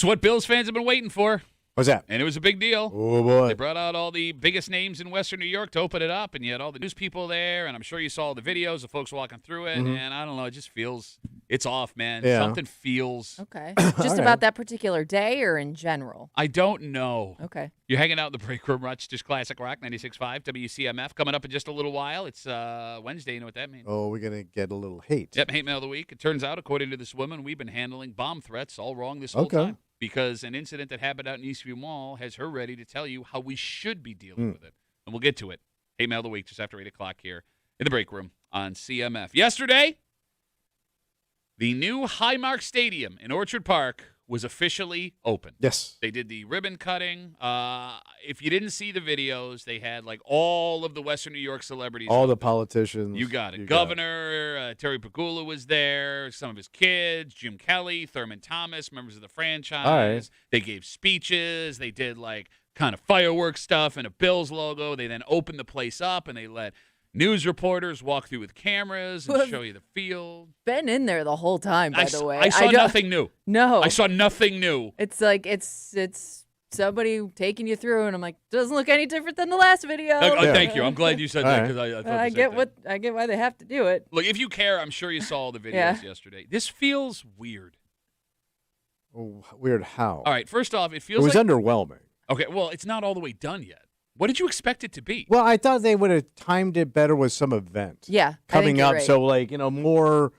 It's what Bills fans have been waiting for. What's that? And it was a big deal. Oh, boy. They brought out all the biggest names in Western New York to open it up, and you had all the news people there, and I'm sure you saw the videos of folks walking through it, and I don't know, it just feels it's off, man. Yeah. Something feels. Okay. Just about that particular day or in general? I don't know. Okay. You're hanging out in the break room, Rochester's Classic Rock, 96.5, WCMF. Coming up in just a little while. It's Wednesday. You know what that means? Oh, we're going to get a little hate. Yep, hate mail of the week. It turns out, according to this woman, we've been handling bomb threats all wrong this whole time. Because an incident that happened out in Eastview Mall has her ready to tell you how we should be dealing with it. And we'll get to it. Hate mail of the week just after 8 o'clock here in the break room on CMF. Yesterday, the new Highmark Stadium in Orchard Park was officially open. Yes. They did the ribbon cutting. If you didn't see the videos, they had like all of the Western New York celebrities. All the politicians. You got it. Governor Terry Pagula was there. Some of his kids, Jim Kelly, Thurman Thomas, members of the franchise. All right. They gave speeches. They did like kind of fireworks stuff and a Bills logo. They then opened the place up and they let news reporters walk through with cameras and show you the field. Been in there the whole time, by the way. I saw nothing new. No. I saw nothing new. It's like it's somebody taking you through, and I'm like, doesn't look any different than the last video. Thank you. I'm glad you said that because I thought I get why they have to do it. Look, if you care, I'm sure you saw all the videos yesterday. This feels weird. Oh, weird how? All right, first off, it feels It was like underwhelming. Okay, well, it's not all the way done yet. What did you expect it to be? Well, I thought they would have timed it better with some event. Yeah, coming up. Right. So, like, more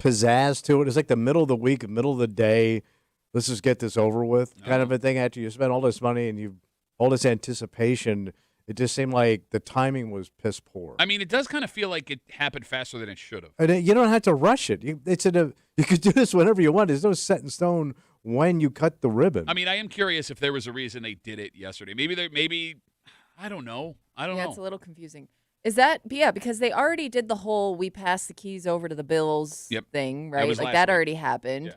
pizzazz to it. It's like the middle of the week, middle of the day. Let's just get this over with kind of a thing. After you spend all this money and all this anticipation, it just seemed like the timing was piss poor. I mean, it does kind of feel like it happened faster than it should have. And you don't have to rush it. You could do this whenever you want. There's no set in stone when you cut the ribbon. I mean, I am curious if there was a reason they did it yesterday. Maybe I don't know. Yeah, it's a little confusing. Is that because they already did the whole we pass the keys over to the Bills thing, right? That like that already happened. Yeah.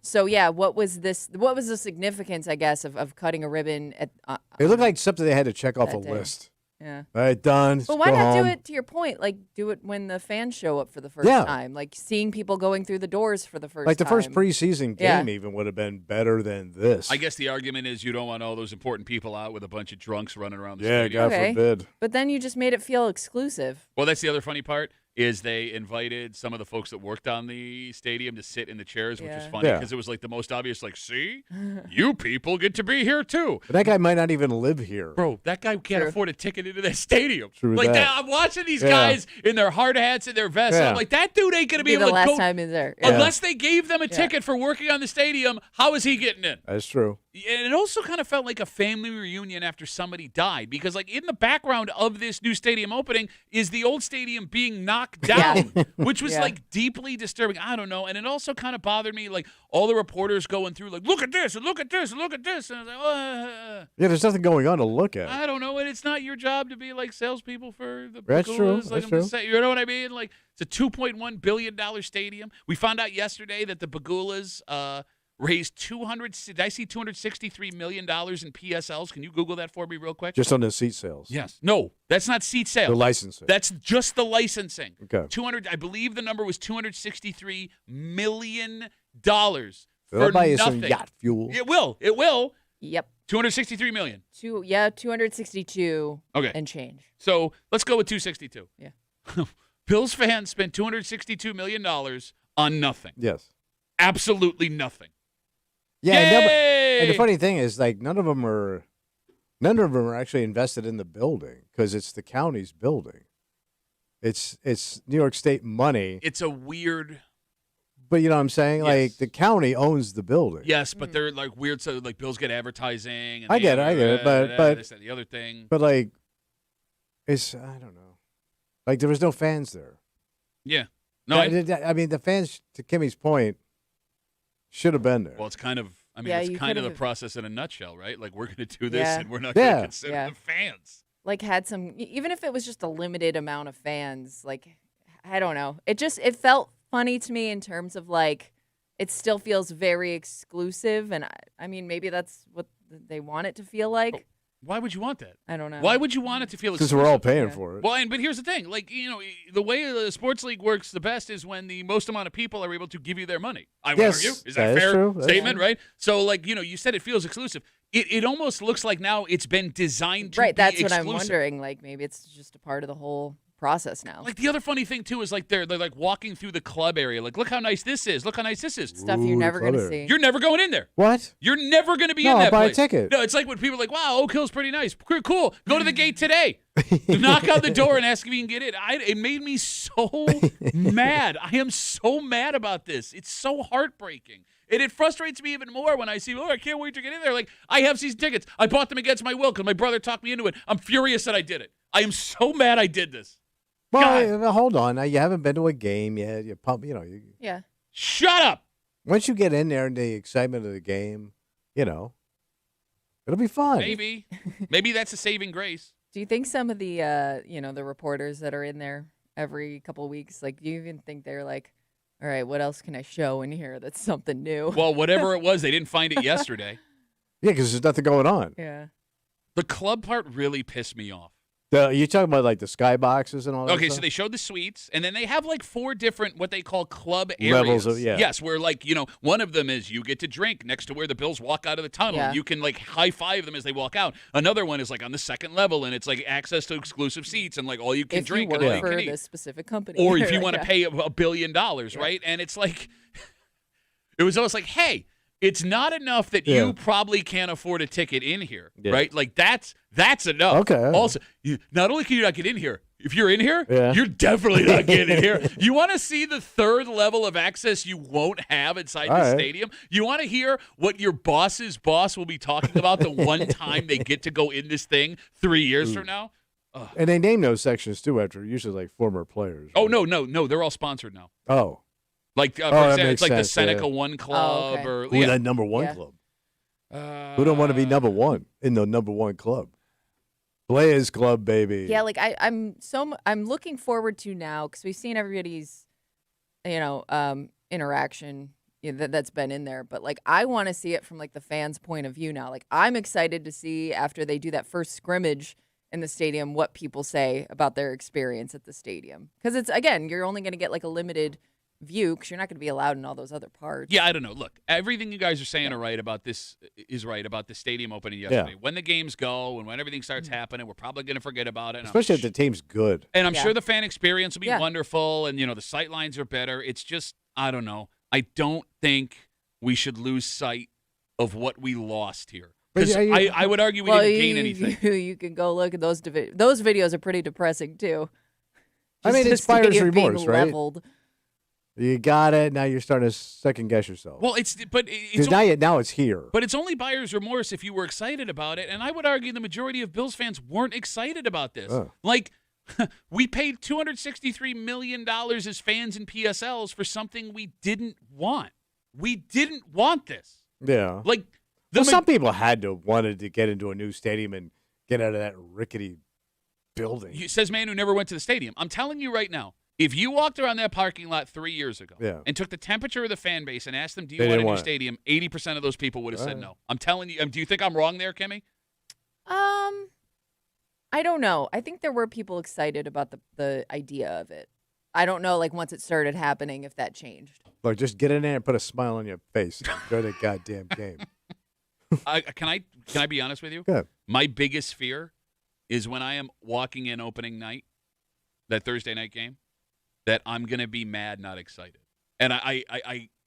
So what was the significance, I guess, of cutting a ribbon at it looked like something they had to check off a list. Yeah. All right, done. But why not do it, to your point, like do it when the fans show up for the first time? Like seeing people going through the doors for the first time. Like the first preseason game even would have been better than this. I guess the argument is you don't want all those important people out with a bunch of drunks running around the stadium. Yeah, God forbid. But then you just made it feel exclusive. Well, that's the other funny part. Is they invited some of the folks that worked on the stadium to sit in the chairs, which was funny because it was like the most obvious, like, see, you people get to be here too. But that guy might not even live here. Bro, that guy can't afford a ticket into that stadium. True like that. I'm watching these guys in their hard hats and their vests. And I'm like, that dude ain't going to be able to go. The last time he's there. Unless they gave them a ticket for working on the stadium, how is he getting in? That's true. And it also kind of felt like a family reunion after somebody died because, like, in the background of this new stadium opening is the old stadium being knocked down, which was, like, deeply disturbing. I don't know. And it also kind of bothered me, like, all the reporters going through, like, look at this and look at this and look at this. And I was like, yeah, there's nothing going on to look at. I don't know. And it's not your job to be, like, salespeople for the That's Pagulas. true. Like, That's I'm true. just saying, you know what I mean? Like, it's a $2.1 billion stadium. We found out yesterday that the Pagulas raised $263 million in PSLs. Can you Google that for me real quick? Just on the seat sales. Yes. No, that's not seat sales. The licensing. That's just the licensing. Okay. I believe the number was $263 million They'll buy you nothing. some yacht fuel. It will. It will. Yep. $263 million. 262 and change. So let's go with 262. Yeah. Bills fans spent $262 million on nothing. Yes. Absolutely nothing. Yeah, Yay! and the funny thing is, like, none of them are actually invested in the building because it's the county's building. It's New York State money. It's a weird. But you know what I'm saying? Yes. Like the county owns the building. Yes, but they're like weird. So like Bills get advertising. And I get it. But this, that, the other thing. But like, I don't know. Like there was no fans there. Yeah. No. I mean, the fans, to Kimmy's point, should have been there. Well, it's kind of. I mean, it's kind of the process in a nutshell, right? Like we're going to do this, and we're not going to consider the fans. Like had some, even if it was just a limited amount of fans. Like I don't know. It felt funny to me in terms of like it still feels very exclusive, and I mean maybe that's what they want it to feel like. Why would you want that? I don't know. Why would you want it to feel Because exclusive? we're all paying for it. Well, but here's the thing. Like, the way the sports league works the best is when the most amount of people are able to give you their money. I would argue. Is that a fair true. statement, right? So, like, you said it feels exclusive. It almost looks like now it's been designed to be that's exclusive. what I'm wondering. Like, maybe it's just a part of the whole process now. Like, the other funny thing, too, is, like, they're like walking through the club area. Like, look how nice this is. Look how nice this is. Stuff you're never going to see. You're never going in there. What? You're never going to be No, in that I'll buy a place. ticket. No, it's like when people are like, wow, Oak Hill's pretty nice. Cool. Go to the gate today. Knock on the door and ask if you can get in. It made me so mad. I am so mad about this. It's so heartbreaking. And it frustrates me even more when I see, I can't wait to get in there. Like, I have season tickets. I bought them against my will because my brother talked me into it. I'm furious that I did it. I am so mad I did this. Well, hold on. Now, you haven't been to a game yet. You pump, Yeah. Shut up. Once you get in there and the excitement of the game, it'll be fun. Maybe. Maybe that's a saving grace. Do you think some of the, the reporters that are in there every couple of weeks, like, do you even think they're like, all right, what else can I show in here that's something new? Well, whatever it was, they didn't find it yesterday. Yeah, because there's nothing going on. Yeah. The club part really pissed me off. You talking about like the skyboxes and all that Okay, stuff? so they showed the suites, and then they have like 4 different what they call club areas. Levels of, yeah. Yes, where like, one of them is you get to drink next to where the Bills walk out of the tunnel. Yeah. You can like high-five them as they walk out. Another one is like on the second level, and it's like access to exclusive seats and like all you can If drink you and work all you for can eat. this specific company. Or if you Like, want to pay $1 billion, right? And it's like, it was almost like, hey, it's not enough that you probably can't afford a ticket in here, right? Like that's enough. Okay. Also, not only can you not get in here, if you're in here, Yeah. you're definitely not getting in here. You want to see the third level of access you won't have inside All the right. stadium? You want to hear what your boss's boss will be talking about the one time they get to go in this thing 3 years from now? And they name those sections too after usually like former players. Oh, right? no. They're all sponsored now. Oh. Like, for that example, makes it's like the sense, Seneca yeah. 1 Club okay. or Ooh, that number one Yeah. club. Who don't want to be number one in the number one club? Players Club, baby. Yeah, like I'm looking forward to now because we've seen everybody's, interaction that's been in there. But like I want to see it from like the fans' point of view now. Like I'm excited to see after they do that first scrimmage in the stadium what people say about their experience at the stadium because it's again you're only going to get like a limited view because you're not going to be allowed in all those other parts. Yeah, I don't know. Look, everything you guys are saying are right about this is right about the stadium opening yesterday. When the games go and when everything starts happening, we're probably going to forget about it. And Especially if the team's good. And I'm Yeah. sure the fan experience will be Yeah. wonderful, and the sight lines are better. It's just I don't know. I don't think we should lose sight of what we lost here. Because But yeah, I would argue we Well, didn't gain anything. You can go look at those those videos are pretty depressing too. I mean, Just it's the buyer's stadium being remorse, right? leveled. You got it. Now you're starting to second guess yourself. Well, it's Because now it's here. But it's only buyer's remorse if you were excited about it. And I would argue the majority of Bills fans weren't excited about this. Like, we paid $263 million as fans in PSLs for something we didn't want. We didn't want this. Yeah. Like, Some people had to wanted to get into a new stadium and get out of that rickety building. Says man who never went to the stadium. I'm telling you right now, if you walked around that parking lot 3 years ago and took the temperature of the fan base and asked them, do you want a new stadium, 80% of those people would have said no. I'm telling you. Do you think I'm wrong there, Kimmy? I don't know. I think there were people excited about the idea of it. I don't know, like, once it started happening, if that changed. Look, just get in there and put a smile on your face. Enjoy the goddamn game. Can I be honest with you? Good. My biggest fear is when I am walking in opening night, that Thursday night game, that I'm gonna be mad, not excited. And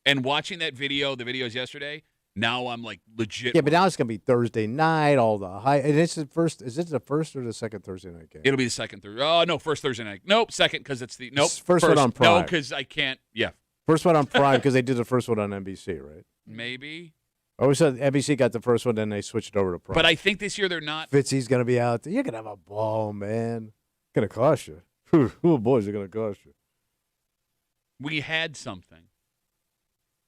and watching that video, the videos yesterday, now I'm like legit. Yeah, but now it's gonna be Thursday night. All the high. And it's the first. Is it the first or the second Thursday night game? It'll be the second Thursday. Oh no, first Thursday night. Nope, second because it's the First one on Prime. No, because I can't. Yeah, First one on Prime because they did the first one on NBC, right? maybe. I always said NBC got the first one, then they switched it over to Prime. But I think this year they're not. Fitzy's gonna be out there. You're gonna have a ball, man. Gonna cost you. Who boys are gonna cost you? We had something,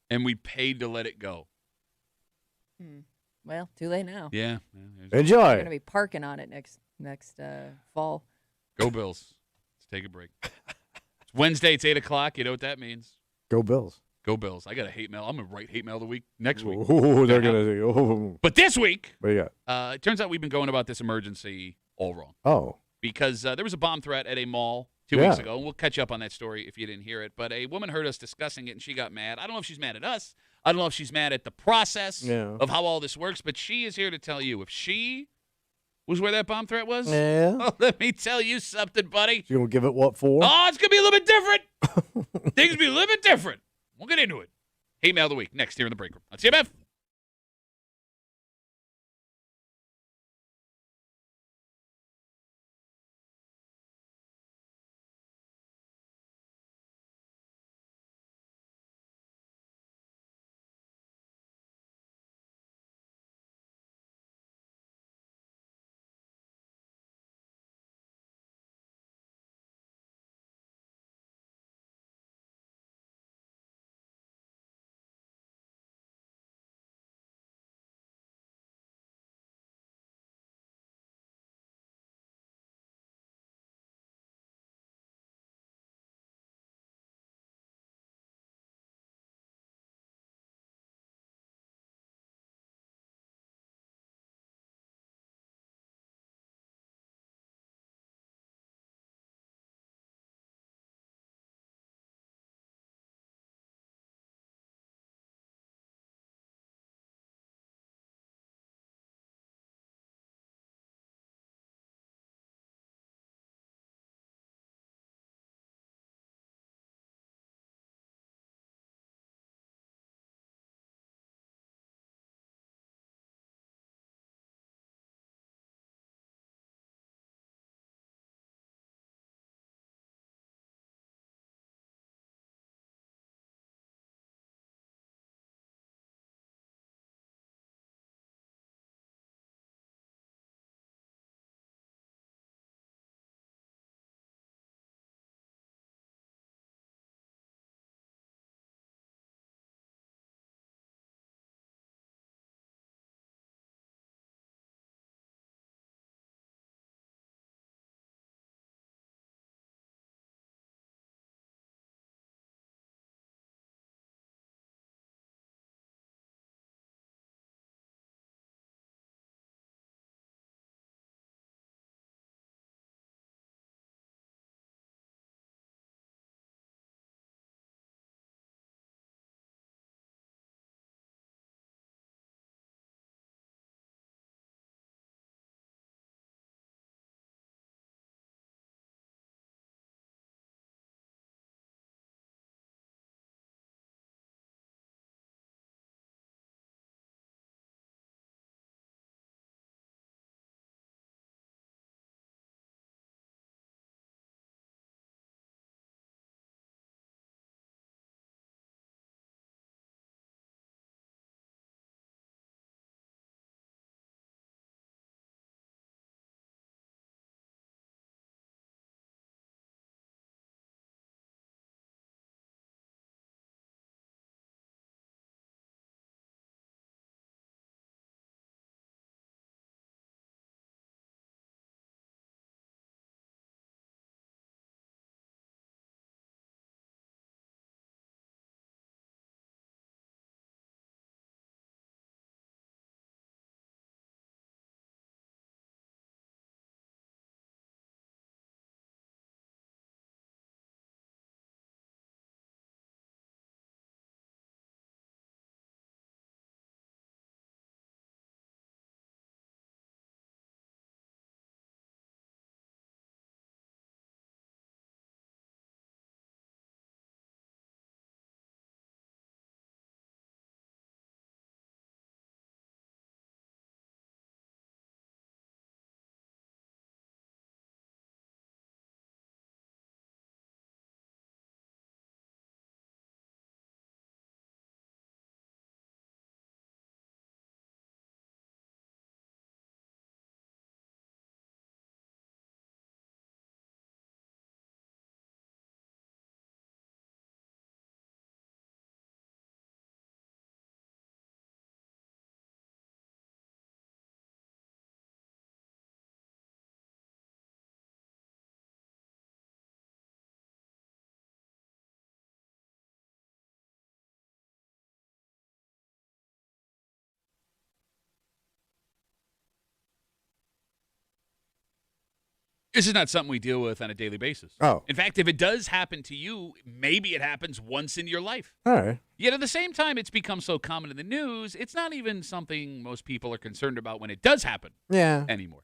and we paid to let it go. Well, too late now. Yeah. Enjoy. We're gonna be parking on it next fall. Go Bills. Let's take a break. It's Wednesday. It's 8:00. You know what that means. Go Bills. Go Bills. I got a hate mail. I'm going to write hate mail of the week next week. Oh, they're going to say, oh. But this week, What do you got? it turns out we've been going about this emergency all wrong. Oh. Because there was a bomb threat at a mall 2 weeks ago, and we'll catch you up on that story if you didn't hear it. But a woman heard us discussing it, and she got mad. I don't know if she's mad at us. I don't know if she's mad at the process of how all this works, but she is here to tell you if she was where that bomb threat was. Yeah. Oh, let me tell you something, buddy. You going to give it what for? Oh, it's going to be a little bit different. Things will be a little bit different. We'll get into it. Hate mail of the week next here in the break room on CMF. This is not something we deal with on a daily basis. Oh. In fact, if it does happen to you, maybe it happens once in your life. All right. Yet at the same time, it's become so common in the news, it's not even something most people are concerned about when it does happen anymore.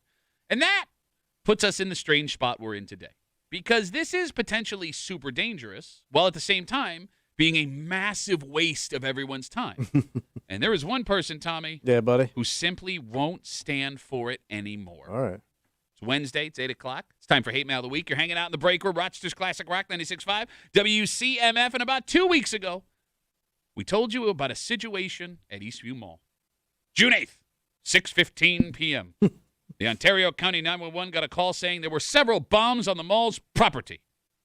And that puts us in the strange spot we're in today. Because this is potentially super dangerous, while at the same time being a massive waste of everyone's time. And there is one person, Tommy, buddy, who simply won't stand for it anymore. All right. It's Wednesday. It's 8 o'clock. It's time for Hate Mail of the Week. You're hanging out in the break room, Rochester's Classic Rock 96.5, WCMF. And about 2 weeks ago, we told you about a situation at Eastview Mall. June 8th, 6:15 p.m. The Ontario County 911 got a call saying there were several bombs on the mall's property.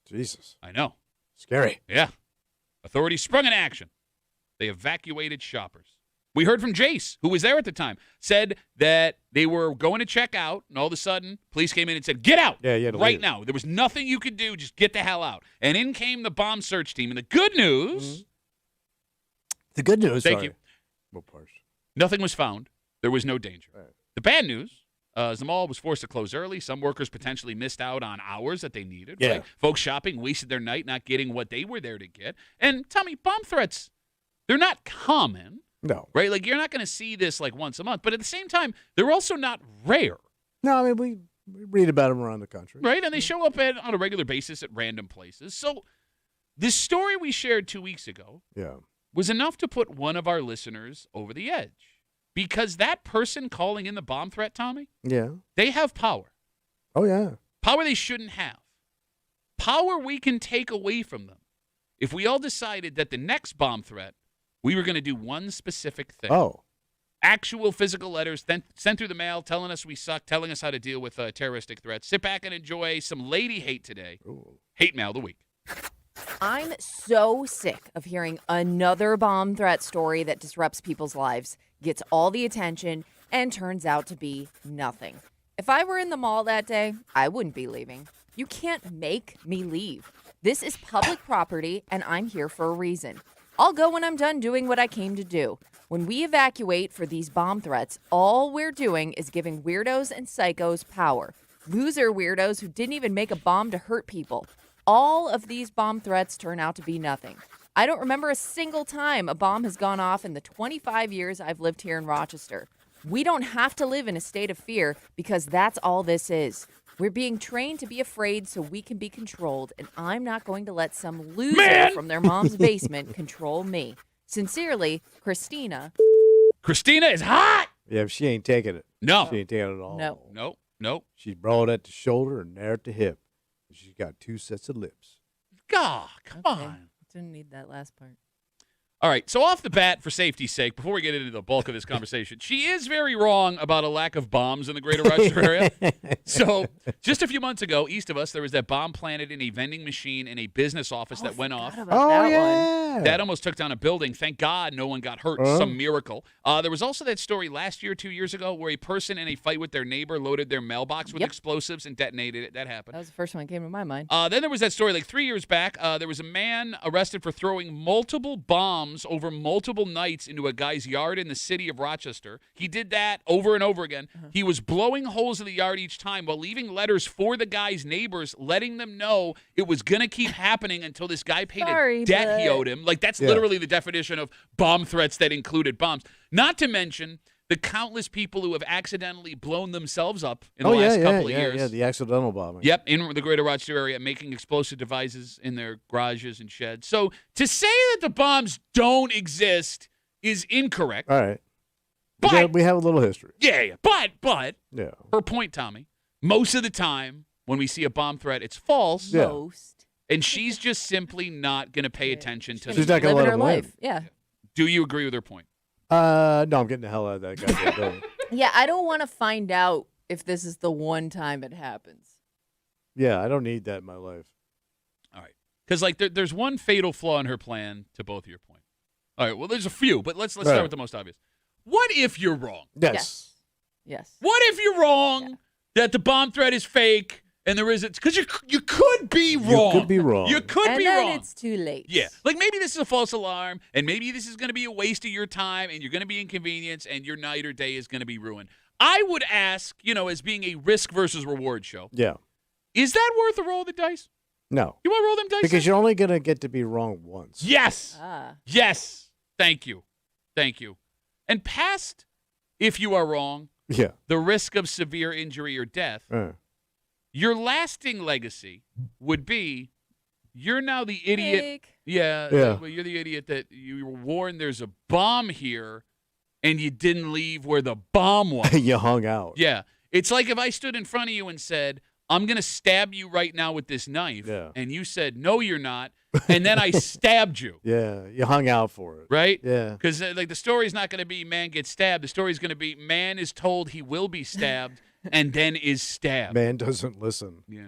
Jesus. I know. Scary. Yeah. Authorities sprung in action. They evacuated shoppers. We heard from Jace, who was there at the time, said that they were going to check out, and all of a sudden, police came in and said, get out right now. There was nothing you could do. Just get the hell out. And in came the bomb search team. And the good news. The good news. Thank you. What part? Nothing was found. There was no danger. Right. The bad news. The mall was forced to close early. Some workers potentially missed out on hours that they needed. Yeah. Right? Folks shopping wasted their night not getting what they were there to get. And Tommy, bomb threats, they're not common. No. Right? Like, you're not going to see this like once a month. But at the same time, they're also not rare. No, I mean, we read about them around the country. Right? And they show up on a regular basis at random places. So this story we shared 2 weeks ago was enough to put one of our listeners over the edge. Because that person calling in the bomb threat, Tommy, they have power. Oh, yeah. Power they shouldn't have. Power we can take away from them. If we all decided that the next bomb threat, we were going to do one specific thing. Oh. Actual physical letters sent through the mail telling us we suck, telling us how to deal with terroristic threats. Sit back and enjoy some lady hate today. Ooh. Hate Mail of the Week. I'm so sick of hearing another bomb threat story that disrupts people's lives, gets all the attention, and turns out to be nothing. If I were in the mall that day, I wouldn't be leaving. You can't make me leave. This is public property, and I'm here for a reason. I'll go when I'm done doing what I came to do. When we evacuate for these bomb threats, all we're doing is giving weirdos and psychos power. Loser weirdos who didn't even make a bomb to hurt people. All of these bomb threats turn out to be nothing. I don't remember a single time a bomb has gone off in the 25 years I've lived here in Rochester. We don't have to live in a state of fear because that's all this is. We're being trained to be afraid so we can be controlled, and I'm not going to let some loser from their mom's basement control me. Sincerely, Christina. Christina is hot. Yeah, but she ain't taking it. No. She ain't taking it at all. No. She's broad at the shoulder and narrow at the hip. She's got two sets of lips. God, come on. Didn't need that last part. All right, so off the bat, for safety's sake, before we get into the bulk of this conversation, she is very wrong about a lack of bombs in the greater Rochester area. So just a few months ago, east of us, there was that bomb planted in a vending machine in a business office that went off. That almost took down a building. Thank God no one got hurt. Some miracle. There was also that story last year, 2 years ago, where a person in a fight with their neighbor loaded their mailbox with explosives and detonated it. That happened. That was the first one that came to my mind. Then there was that story like 3 years back. There was a man arrested for throwing multiple bombs over multiple nights into a guy's yard in the city of Rochester. He did that over and over again. He was blowing holes in the yard each time while leaving letters for the guy's neighbors, letting them know it was going to keep happening until this guy paid a debt he owed him. Like, that's literally the definition of bomb threats that included bombs. Not to mention the countless people who have accidentally blown themselves up in the last couple of years. Yeah, the accidental bombing. Yep, in the greater Rochester area, making explosive devices in their garages and sheds. So to say that the bombs don't exist is incorrect. All right. But we have a little history. Yeah. But her point, Tommy, most of the time when we see a bomb threat, it's false. Yeah. Most. And she's just simply not going to pay attention to She's not going to let her him life. win. Yeah. Do you agree with her point? No, I'm getting the hell out of that goddamn building. Yeah, I don't want to find out if this is the one time it happens. Yeah, I don't need that in my life. All right. Because, like, there's one fatal flaw in her plan to both of your point. All right, well, there's a few, but let's start with the most obvious. What if you're wrong? Yes. What if you're wrong that the bomb threat is fake and there isn't? Because you could be wrong. You could be wrong. You could and be then wrong. It's too late. Yeah. Like, maybe this is a false alarm, and maybe this is going to be a waste of your time, and you're going to be inconvenienced, and your night or day is going to be ruined. I would ask, as being a risk versus reward show. Yeah. Is that worth a roll of the dice? No. You want to roll them dice? Because you're only going to get to be wrong once. Yes. Ah. Yes. Thank you. And past, if you are wrong, Yeah. the risk of severe injury or death, your lasting legacy would be you're now the idiot. Fake. Yeah. You're the idiot that you were warned there's a bomb here and you didn't leave where the bomb was. You hung out. Yeah. It's like if I stood in front of you and said, I'm going to stab you right now with this knife. Yeah. And you said, no, you're not. And then I stabbed you. Yeah. You hung out for it. Right? Yeah. Because like the story's not going to be man gets stabbed. The story's going to be man is told he will be stabbed and then is stabbed. Man doesn't listen. Yeah.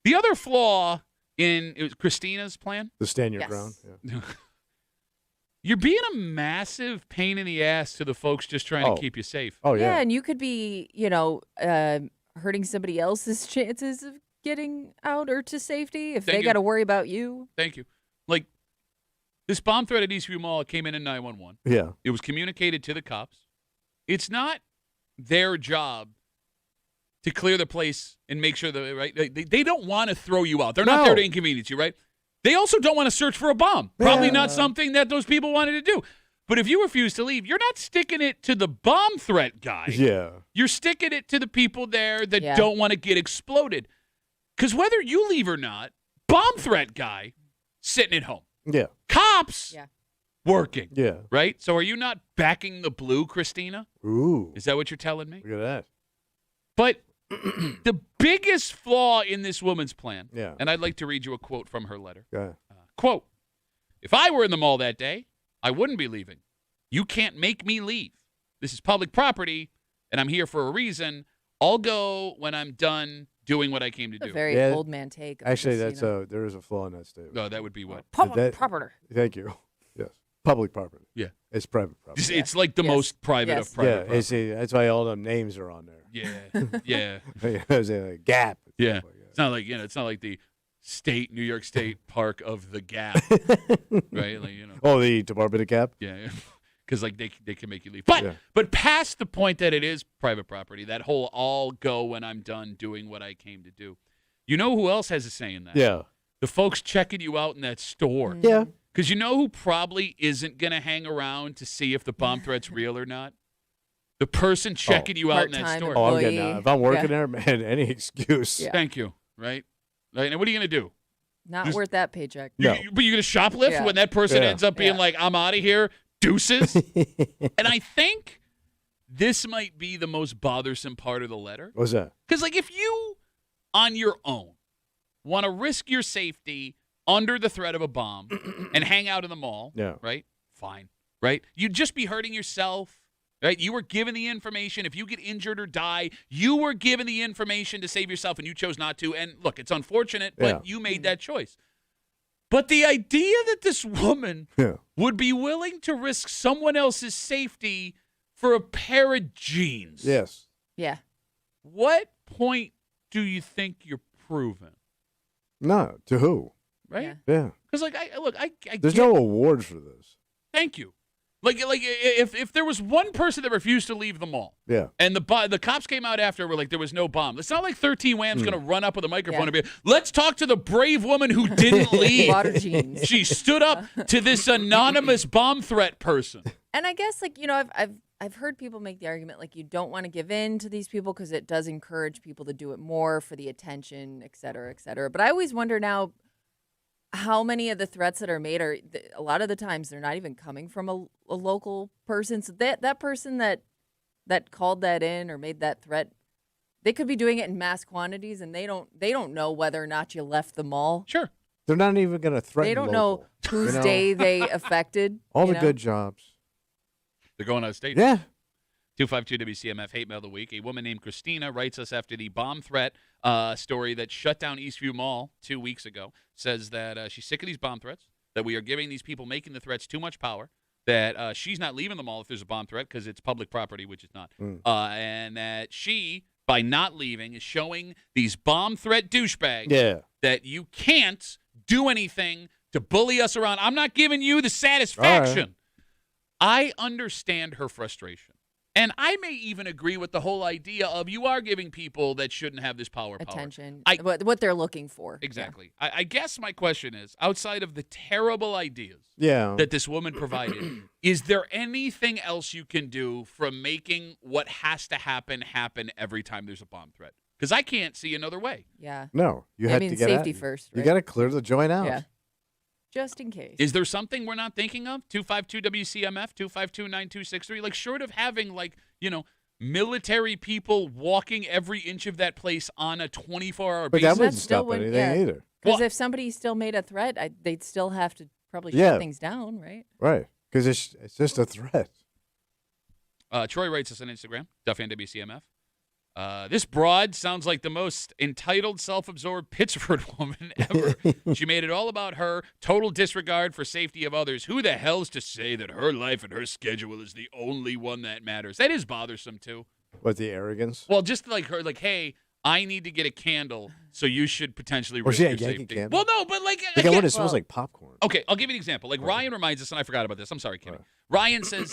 The other flaw in it was Christina's plan, To stand your Yes. ground. Yeah. you're being a massive pain in the ass to the folks just trying to keep you safe. Oh, Yeah, yeah. and you could be, hurting somebody else's chances of getting out or to safety if Thank they you. got to worry about you. Thank you. Like this bomb threat at Eastview Mall came in 911. Yeah. It was communicated to the cops. It's not their job to clear the place and make sure that, right? They don't want to throw you out. They're not there to inconvenience you, right? They also don't want to search for a bomb. Probably not something that those people wanted to do. But if you refuse to leave, you're not sticking it to the bomb threat guy. Yeah. You're sticking it to the people there that don't want to get exploded. Because whether you leave or not, bomb threat guy sitting at home. Yeah. Cops working. Yeah. Right? So are you not backing the blue, Christina? Ooh. Is that what you're telling me? Look at that. But the biggest flaw in this woman's plan, Yeah. and I'd like to read you a quote from her letter. Go ahead. Quote, if I were in the mall that day, I wouldn't be leaving. You can't make me leave. This is public property, and I'm here for a reason. I'll go when I'm done doing what I came to It's a do. very Yeah. old man take. of Actually, this, there is a flaw in that statement. No, that would be what? public property. Thank you. Yes. Public property. Yeah. It's private property. It's like the Yes. most private Yes. of private Yeah. property. That's why all them names are on there. Yeah. There's a gap. and Yeah. stuff like that. It's not like, it's not like the New York State Park of the Gap. Right? Like, Oh, the Department of Cap? Yeah. Because like they can make you leave. But past the point that it is private property, that whole I'll go when I'm done doing what I came to do. You know who else has a say in that? Yeah. The folks checking you out in that store. Yeah. Because you know who probably isn't going to hang around to see if the bomb threat's real or not? The person checking you out in that Part-time store. Oh, I'm getting Employee. out. If I'm working Yeah. there, man, any excuse. Yeah. Thank you. Right? And what are you going to do? Not Just- worth that paycheck. No. But you're going to shoplift Yeah. when that person Yeah. ends up being Yeah. like, I'm out of here, deuces? And I think this might be the most bothersome part of the letter. What's that? Because, like, if you, on your own, want to risk your safety under the threat of a bomb and hang out in the mall, Yeah. right? Fine, right? You'd just be hurting yourself, right? You were given the information. If you get injured or die, you were given the information to save yourself, and you chose not to. And, look, it's unfortunate, but Yeah. you made that choice. But the idea that this woman Yeah. would be willing to risk someone else's safety for a pair of jeans. Yes. Yeah. What point do you think you're proving? No. To who? Right? Yeah. Yeah. Because I There's get- no awards for this. Thank you. Like if there was one person that refused to leave the mall, Yeah. and the cops came out after and were like there was no bomb. It's not like 13 Wham's going to run up with a microphone and be, let's talk to the brave woman who didn't leave. Water jeans. She stood up to this anonymous bomb threat person. And I guess I've heard people make the argument like you don't want to give in to these people because it does encourage people to do it more for the attention, et cetera, et cetera. But I always wonder now how many of the threats that are made are a lot of the times they're not even coming from a local person. So that person that called that in or made that threat, they could be doing it in mass quantities and they don't know whether or not you left the mall. Sure. They're not even going to threaten They don't local, know whose you know? day they affected. All you the know? good jobs. They're going out of state. Yeah. 252 WCMF Hate Mail of the Week. A woman named Christina writes us after the bomb threat story that shut down Eastview Mall 2 weeks ago. Says that she's sick of these bomb threats, that we are giving these people making the threats too much power, that she's not leaving the mall if there's a bomb threat because it's public property, which it's not. And that she, by not leaving, is showing these bomb threat douchebags that you can't do anything to bully us around. I'm not giving you the satisfaction. I understand her frustration. And I may even agree with the whole idea of you are giving people that shouldn't have this power. Attention. What they're looking for. Exactly. Yeah. I guess my question is, outside of the terrible ideas that this woman provided, is there anything else you can do from making what has to happen every time there's a bomb threat? Because I can't see another way. Yeah. No. You have to get safety first. Right? You got to clear the joint out. Yeah. Just in case. Is there something we're not thinking of? 252-WCMF, 252-9263? Like, short of having, military people walking every inch of that place on a 24-hour basis. But that wouldn't stop anything either. Because if somebody still made a threat, they'd still have to probably shut things down, right? Right. Because it's just a threat. Troy writes us on Instagram, Duffy and WCMF. This broad sounds like the most entitled, self-absorbed Pittsford woman ever. She made it all about her, total disregard for safety of others. Who the hell's to say that her life and her schedule is the only one that matters? That is bothersome, too. What, the arrogance? Well, just like her, hey, I need to get a candle, so you should potentially risk your safety. Candle? Well, no, but what it smells like popcorn. Okay, I'll give you an example. Ryan reminds us, and I forgot about this. I'm sorry, Kimmy. Ryan says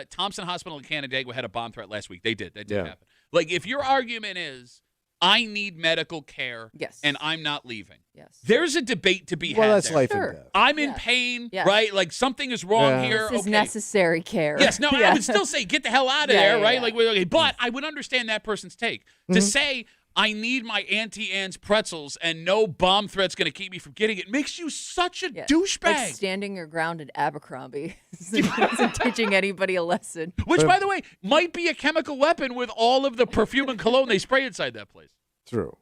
Thompson Hospital in Canandaigua had a bomb threat last week. They did. That did happen. If your argument is, I need medical care, and I'm not leaving. Yes. There's a debate to be had. Well, that's there. life and death. I'm in pain, right? Something is wrong here. This is necessary care. Yes, no, I would still say get the hell out of there, right? But I would understand that person's take. To say, I need my Auntie Anne's pretzels and no bomb threat's going to keep me from getting it makes you such a douchebag. Like standing your ground at Abercrombie. Isn't teaching anybody a lesson. Which, by the way, might be a chemical weapon with all of the perfume and cologne they spray inside that place. True.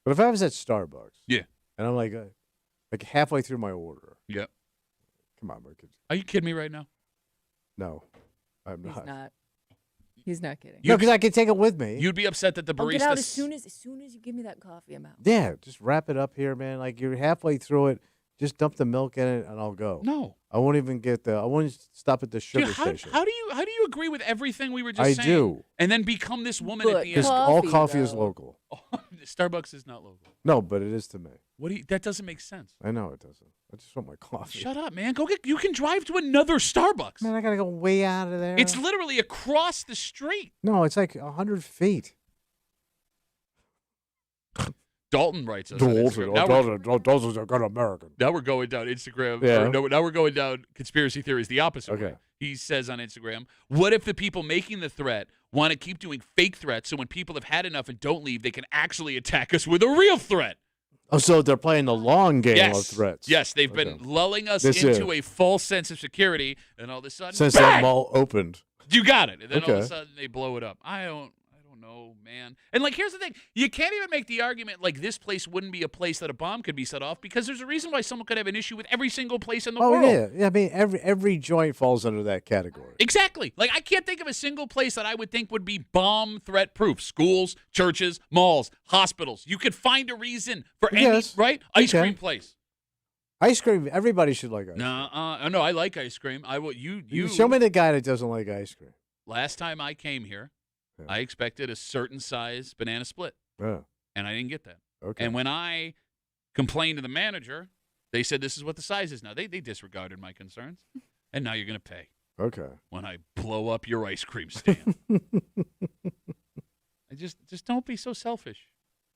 But if I was at Starbucks. Yeah. And I'm like halfway through my order. Yeah. Come on, Mark. Are you kidding me right now? No, I'm not. He's not. He's not kidding. No, because I can take it with me. You'd be upset that the barista. I'll get out as soon as you give me that coffee. I'm out. Yeah, just wrap it up here, man. You're halfway through it. Just dump the milk in it, and I'll go. No, I won't even I won't stop at the sugar station. How do you agree with everything we were just saying? I do. And then become this woman at the end. Because all coffee is local. Starbucks is not local. No, but it is to me. That doesn't make sense. I know it doesn't. I just want my coffee. Shut up, man. You can drive to another Starbucks. Man, I gotta go way out of there. It's literally across the street. No, it's like 100 feet. Dalton writes us. Dalton's a good American. Now we're going down Instagram. Yeah. Now we're going down conspiracy theories the opposite Okay. way. He says on Instagram, what if the people making the threat want to keep doing fake threats so when people have had enough and don't leave, they can actually attack us with a real threat? Oh, so they're playing the long game of threats. Yes, they've been lulling us into a false sense of security, and all of a sudden, since bang! that mall opened. You got it. And then all of a sudden, they blow it up. I don't know, man. And here's the thing. You can't even make the argument this place wouldn't be a place that a bomb could be set off because there's a reason why someone could have an issue with every single place in the world. Oh, yeah. I mean, every joint falls under that category. Exactly. I can't think of a single place that I would think would be bomb threat proof. Schools, churches, malls, hospitals. You could find a reason for any, right? Ice cream place. Ice cream, everybody should like ice cream. No, I like ice cream. I will. You show me the guy that doesn't like ice cream. Last time I came here, I expected a certain size banana split, and I didn't get that. Okay. And when I complained to the manager, they said this is what the size is now. They disregarded my concerns, and now you're going to pay. Okay. When I blow up your ice cream stand. I just don't be so selfish.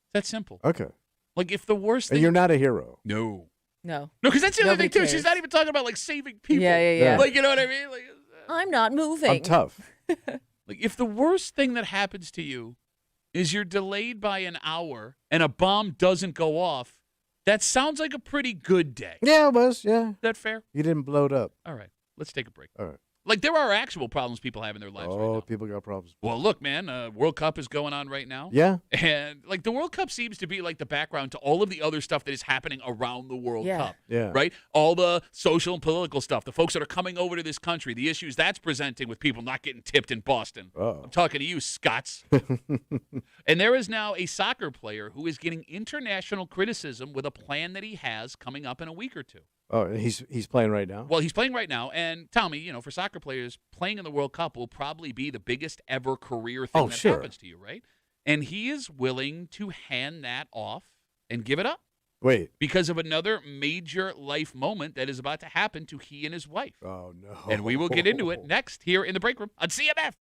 It's that simple. Okay. If the worst thing. And you're not a hero. No. No. No, because that's the other thing, too. Cares. She's not even talking about, saving people. Yeah. You know what I mean? I'm not moving. I'm tough. If the worst thing that happens to you is you're delayed by an hour and a bomb doesn't go off, that sounds like a pretty good day. Yeah, it was. Yeah. Is that fair? You didn't blow it up. All right. Let's take a break. All right. There are actual problems people have in their lives right now. Oh, people got problems. Well, look, man, World Cup is going on right now. Yeah. And, the World Cup seems to be, the background to all of the other stuff that is happening around the World Cup. Yeah. Right? All the social and political stuff, the folks that are coming over to this country, the issues that's presenting with people not getting tipped in Boston. Uh-oh. I'm talking to you, Scots. And there is now a soccer player who is getting international criticism with a plan that he has coming up in a week or two. Oh, and he's playing right now? Well, he's playing right now. And tell me, for soccer players, playing in the World Cup will probably be the biggest ever career thing that happens to you, right? And he is willing to hand that off and give it up. Wait. Because of another major life moment that is about to happen to he and his wife. Oh, no. And we will get into it next here in the break room on CMF.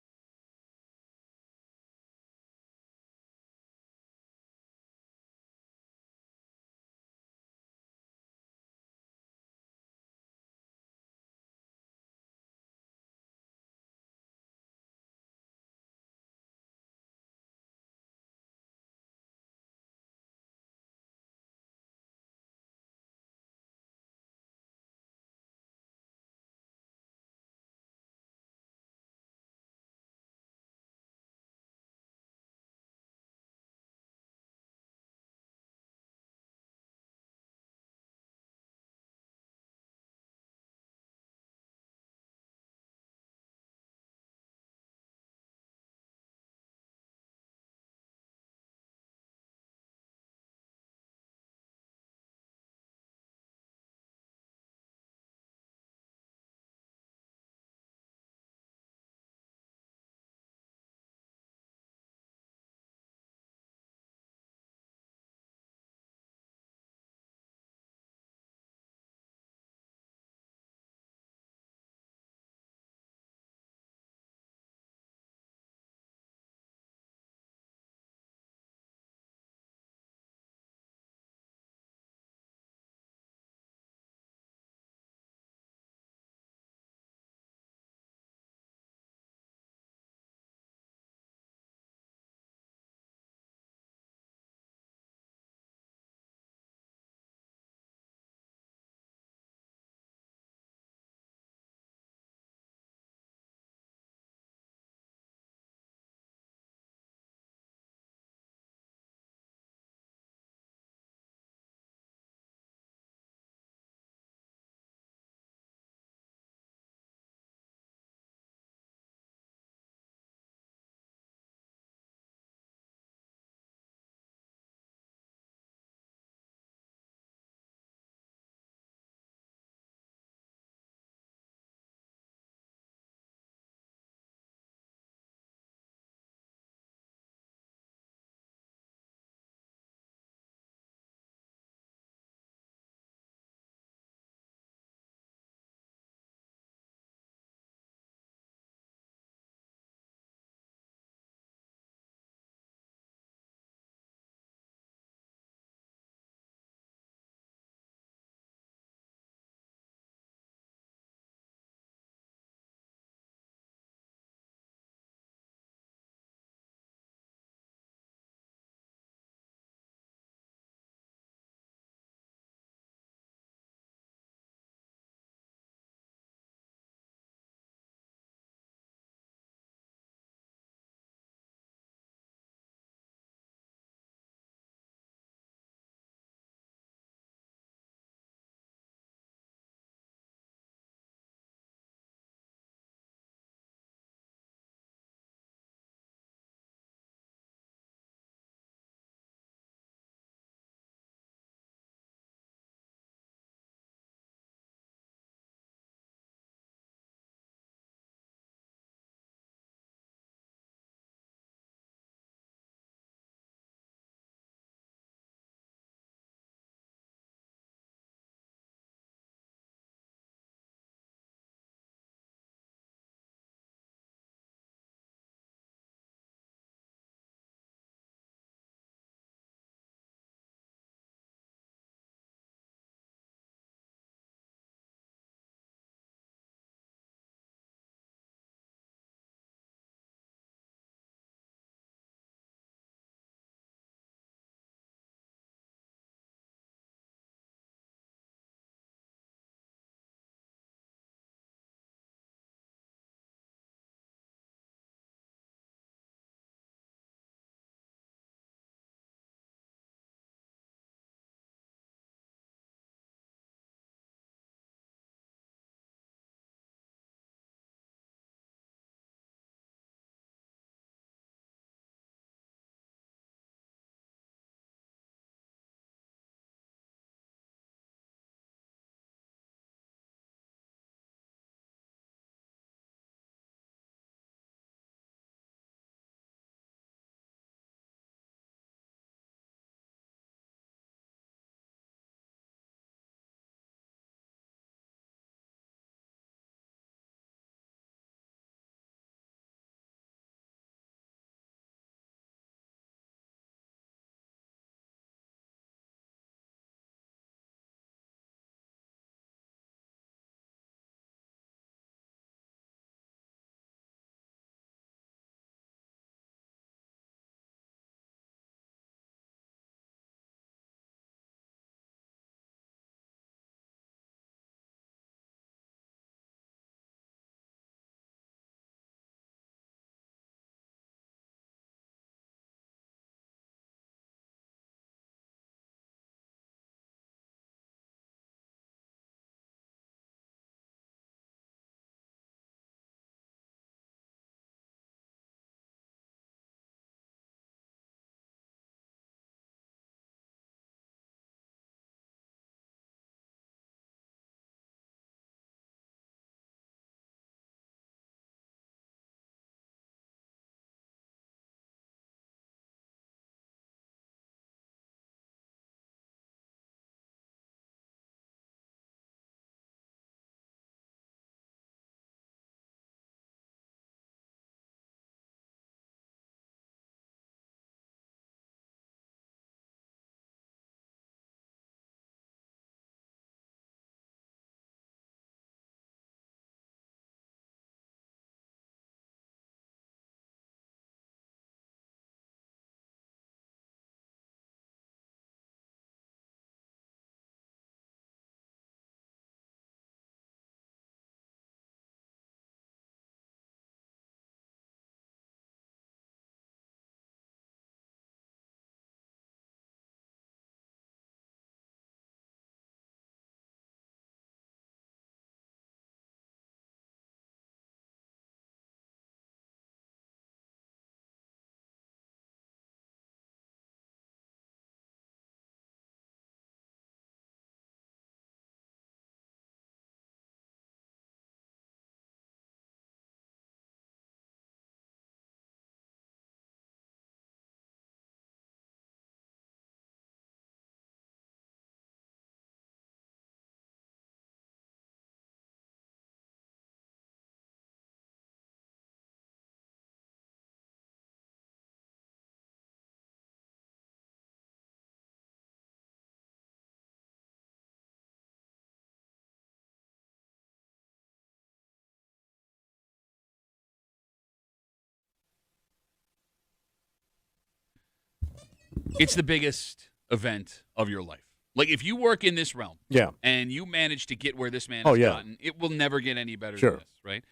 It's the biggest event of your life. Like, if you work in this realm and you manage to get where this man has gotten, it will never get any better than this, right?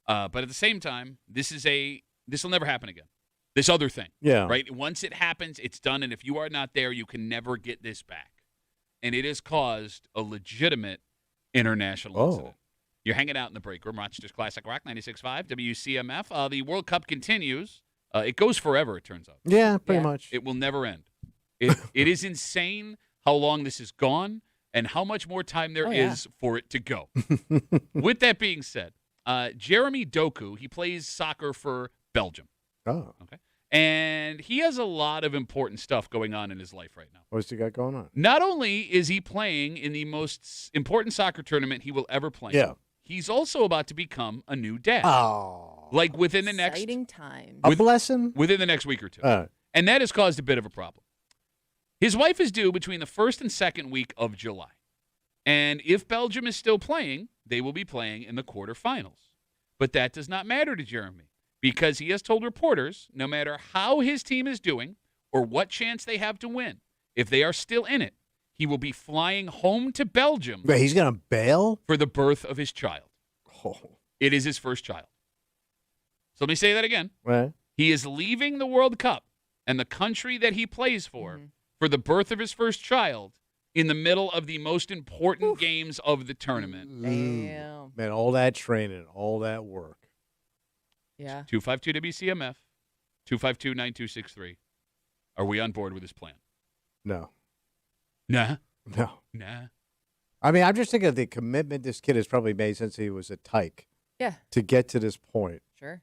But at the same time, this will never happen again. This other thing, right? Once it happens, it's done, and if you are not there, you can never get this back. And it has caused a legitimate international incident. You're hanging out in the break room, Rochester's Classic Rock 96.5, WCMF. The World Cup continues. It goes forever, it turns out. Yeah, pretty much. It will never end. It is insane how long this has gone and how much more time there is for it to go. With that being said, Jeremy Doku, he plays soccer for Belgium. Oh. Okay. And he has a lot of important stuff going on in his life right now. What's he got going on? Not only is he playing in the most important soccer tournament he will ever play in, he's also about to become a new dad. Oh. Like within the next exciting time. A blessing? Within the next week or two. And that has caused a bit of a problem. His wife is due between the 1st and 2nd week of July. And if Belgium is still playing, they will be playing in the quarterfinals. But that does not matter to Jeremy because he has told reporters no matter how his team is doing or what chance they have to win, if they are still in it, he will be flying home to Belgium. But he's going to bail? For the birth of his child. Oh. It is his first child. So let me say that again. Right. He is leaving the World Cup and the country that he plays for the birth of his first child in the middle of the most important games of the tournament. Damn. Man, all that training, all that work. Yeah. 252 WCMF, 252-9263. Are we on board with this plan? No. Nah. No. Nah. I mean, I'm just thinking of the commitment this kid has probably made since he was a tyke. Yeah. To get to this point. Sure.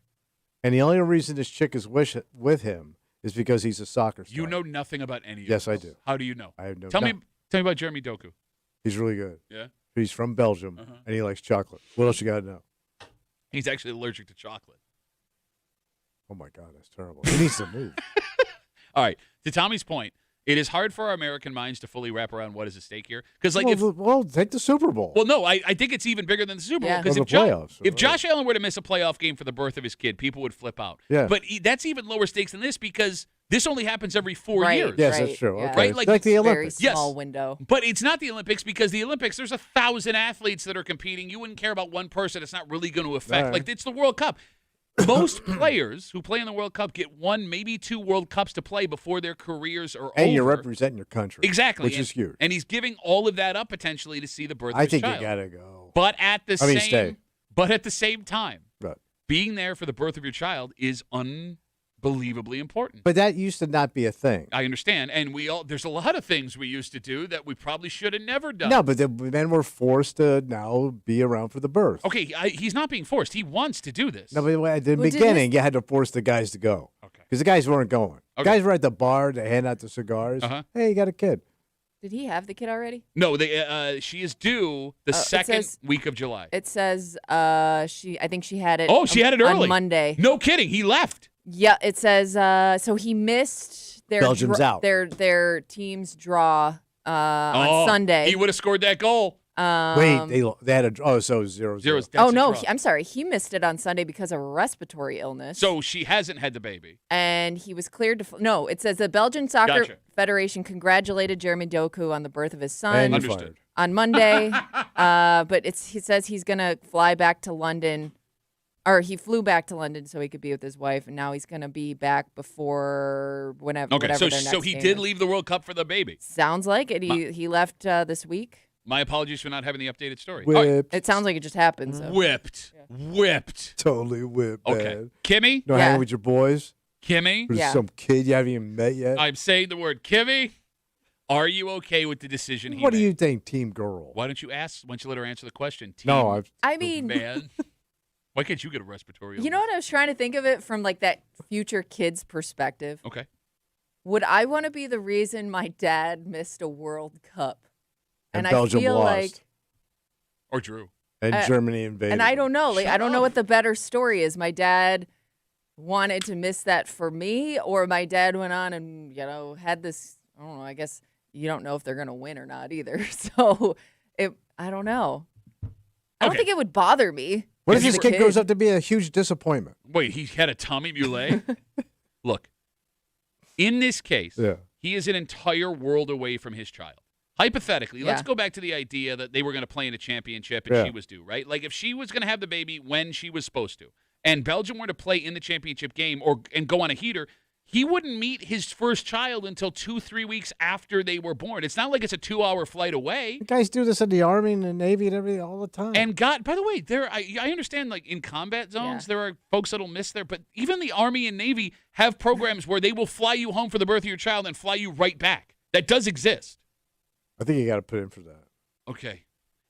And the only reason this chick is with him is because he's a soccer star. You know nothing about any of this. Yes, I do. How do you know? I have no. Tell me about Jeremy Doku. He's really good. Yeah. He's from Belgium, and he likes chocolate. What else you got to know? He's actually allergic to chocolate. Oh, my God, that's terrible. He needs to move. All right. To Tommy's point, it is hard for our American minds to fully wrap around what is at stake here. Because, like, take the Super Bowl. Well, no, I think it's even bigger than the Super Bowl. Because if Josh Allen were to miss a playoff game for the birth of his kid, people would flip out. Yeah. But that's even lower stakes than this because this only happens every 4 years. Yes, that's true. Yeah. Okay. Right? Like the Olympics. Very small window. But it's not the Olympics because the Olympics, there's 1,000 athletes that are competing. You wouldn't care about one person. It's not really going to affect. Right. Like, it's the World Cup. Most players who play in the World Cup get 1, maybe 2 World Cups to play before their careers are over. And you're representing your country. Exactly. Which is huge. And he's giving all of that up potentially to see the birth of his child. I think you got to go. But at the same time, right. being there for the birth of your child is unbelievably important. But that used to not be a thing. I understand. And there's a lot of things we used to do that we probably should have never done. No, but the men were forced to now be around for the birth. Okay, he's not being forced. He wants to do this. No, but at the beginning, you had to force the guys to go. Okay. Because the guys weren't going. Okay. Guys were at the bar to hand out the cigars. Hey, you got a kid. Did he have the kid already? No, she is due the second week of July. It says I think she had it. Oh, she had it early. On Monday. No kidding. He left. Yeah, it says so he missed their Belgium's out. Their team's draw on Sunday. He would have scored that goal. Wait, they had a so 0-0. Oh no, I'm sorry. He missed it on Sunday because of a respiratory illness. So she hasn't had the baby. And he was cleared to. No, it says the Belgian Soccer Federation congratulated Jeremy Doku on the birth of his son on Monday. But he says he's gonna fly back to London. Or he flew back to London so he could be with his wife, and now he's going to be back before whenever. Okay, whatever so he did leave the World Cup for the baby. Sounds like it. He left this week. My apologies for not having the updated story. Whipped. It sounds like it just happened. So. Whipped. Totally whipped. Okay, man. Kimmy. You hang with your boys. Kimmy. Or some kid you haven't even met yet. I'm saying the word Kimmy. Are you okay with the decision he made? What do you think, Team Girl? Why don't you ask? Why don't you let her answer the question? I mean, man. Why can't you get a respiratory illness? You know what? I was trying to think of it from like that future kid's perspective. Okay. Would I want to be the reason my dad missed a World Cup? And Belgium I feel lost. Or drew. And Germany invaded. And I don't know. Like, I don't know what the better story is. My dad wanted to miss that for me, or my dad went on and, had this, I don't know, I guess you don't know if they're going to win or not either. So I don't know. I don't think it would bother me. What if this kid grows up to be a huge disappointment? Wait, he had a Tommy Muley? Look, in this case, he is an entire world away from his child. Hypothetically, let's Yeah. go back to the idea that they were going to play in a championship and she was due, right? Like if she was going to have the baby when she was supposed to, and Belgium were to play in the championship game and go on a heater, he wouldn't meet his first child until 2-3 weeks after they were born. It's not like it's a 2-hour flight away. You guys do this in the Army and the Navy and everything all the time. And God, by the way, I understand like in combat zones, there are folks that'll miss there, but even the Army and Navy have programs where they will fly you home for the birth of your child and fly you right back. That does exist. I think you got to put in for that. Okay.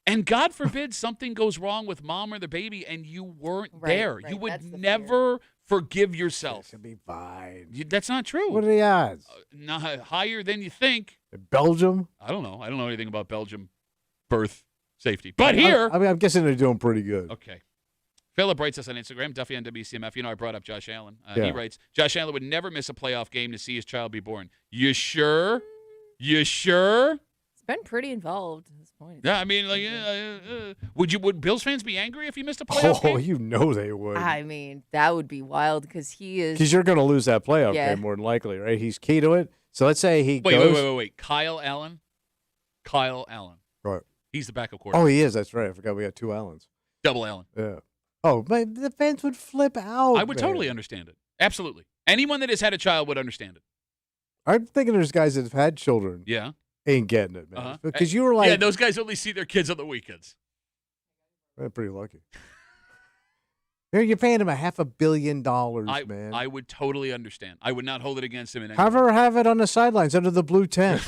And God forbid something gogoes wrong with mom or the baby and you weren't Right, there. right. You would That's the never forgive yourself. It's going to be fine. That's not true. What are the odds? Not higher than you think. Belgium? I don't know. I don't know anything about Belgium birth safety. But here. I'm guessing they're doing pretty good. Okay. Philip writes us on Instagram, Duffy on WCMF. You know, I brought up Josh Allen. Yeah. He writes, Josh Allen would never miss a playoff game to see his child be born. You sure? You sure? It's been pretty involved at this point. Yeah, I mean, like, would Bills fans be angry if you missed a playoff game? Oh, you know they would. I mean, that would be wild because he is. Because you're going to lose that playoff Yeah. game more than likely, right? He's key to it. So let's say he goes. Wait. Kyle Allen. Right. He's the backup quarterback. Oh, he is. That's right. I forgot we had two Allens. Double Allen. Yeah. Oh, but the fans would flip out. I would totally understand it. Absolutely. Anyone that has had a child would understand it. I'm thinking there's guys that have had children Yeah. ain't getting it, man. Uh-huh. Because you were like, yeah, those guys only see their kids on the weekends. they're pretty lucky. You're paying him $500 million, man. I would totally understand. I would not hold it against him in any Have her have it on the sidelines under the blue tent.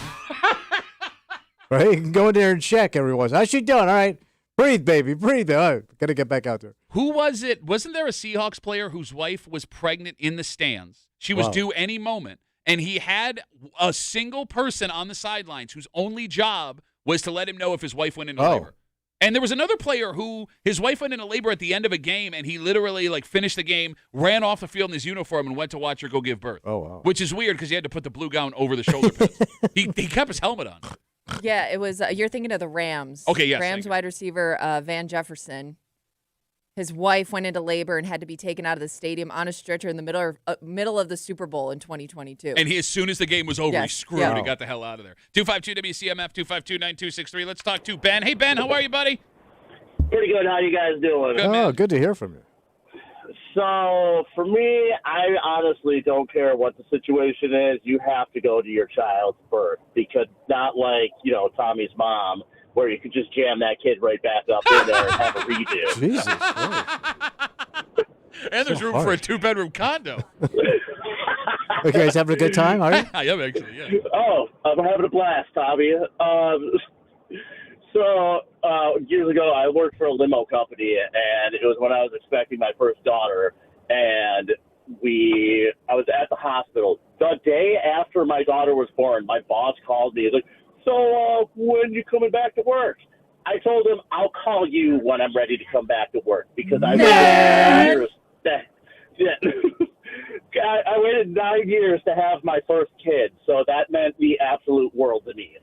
Right? You can go in there and check every once. How's she doing? All right. Breathe, baby. Breathe. All right. Got to get back out there. Who was it? Wasn't there a Seahawks player whose wife was pregnant in the stands? She was due any moment. And he had a single person on the sidelines whose only job was to let him know if his wife went into labor. And there was another player who his wife went into labor at the end of a game, and he literally finished the game, ran off the field in his uniform, and went to watch her go give birth. Oh, wow. Which is weird because he had to put the blue gown over the shoulder pads. he kept his helmet on. Yeah, it was. You're thinking of the Rams. Okay, yes. Rams wide receiver Van Jefferson. His wife went into labor and had to be taken out of the stadium on a stretcher in the middle of the Super Bowl in 2022. And as soon as the game was over, he Yes, screwed yeah. and got the hell out of there. 252 WCMF, 252-9263. Let's talk to Ben. Hey, Ben, how are you, buddy? Pretty good. How you guys doing? Good, man. Good to hear from you. So for me, I honestly don't care what the situation is. You have to go to your child's birth because not like, Tommy's mom, where you could just jam that kid right back up in there and have a redo. Jesus Christ. And there's room for a 2-bedroom condo. You guys having a good time, are you? I am actually, yeah. Oh, I'm having a blast, Tommy. So years ago, I worked for a limo company, and it was when I was expecting my first daughter, and I was at the hospital. The day after my daughter was born, my boss called me. He's like, so when you coming back to work? I told him, I'll call you when I'm ready to come back to work because I waited 9 years. I waited 9 years to have my first kid, so that meant the absolute world to me.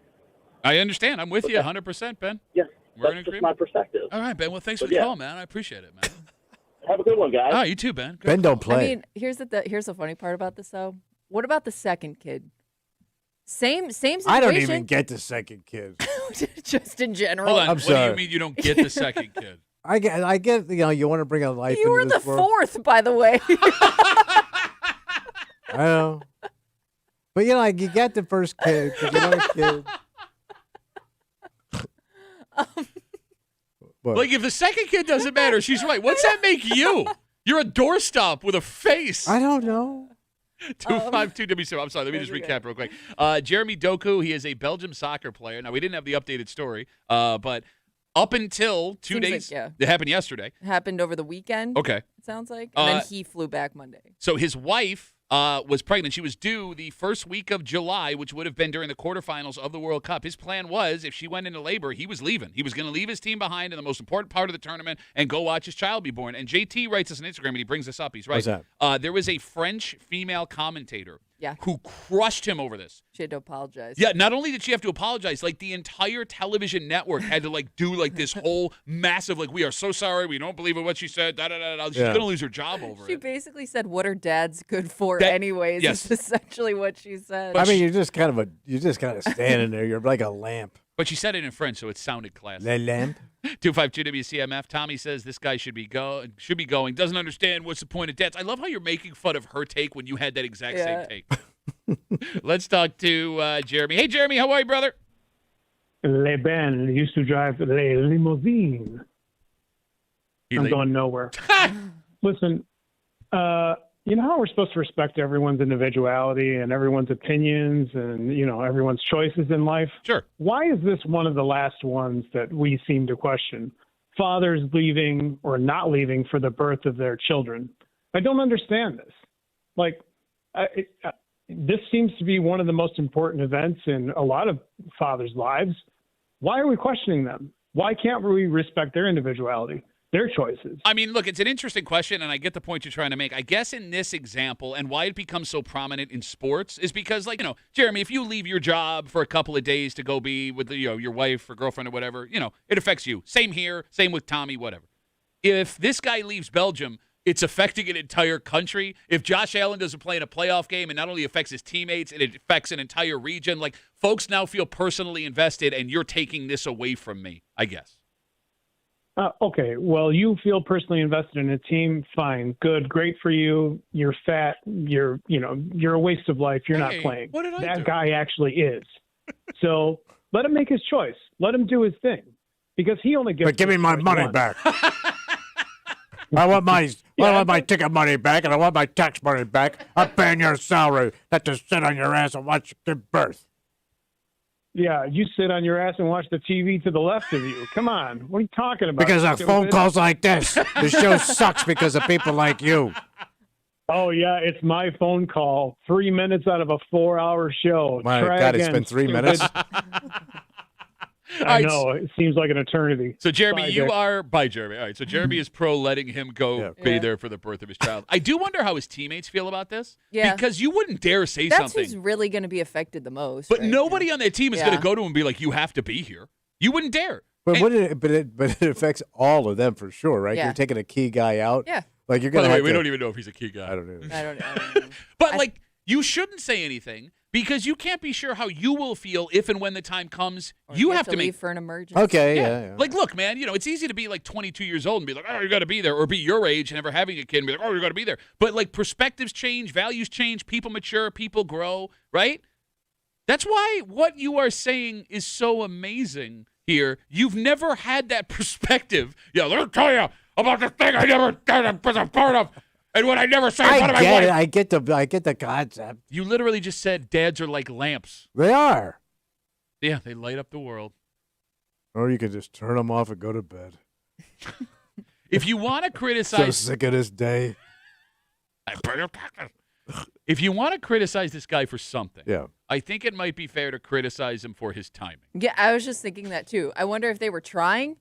I understand. I'm with you 100%, Ben. Yes, We're in that's just agreement. my perspective. All right, Ben. Well, thanks for the call, man. I appreciate it, man. Have a good one, guys. Oh, you too, Ben. Good Ben call. don't play. I mean, here's the funny part about this though. What about the second kid? Same situation. I don't even get the second kid. Just in general. Hold on. I'm What do sorry. you mean you don't get the second kid? I get. You want to bring a life You into were the this world. fourth, by the way. I know. But, you get the first kid, 'cause you want a kid. But, Like, if the second kid doesn't matter, she's right. What's that make you? You're a doorstop with a face. I don't know. 252 WC. I'm sorry. Let me just recap real quick. Jeremy Doku, he is a Belgium soccer player. Now, we didn't have the updated story, but up until 2 Seems like, days, yeah. it happened yesterday. Happened over the weekend. Okay. It sounds like. And then he flew back Monday. So his wife was pregnant. She was due the first week of July, which would have been during the quarterfinals of the World Cup. His plan was, if she went into labor, he was leaving. He was going to leave his team behind in the most important part of the tournament and go watch his child be born. And JT writes us on Instagram, and he brings this up. He's right. What's that? There was a French female commentator Yeah. who crushed him over this. She had to apologize. Yeah, not only did she have to apologize, like the entire television network had to like do like this whole massive like, we are so sorry, we don't believe in what she said. Da, da, da, da. She's gonna lose her job over She it. basically said, "What are dads good for, anyways?" Yes. Is essentially what she said. I mean, you're just kind of standing there. You're like a lamp. But she said it in French, so it sounded classy. Le lamp. 252 WCMF. Tommy says this guy should be going. Doesn't understand what's the point of dads. I love how you're making fun of her take when you had that exact same take. Let's talk to Jeremy. Hey, Jeremy, how are you, brother? Le Ben used to drive Le Limousine. I'm going nowhere. Listen, you know how we're supposed to respect everyone's individuality and everyone's opinions and, you know, everyone's choices in life? Sure. Why is this one of the last ones that we seem to question? Fathers leaving or not leaving for the birth of their children. I don't understand this. Like, this seems to be one of the most important events in a lot of fathers' lives. Why are we questioning them? Why can't we respect their individuality? Their choices. I mean, look, it's an interesting question, and I get the point you're trying to make. I guess in this example, and why it becomes so prominent in sports, is because, like, you know, Jeremy, if you leave your job for a couple of days to go be with, you know, your wife or girlfriend or whatever, you know, it affects you. Same here, same with Tommy, whatever. If this guy leaves Belgium, it's affecting an entire country. If Josh Allen doesn't play in a playoff game, and not only affects his teammates, it affects an entire region. Like, folks now feel personally invested, and you're taking this away from me, I guess. Okay, well, you feel personally invested in a team. Fine, good, great for you. You're fat. You're a waste of life. You're not playing. What did I That do? guy actually is. So let him make his choice. Let him do his thing, because he only gets. But give me my money once. back. I want my ticket money back, and I want my tax money back. I'm paying your salary, not to sit on your ass and watch your birth. Yeah, you sit on your ass and watch the TV to the left of you. Come on, what are you talking about? Because of stupid? phone calls like this, the show sucks because of people like you. Oh yeah, it's my phone call. 3 minutes out of a 4-hour show. My Try God, again, it's been 3 stupid. minutes. I know. It seems like an eternity. So, Jeremy, Bye, you Dick. are – bye, Jeremy. All right, so Jeremy is pro letting him go be there for the birth of his child. I do wonder how his teammates feel about this. Yeah. Because you wouldn't dare say That's something. who's really going to be affected the most. But right? nobody on that team is going to go to him and be like, you have to be here. You wouldn't dare. But And- it affects all of them for sure, right? Yeah. You're taking a key guy out. Yeah. Like you're By gonna. the way, have we to- don't even know if he's a key guy. I don't know. I don't know. But, like, you shouldn't say anything because you can't be sure how you will feel if and when the time comes. Or You if have to leave make for an emergency. Okay, yeah. Like, look, man, you know, it's easy to be like 22 years old and be like, oh, you got to be there, or be your age and never having a kid and be like, oh, you got to be there. But, like, perspectives change, values change, people mature, people grow, right? That's why what you are saying is so amazing here. You've never had that perspective. Yeah, let me tell you about the thing I never was a part of. And what I never say in front of my wife. I get the concept. You literally just said dads are like lamps. They are. Yeah, they light up the world. Or you can just turn them off and go to bed. If you want to So criticize, sick of this day. if you want to criticize this guy for something, Yeah. I think it might be fair to criticize him for his timing. Yeah, I was just thinking that too. I wonder if they were trying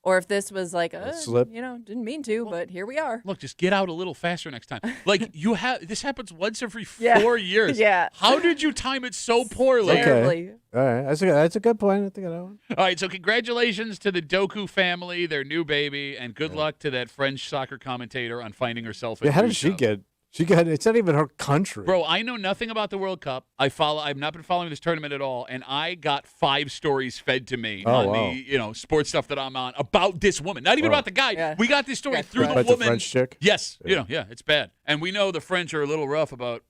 or if this was like, slip. you know, didn't mean to, but here we are. Look, just get out a little faster next time. Like this happens once every Yeah. 4 years. Yeah. How did you time it so poorly? Okay. Terribly. All right. That's a good point. I think I know. All right, so congratulations to the Doku family, their new baby, and good luck to that French soccer commentator on finding herself. Yeah, how did she get? She got. It's not even her country. Bro, I know nothing about the World Cup. I've not been following this tournament at all, and I got 5 stories fed to me on the sports stuff that I'm on about this woman. Not even about the guy. Yeah. We got this story That's through right. the About the woman. French chick? Yes, Yeah. it's bad, and we know the French are a little rough about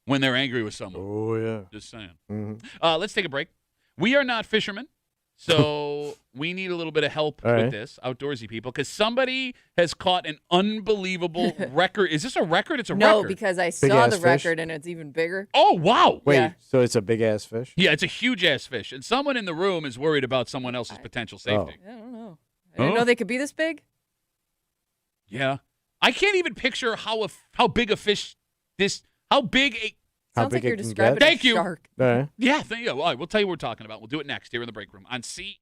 when they're angry with someone. Oh yeah. Just saying. Mhm. Let's take a break. We are not fishermen, so we need a little bit of help All with right. this, outdoorsy people, because somebody has caught an unbelievable record. Is this a record? It's a No, record. because I Big saw ass the fish? record and it's even bigger. Oh, wow. Wait. Yeah. So it's a big ass fish. Yeah, it's a huge ass fish, and someone in the room is worried about someone else's potential safety. I don't know. I didn't know they could be this big. Yeah, I can't even picture how big a fish this. How big a. How Sounds big like you're it can describing get? a Thank you. shark. All right. Yeah, all right, we'll tell you what we're talking about. We'll do it next here in the break room on C.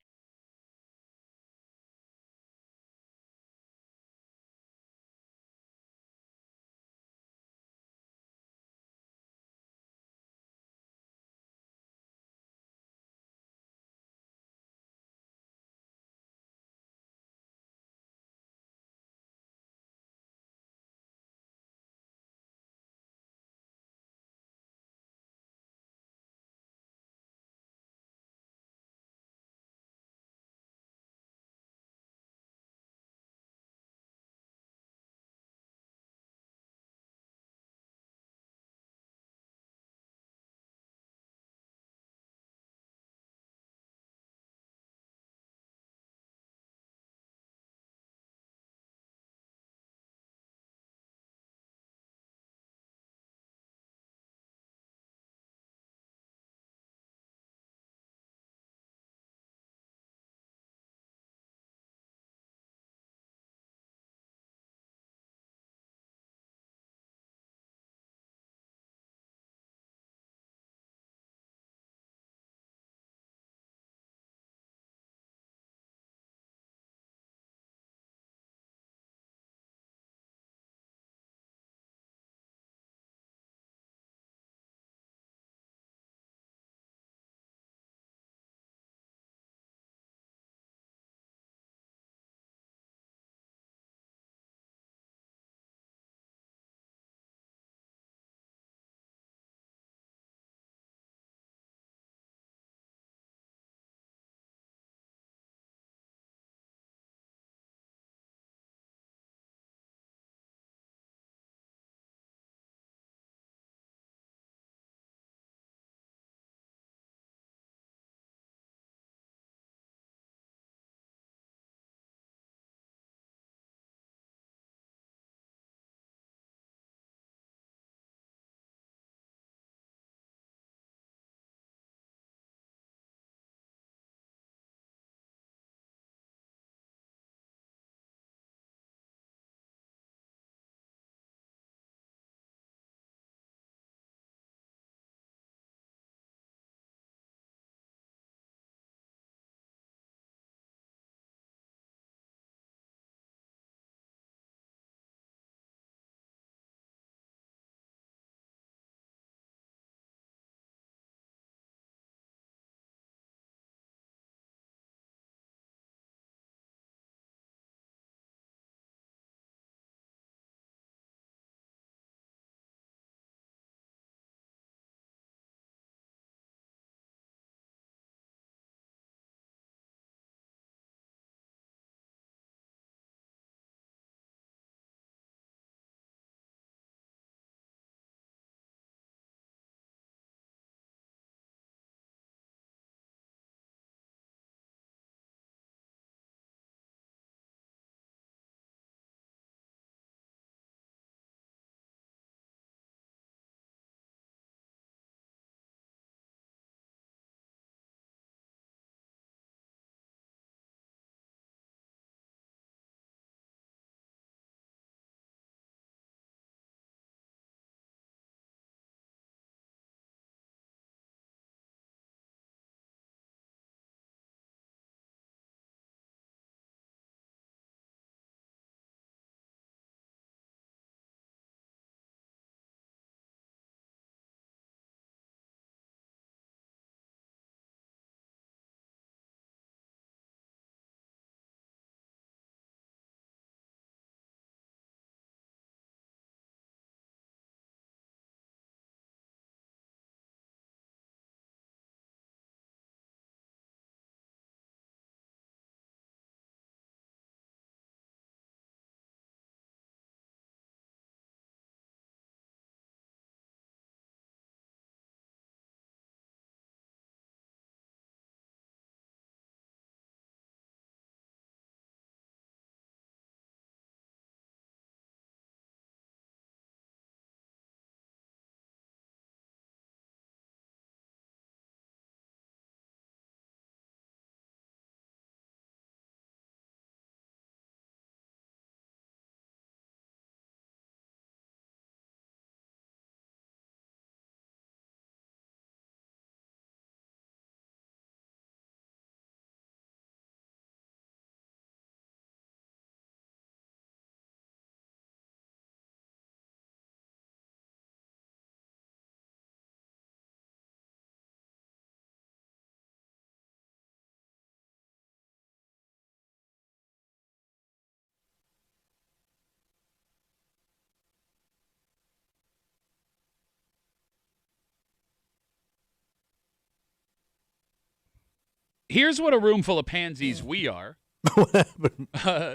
here's what a room full of pansies we are.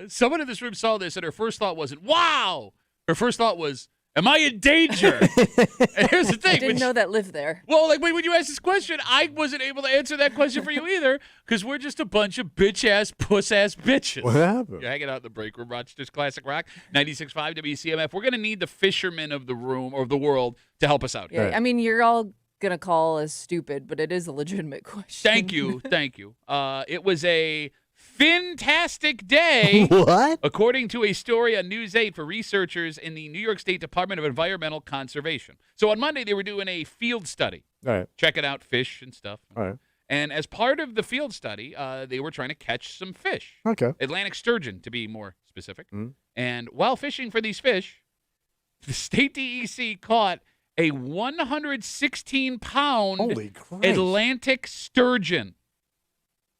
Someone in this room saw this, and her first thought wasn't, wow. Her first thought was, am I in danger? And here's the thing. I didn't know that lived there. Well, like when you asked this question, I wasn't able to answer that question for you either because we're just a bunch of bitch-ass, puss-ass bitches. What happened? You're hanging out in the break room, Rochester's Classic Rock, 96.5 WCMF. We're going to need the fishermen of the room or of the world to help us out. Yeah, Right. I mean, you're all going to call us stupid, but it is a legitimate question. Thank you. Thank you. It was a fantastic day. What? According to a story on News 8 for researchers in the New York State Department of Environmental Conservation. So on Monday, they were doing a field study, All right. checking out fish and stuff. All right. And as part of the field study, they were trying to catch some fish, Okay. Atlantic sturgeon to be more specific. Mhm. And while fishing for these fish, the state DEC caught a 116-pound Holy Christ. Atlantic sturgeon.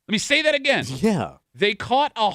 Let me say that again. Yeah. They caught a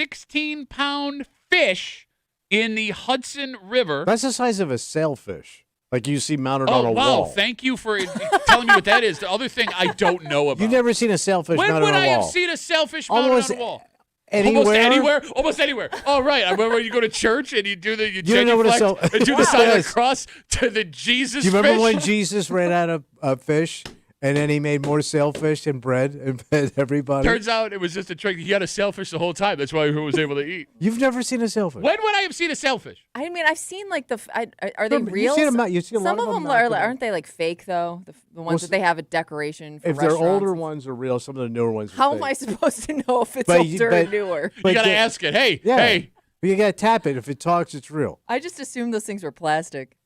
116-pound fish in the Hudson River. That's the size of a sailfish, like you see mounted on Oh, a wow. wall. Thank you for telling me what that is. The other thing I don't know about. You've never seen a sailfish When mounted would on a I wall? have seen a sailfish mounted Almost on a wall? Anywhere? Almost anywhere? Almost anywhere. Oh, right. I remember when you go to church and you do the you don't know what a genuflect and do the sign of Yes. the cross to the Jesus Do you remember fish? when Jesus ran out of fish and then he made more sailfish and bread and fed everybody? Turns out it was just a trick. He had a sailfish the whole time. That's why he was able to eat. You've never seen a sailfish. When would I have seen a sailfish? I mean, I've seen like are they No, but real? you see a lot Some of of them them are, mounted. aren't they like fake though? The ones that they have a decoration for If they're restaurants. older ones are real, some of the newer ones are How fake. am I supposed to know if it's But older or newer? You But got to the- ask it. Hey, Yeah. hey, But you got to tap it. If it talks, it's real. I just assumed those things were plastic.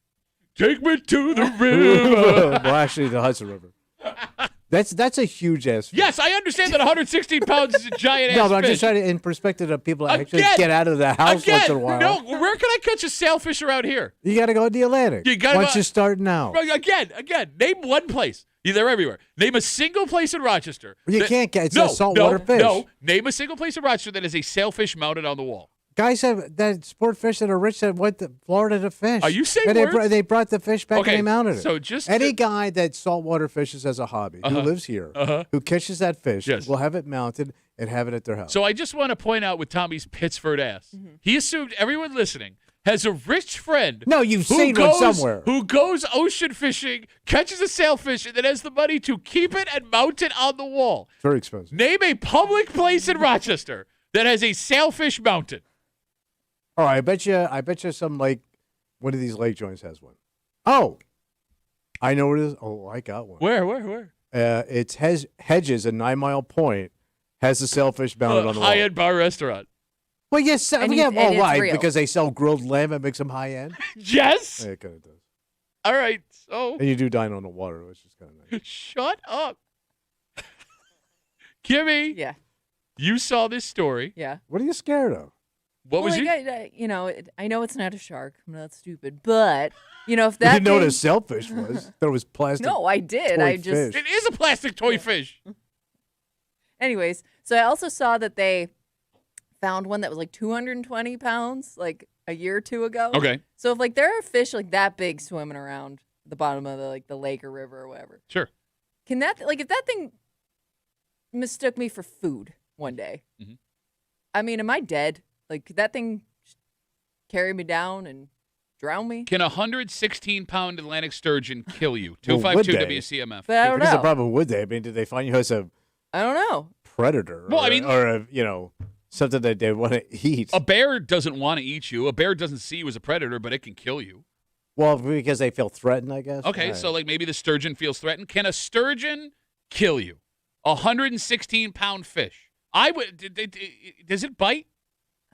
take me to the river. Well, actually, the Hudson River. That's a huge ass fish. Yes, I understand that 116 pounds is a giant No, ass but I'm fish. just trying to, in perspective of people that actually Again, get out of the house once in a while. No, where can I catch a sailfish around here? You got to go to the Atlantic. You gotta once go- you start now. Well, again, name one place. They're everywhere. Name a single place in Rochester. You that- can't get it's no, a saltwater no, fish. No, name a single place in Rochester that has a sailfish mounted on the wall. Guys have that sport fish that are rich that went to Florida to fish. Are you saying and words? they brought the fish back Okay, and they mounted it. so just any to- guy that saltwater fishes as a hobby who lives here, who catches that fish, Yes. will have it mounted and have it at their house. So I just want to point out with Tommy's Pittsford ass, he assumed everyone listening has a rich friend. No, you've who seen one goes- somewhere. Who goes ocean fishing, catches a sailfish, and then has the money to keep it and mount it on the wall. It's very expensive. Name a public place in Rochester that has a sailfish mounted. All right, I bet you some lake, one of these lake joints has one. Oh, I know where it is. Oh, I got one. Where? It's Hedges, a 9 Mile Point, has the sailfish mounted on the wall. High-end bar restaurant. Well, yes, And yeah, and well, it's why? real. Because they sell grilled lamb and makes them high end. Yes. Yeah, it kind of does. All right. So And you do dine on the water, which is kind of nice. shut up. Kimmy, Yeah, you saw this story. yeah. What are you scared of? What was like, it? I know it's not a shark. I'm not stupid, but if You that didn't know what thing- a sailfish was. Thought it was plastic. No, I did. toy I just fish. It is a plastic toy fish. Anyways, so I also saw that they found one that was like 220 pounds like a year or two ago. Okay. So if like there are fish like that big swimming around the bottom of the lake or river or whatever, Sure. can that if that thing mistook me for food one day, Mhm. I mean, am I dead? Like could that thing just carry me down and drown me? Can a 116-pound Atlantic sturgeon kill you? Well, 252 would they? WCMF. But I don't Because the know. problem would they? I mean, did they find you as a I don't know. predator? Well, or, I mean- or a, something that they want to eat? A bear doesn't want to eat you. A bear doesn't see you as a predator, but it can kill you. Well, because they feel threatened, I guess. Okay, All so right. like maybe the sturgeon feels threatened. Can a sturgeon kill you? A 116-pound fish. Does it bite?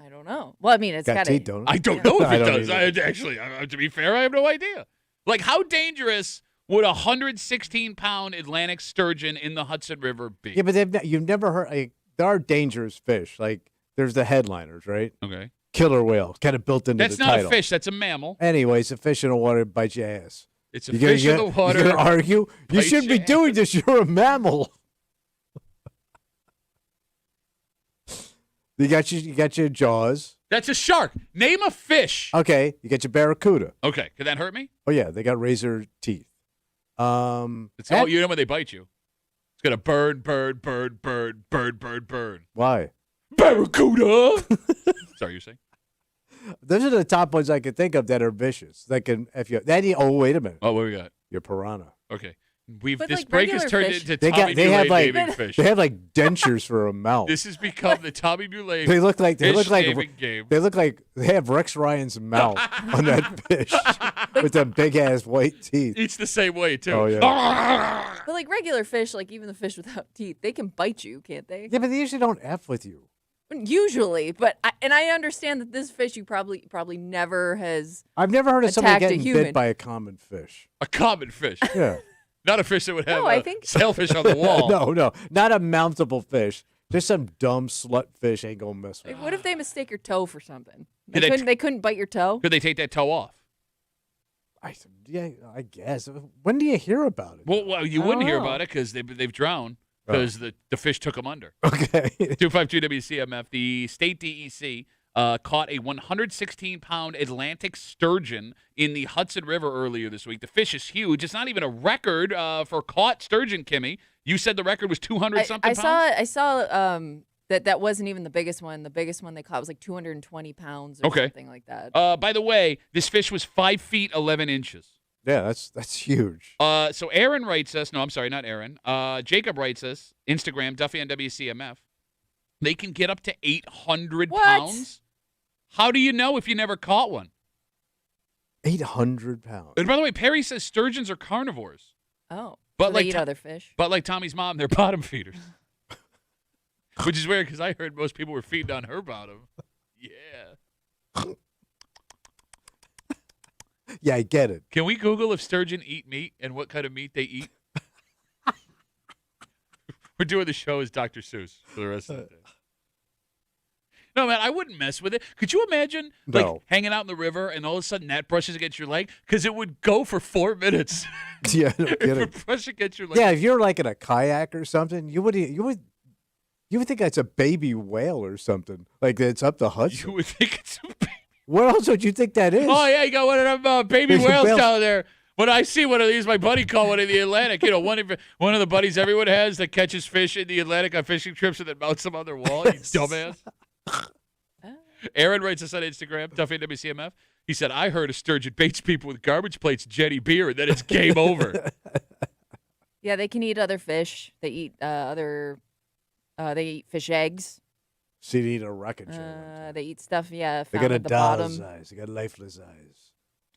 I don't know. Well, I mean, it's got got teeth, don't it? I don't know if I it don't does. either. To be fair, I have no idea. Like, how dangerous would a 116-pound Atlantic sturgeon in the Hudson River be? Yeah, but you've never heard. Like, there are dangerous fish. Like there's the headliners, right? Okay. Killer whale, kind of built into That's the not title. a fish. That's a mammal. Anyways, a fish in the water bites your ass. It's a You gonna- fish in the you water. gonna argue? You bites shouldn't be your doing this. You're a mammal. You got your jaws. That's a shark. Name a fish. Okay, you got your barracuda. Okay. Can that hurt me? Oh yeah, they got razor teeth. You know when they bite you. It's going to burn, burn, burn, burn, burn, burn, burn. Why? Barracuda! Sorry, you're saying? Those are the top ones I can think of that are vicious. That can, if you, that, oh, wait a minute. Oh, what we got? Your piranha. Okay. But, This like, break has regular turned fish- into They Tommy have Muley like naming fish. they have like dentures for a mouth. This has become the Tommy Muley They look like fish naming game. they look like they have Rex Ryan's mouth on that fish with them big ass white teeth. Eats the same way, too. Oh, yeah. But like regular fish, like even the fish without teeth, they can bite you, can't they? Yeah, but they usually don't F with you. Usually, but I understand that this fish you probably never has. I've never heard of somebody Attacked a getting human. bit by a common fish. A common fish. Yeah. Not a fish that would have No, I think- sailfish on the wall. No, not a mountable fish. Just some dumb slut fish ain't gonna mess with. Like, what if they mistake your toe for something? Could they They couldn't bite your toe. Could they take that toe off? I guess. When do you hear about it? Well, you I wouldn't don't hear know. about it because they've drowned because the fish took them under. Okay. 252 WCMF, the state DEC caught a 116-pound Atlantic sturgeon in the Hudson River earlier this week. The fish is huge. It's not even a record for caught sturgeon, Kimmy. You said the record was 200-something pounds? I saw that wasn't even the biggest one. The biggest one they caught was like 220 pounds or something like that. By the way, this fish was 5 feet 11 inches. Yeah, that's huge. So Aaron writes us. No, I'm sorry, not Aaron. Jacob writes us. Instagram, Duffy on WCMF. They can get up to 800 What? pounds. How do you know if you never caught one? 800 pounds. And by the way, Perry says sturgeons are carnivores. Oh, But so like they eat to- other fish. But like Tommy's mom, they're bottom feeders. Which is weird because I heard most people were feeding on her bottom. Yeah. Yeah, I get it. Can we Google if sturgeon eat meat and what kind of meat they eat? We're doing the show as Dr. Seuss for the rest of the day. No, man, I wouldn't mess with it. Could you imagine No. hanging out in the river and all of a sudden that brushes against your leg? Because it would go for 4 minutes. Yeah, no It kidding. would brush against your leg. Yeah, if you're like in a kayak or something, you would think that's a baby whale or something. Like it's up the Hudson. You would think it's a baby. What else would you think that is? Oh, yeah, you got one of them baby There's a whales whale. down there. When I see one of these, my buddy caught one in the Atlantic. You know, one of the buddies everyone has that catches fish in the Atlantic on fishing trips and then mounts them on their wall. You dumbass. Aaron writes us on Instagram, Duffy WCMF. He said, I heard a sturgeon baits people with garbage plates and Jetty beer, and then it's game over. Yeah, they can eat other fish. They eat they eat fish eggs. See, they eat a rocket ship. They eat stuff. Yeah, They found got a at the bottom. doll's eyes. They got lifeless eyes.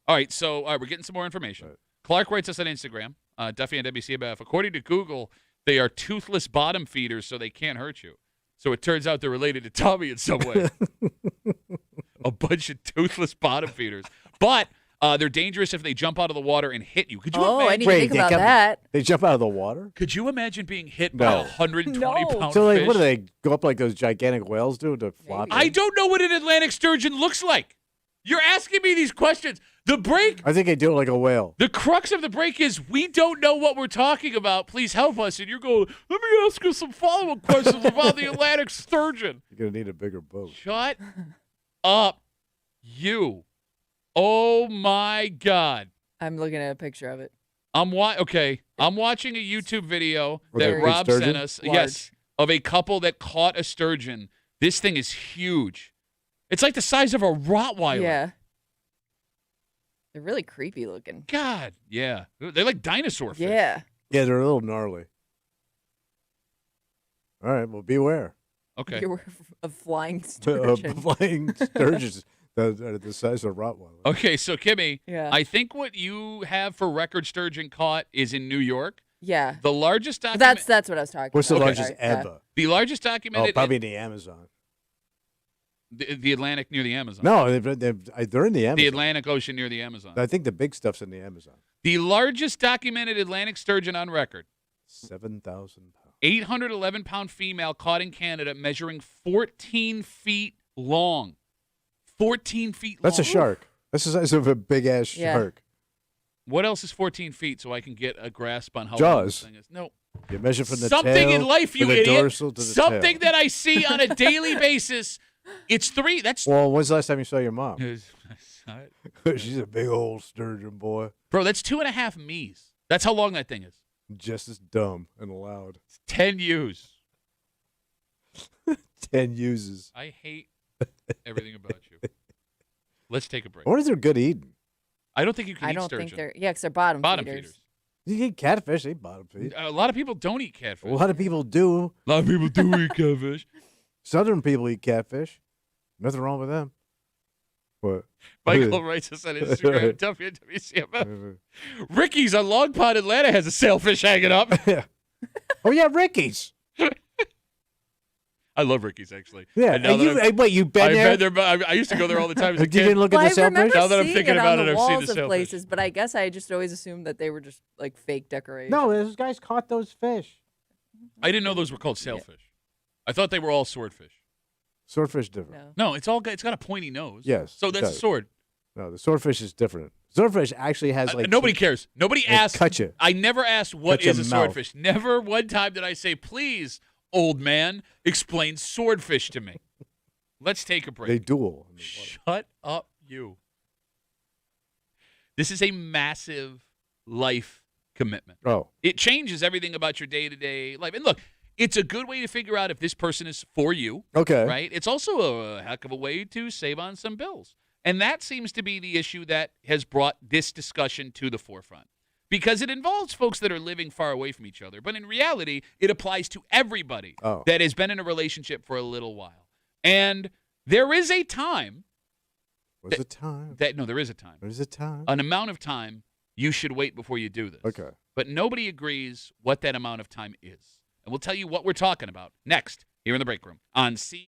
All right, so we're getting some more information. Right. Clark writes us on Instagram, Duffy and WCMF. According to Google, they are toothless bottom feeders, so they can't hurt you. So it turns out they're related to Tommy in some way. A bunch of toothless bottom feeders. But they're dangerous if they jump out of the water and hit you. Could you Oh, I imagine? didn't think about that. They jump out of the water? Could you imagine being hit by No. a 120 No. pound So, like, fish? what do they go up like those gigantic whales do to flop? I don't know what an Atlantic sturgeon looks like. You're asking me these questions. The break, I think they do it like a whale. the crux of the break is we don't know what we're talking about. Please help us. And you're going, let me ask you some follow-up questions about the Atlantic sturgeon. You're gonna need a bigger boat. Shut up, you. Oh, my God. I'm looking at a picture of it. I'm watching a YouTube video With that a big Rob sturgeon? sent us. Large. Yes, of a couple that caught a sturgeon. This thing is huge. It's like the size of a Rottweiler. Yeah. They're really creepy looking. God, yeah. They're like dinosaur fish. Yeah. Yeah, they're a little gnarly. All right, well, beware. Okay. You're a flying sturgeon. Flying sturgeons the size of Rottweiler. Okay, so Kimmy, Yeah. I think what you have for record sturgeon caught is in New York. Yeah. The largest document. That's what I was talking What's the about. largest Sorry. Yeah. ever? The largest Oh, documented. probably in the Amazon. The Atlantic near the Amazon. No, they're in the Amazon. The Atlantic Ocean near the Amazon. I think the big stuff's in the Amazon. The largest documented Atlantic sturgeon on record. 7,000 pounds. 811-pound female caught in Canada measuring 14 feet long. 14 feet long. That's a shark. That's the size of a big ass Yeah. shark. What else is 14 feet so I can get a grasp on how long Jaws. this thing is? No. You measure from the Something tail in life, you from the idiot. dorsal to the Something tail. that I see on a daily basis. It's 3. That's Well, when's the last time you saw your mom? Bro, She's a big old sturgeon boy. that's 2.5 me's. That's how long that thing is. Just as dumb and loud. 10 U's. 10 uses. I hate everything about you. Let's take a break. What is there good eating? I don't think you can I eat don't sturgeon. think they're, because they're bottom feeders. You eat catfish, they bottom feed. A lot of people don't eat catfish. A lot of people do. A lot of people do eat catfish. Southern people eat catfish. Nothing wrong with them. What? Michael writes us on Instagram, WCMF. Ricky's on Long Pond, Atlanta has a sailfish hanging up. Oh, yeah, Ricky's. I love Ricky's, actually. Yeah. And now that You've been there? I've been there. I used to go there all the time as a You kid. didn't look at Well, the I sailfish? remember Now that I'm seeing thinking it about on it, the I've seen walls the of sailfish. places, but I guess I just always assumed that they were just like fake decorations. No, those guys caught those fish. I didn't know those were called sailfish. I thought they were all swordfish. Swordfish different. No. No, it's got a pointy nose. Yes, So it that's a does. sword. No, the swordfish is different. Swordfish actually has like Nobody cares. Nobody They asked. cut you. I never asked what Cut your is a mouth. swordfish. Never one time did I say, please, old man, explain swordfish to me. Let's take a break. they duel. Shut up, you. This is a massive life commitment. Oh, It changes everything about your day-to-day life. And look, it's a good way to figure out if this person is for you, okay. right? It's also a heck of a way to save on some bills. And that seems to be the issue that has brought this discussion to the forefront. Because it involves folks that are living far away from each other. But in reality, it applies to everybody Oh. that has been in a relationship for a little while. And there is a time What's the time? there is a time. There's a time. An amount of time you should wait before you do this. Okay. But nobody agrees what that amount of time is. And we'll tell you what we're talking about next here in the break room on C.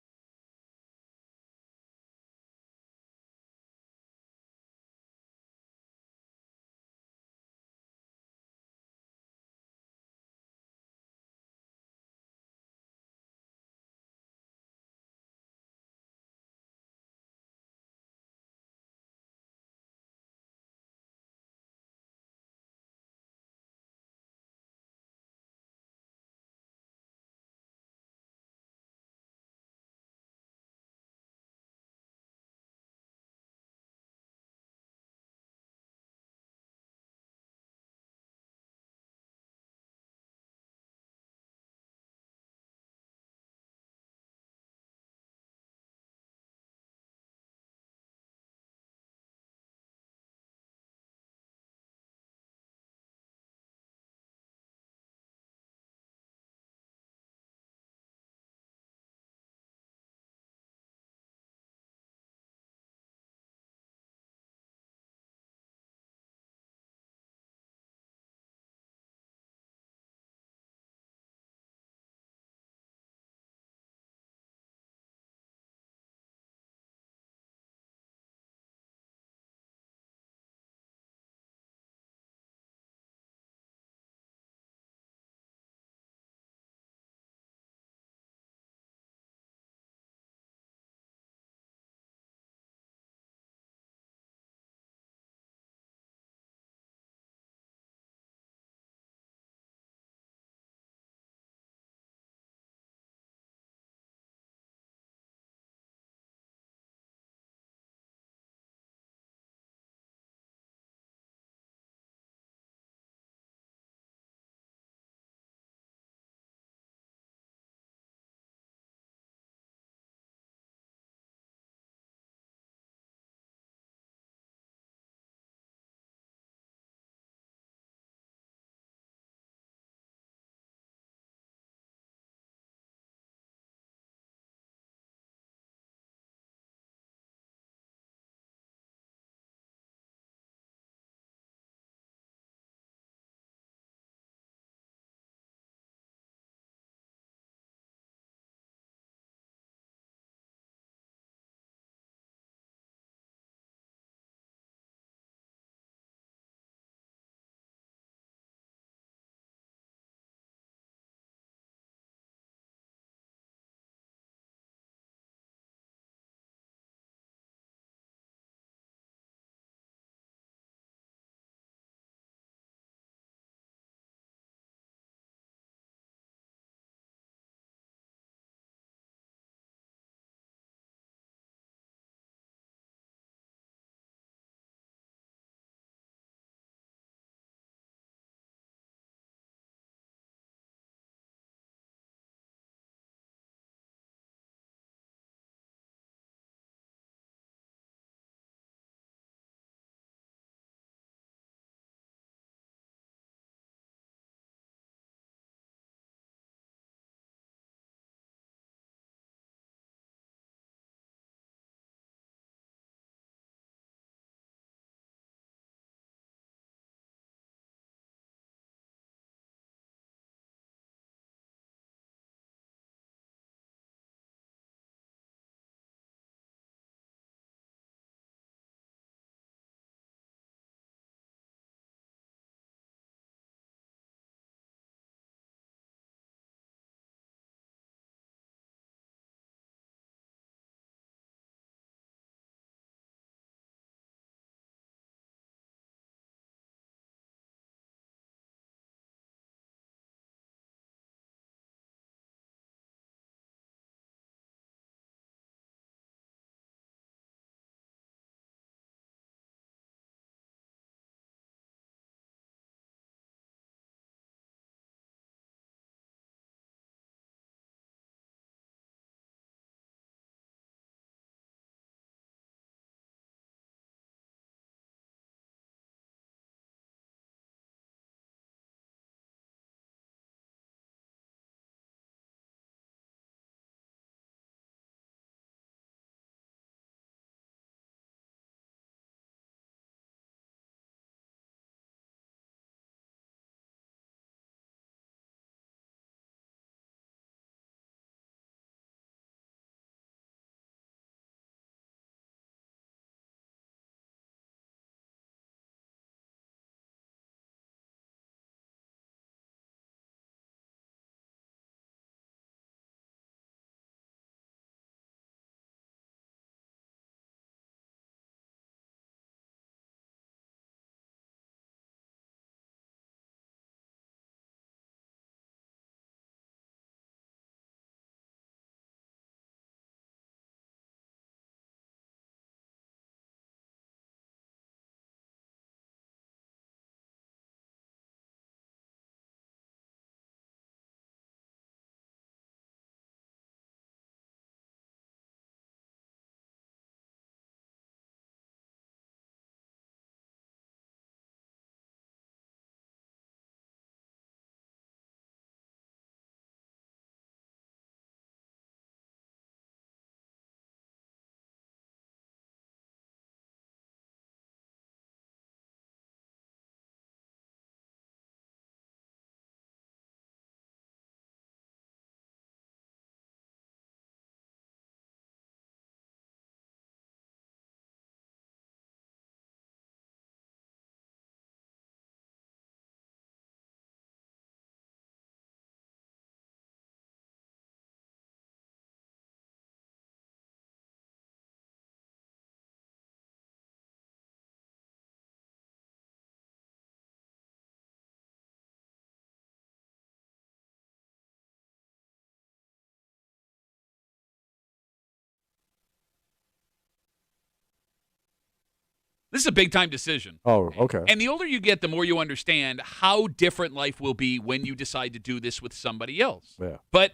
This is a big-time decision. Oh, okay. And the older you get, the more you understand how different life will be when you decide to do this with somebody else. Yeah. But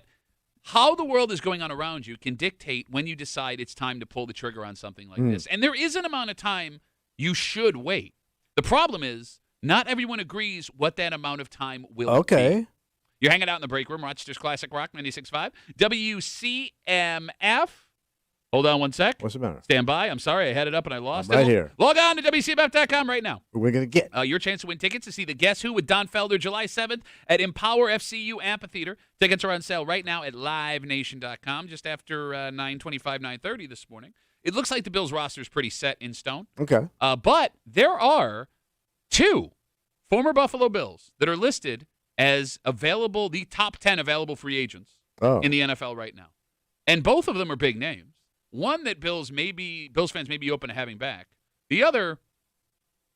how the world is going on around you can dictate when you decide it's time to pull the trigger on something like this. And there is an amount of time you should wait. The problem is not everyone agrees what that amount of time will be. You're hanging out in the break room, Rochester's Classic Rock 96.5, WCMF. Hold on one sec. What's the matter? Stand by. I'm sorry. I had it up and I lost I'm it. right here. Log on to WCMF.com right now. We're going to get Your chance to win tickets to see the Guess Who with Don Felder July 7th at Empower FCU Amphitheater. Tickets are on sale right now at livenation.com just after 9:25, 9:30 this morning. It looks like the Bills roster is pretty set in stone. Okay. But there are 2 former Buffalo Bills that are listed as available, the top 10 available free agents in the NFL right now. And both of them are big names. One that Bills fans may be open to having back. The other,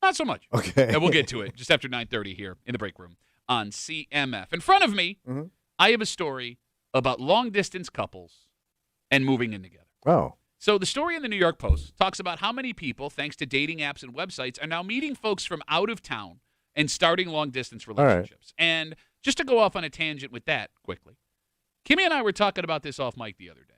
not so much. Okay. And we'll get to it just after 9:30 here in the break room on CMF. In front of me, I have a story about long-distance couples and moving in together. Oh. So the story in the New York Post talks about how many people, thanks to dating apps and websites, are now meeting folks from out of town and starting long-distance relationships. Right. And just to go off on a tangent with that quickly, Kimmy and I were talking about this off mic the other day,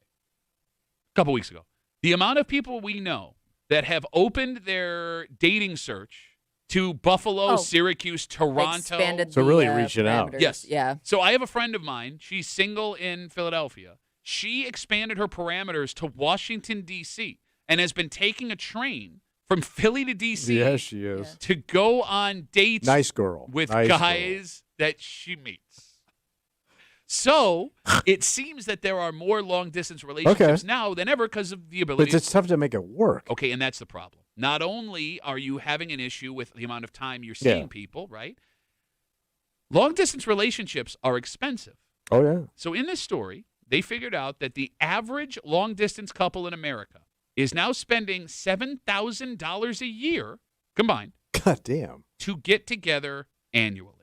a couple weeks ago. The amount of people we know that have opened their dating search to Buffalo, Syracuse, Toronto. So really reaching out. Yes. Yeah. So I have a friend of mine. She's single in Philadelphia. She expanded her parameters to Washington, D.C., and has been taking a train from Philly to D.C. Yes, she is. To go on dates Nice girl. with Nice guys that she meets. So it seems that there are more long-distance relationships now than ever because of the ability. But it's tough to make it work. Okay, and that's the problem. Not only are you having an issue with the amount of time you're seeing people, right? Long-distance relationships are expensive. Oh, yeah. So in this story, they figured out that the average long-distance couple in America is now spending $7,000 a year combined. God damn. To get together annually.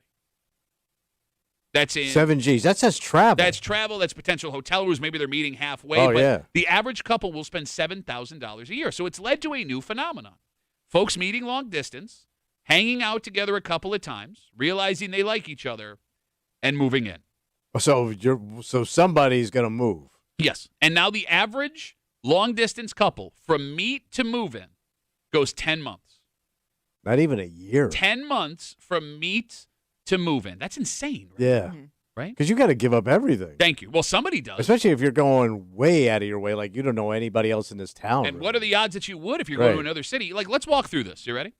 That's in 7 G's. That says travel. That's travel. That's potential hotel rooms. Maybe they're meeting halfway. Oh, but yeah. the average couple will spend $7,000 a year. So it's led to a new phenomenon. Folks meeting long distance, hanging out together a couple of times, realizing they like each other, and moving in. So somebody's going to move. Yes. And now the average long-distance couple from meet to move-in goes 10 months. Not even a year. 10 months from meet to move-in. That's insane, right? Yeah. Right? Because you got to give up everything. Thank you. Well, somebody does. Especially if you're going way out of your way, like you don't know anybody else in this town. And really. what are the odds that you would if you're going to another city? Like, let's walk through this. You ready?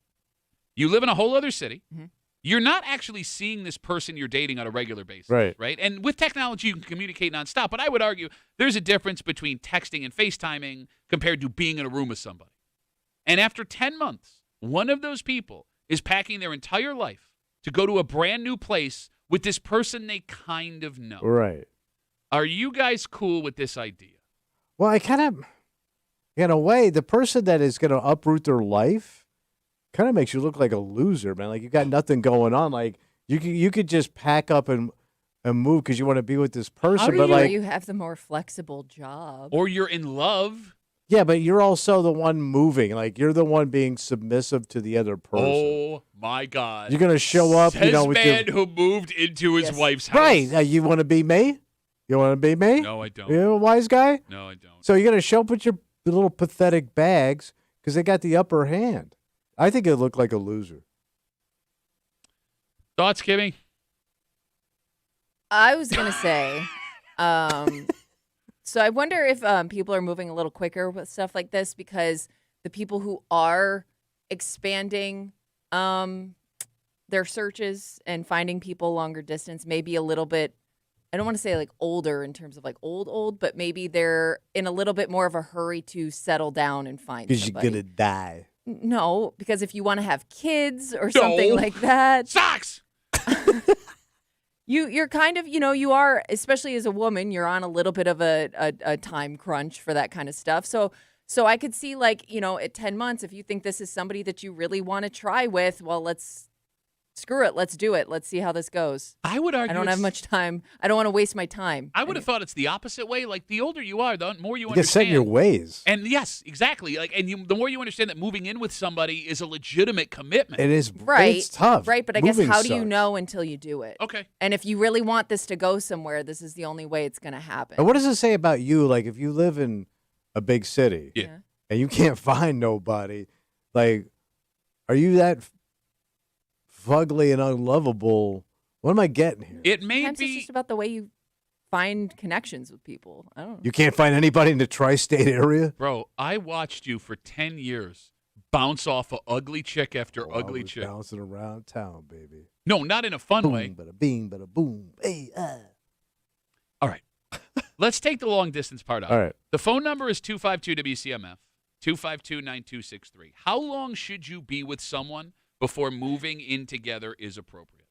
You live in a whole other city. Mm-hmm. You're not actually seeing this person you're dating on a regular basis, right? And with technology, you can communicate nonstop. But I would argue there's a difference between texting and FaceTiming compared to being in a room with somebody. And after 10 months, one of those people is packing their entire life to go to a brand new place with this person they kind of know. Right. Are you guys cool with this idea? Well, I kind of, in a way, the person that is going to uproot their life kind of makes you look like a loser, man. Like you got nothing going on. Like you could just pack up and move because you want to be with this person. But like you have the more flexible job, or you're in love. Yeah, but you're also the one moving. Like you're the one being submissive to the other person. Oh my God! You're gonna show up, Says with man who moved into his wife's house. Right? You want to be me? You want to be me? No, I don't. You're a wise guy. No, I don't. So you're gonna show up with your little pathetic bags because they got the upper hand. I think it looked like a loser. Thoughts, Kimmy? I was going to say, so I wonder if people are moving a little quicker with stuff like this because the people who are expanding their searches and finding people longer distance may be a little bit, I don't want to say like older in terms of like old, but maybe they're in a little bit more of a hurry to settle down and find somebody. Because you're going to die. No, because if you want to have kids or something like that. Socks! You're kind of, you are, especially as a woman, you're on a little bit of a time crunch for that kind of stuff. So I could see like, at 10 months, if you think this is somebody that you really want to try with, well, let's screw it, let's do it. Let's see how this goes. I would argue I don't have much time. I don't want to waste my time. I would have thought it's the opposite way. Like, the older you are, the more you You understand. set your ways. And yes, exactly. Like, the more you understand that moving in with somebody is a legitimate commitment. It is Right. It's tough. Right, but I guess Moving how do you sucks. know until you do it? Okay. And if you really want this to go somewhere, this is the only way it's going to happen. And what does it say about you? Like, if you live in a big city Yeah. and you can't find nobody, like, are you that fugly and unlovable? What am I getting here? It may Sometimes it's be. just about the way you find connections with people. I don't know. You can't find anybody in the tri-state area? Bro, I watched you for 10 years bounce off of ugly chick after Oh, I ugly was chick. bouncing around town, baby. No, not in a fun way. Boom, bada bing, bada boom. Hey, All right. Let's take the long distance part out. All right. The phone number is 252-WCMF, 252-9263. How long should you be with someone before moving in together is appropriate?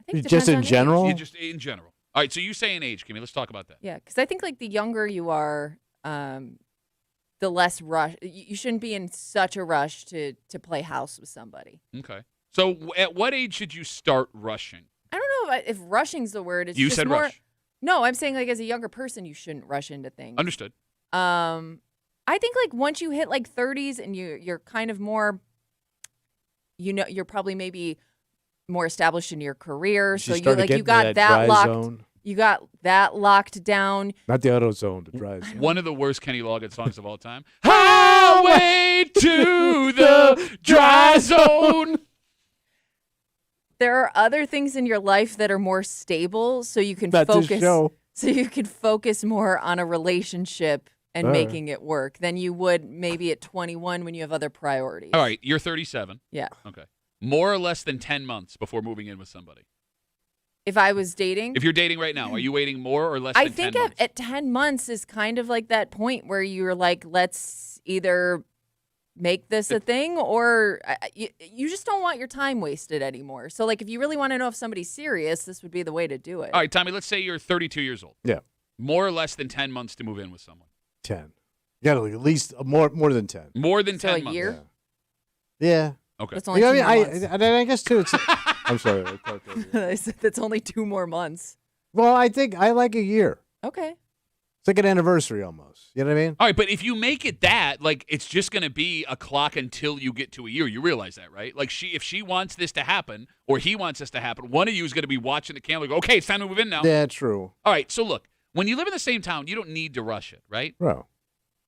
I think it Just depends in on age. general? You just in general. All right, so you say an age, Kimmy. Let's talk about that. Yeah, because I think like the younger you are, the less rush. You shouldn't be in such a rush to play house with somebody. Okay. So at what age should you start rushing? I don't know if rushing's the word. It's You just said more, rush. No, I'm saying like as a younger person, you shouldn't rush into things. Understood. I think like once you hit like 30s and you're kind of more, you're probably maybe more established in your career, She so you started like you getting got to that dry locked. zone. You got that locked down. Not the auto zone, the dry zone. One of the worst Kenny Loggett songs of all time. Highway to the dry zone. There are other things in your life that are more stable, so you can That's his focus. show. So you can focus more on a relationship and All right. making it work than you would maybe at 21 when you have other priorities. All right, you're 37. Yeah. Okay. More or less than 10 months before moving in with somebody. If I was dating, If you're dating right now, are you waiting more or less I than 10 think months? at 10 months is kind of like that point where you're like, let's either make this a thing or you just don't want your time wasted anymore. So, like, if you really want to know if somebody's serious, this would be the way to do it. All right, Tommy, let's say you're 32 years old. Yeah. More or less than 10 months to move in with someone. 10. You got to at least more than 10. More than So 10 a months. year? Yeah. Okay. That's only You know 2 what I more mean? months. I guess, too, it's... I'm sorry. I talked over you. I said that's only 2 more months. Well, I think I like a year. Okay. It's like an anniversary almost. You know what I mean? All right, but if you make it that, like, it's just going to be a clock until you get to a year. You realize that, right? Like, if she wants this to happen or he wants this to happen, one of you is going to be watching the camera go, okay, it's time to move in now. Yeah, true. All right, so look, when you live in the same town, you don't need to rush it, right? Bro.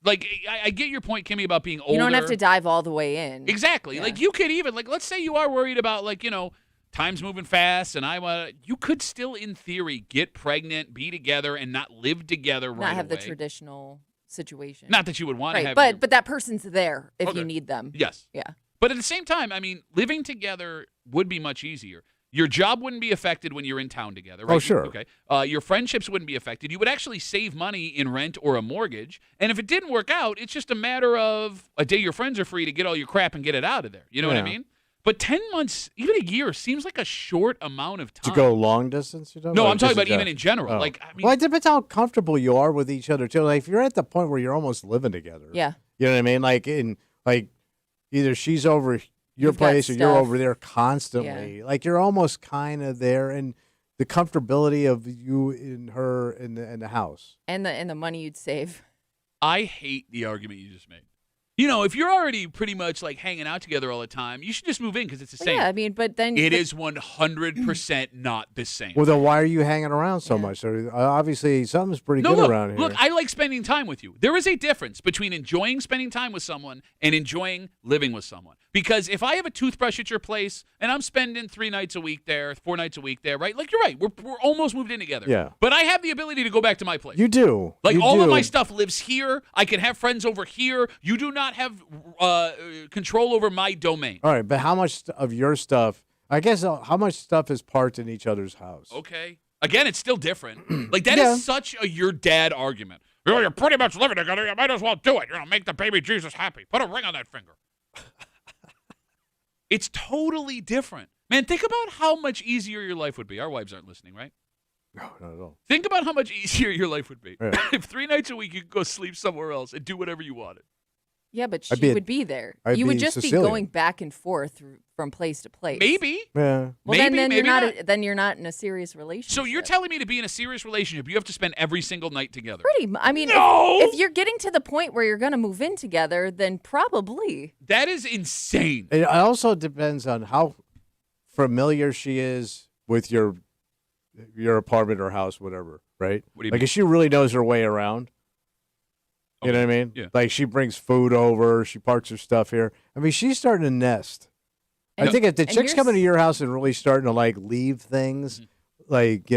Like, I get your point, Kimmy, about being older. You don't have to dive all the way in. Exactly. Yeah. Like, you could even, like, let's say you are worried about, like, you know, time's moving fast and you could still, in theory, get pregnant, be together, and not live together right Not have away. the traditional situation. Not that you would want to right, have but that person's there if Okay. you need them. Yes. Yeah. But at the same time, I mean, living together would be much easier. Your job wouldn't be affected when you're in town together, right? Oh, sure. Okay. Your friendships wouldn't be affected. You would actually save money in rent or a mortgage. And if it didn't work out, it's just a matter of a day your friends are free to get all your crap and get it out of there. You know what I Yeah. mean? But 10 months, even a year, seems like a short amount of time. To go long distance, you know? No, Or I'm talking just about even in general. Oh. Like, I mean, Well, it depends how comfortable you are with each other, too. Like, if you're at the point where you're almost living together. Yeah. You know what I mean? Like either she's over your You've got place or you're stuff. over there constantly. Like, you're almost kind of there. And the comfortability of you and her in the house. And the money you'd save. I hate the argument you just made. You know, if you're already pretty much like hanging out together all the time, you should just move in because it's the same. Yeah, I mean, but then It is 100% not the same. Well, then why are you hanging around so Yeah. much? So, obviously, something's pretty No, good look, around here. look, I like spending time with you. There is a difference between enjoying spending time with someone and enjoying living with someone. Because if I have a toothbrush at your place and I'm spending 3 nights a week there, 4 nights a week there, right? Like, you're right. We're almost moved in together. Yeah. But I have the ability to go back to my place. You do. Like, You all of do. my stuff lives here. I can have friends over here. You do not have control over my domain. All right, but how much of your stuff, I guess, how much stuff is parked in each other's house? Okay. Again, it's still different. Like, that is Yeah. such a your dad argument. You know, you're pretty much living together. You might as well do it. You know, make the baby Jesus happy. Put a ring on that finger. It's totally different. Man, think about how much easier your life would be. Our wives aren't listening, right? No, not at all. Think about how much easier your life would be. Yeah. If 3 nights a week you could go sleep somewhere else and do whatever you wanted. Yeah, but I'd she would be there. I'd You would be just Sicilian. be going back and forth from place to place. Maybe. Yeah. Well, Maybe, then maybe you're not in a serious relationship. So you're telling me to be in a serious relationship, you have to spend every single night together? I mean, No! if you're getting to the point where you're going to move in together, then probably. That is insane. It also depends on how familiar she is with your apartment or house, whatever, right? What do you like mean? if she really knows her way around. You know what I mean? Yeah. Like she brings food over, she parks her stuff here. I mean, she's starting to nest. I think if the chick's coming to your house and really starting to like leave things, like,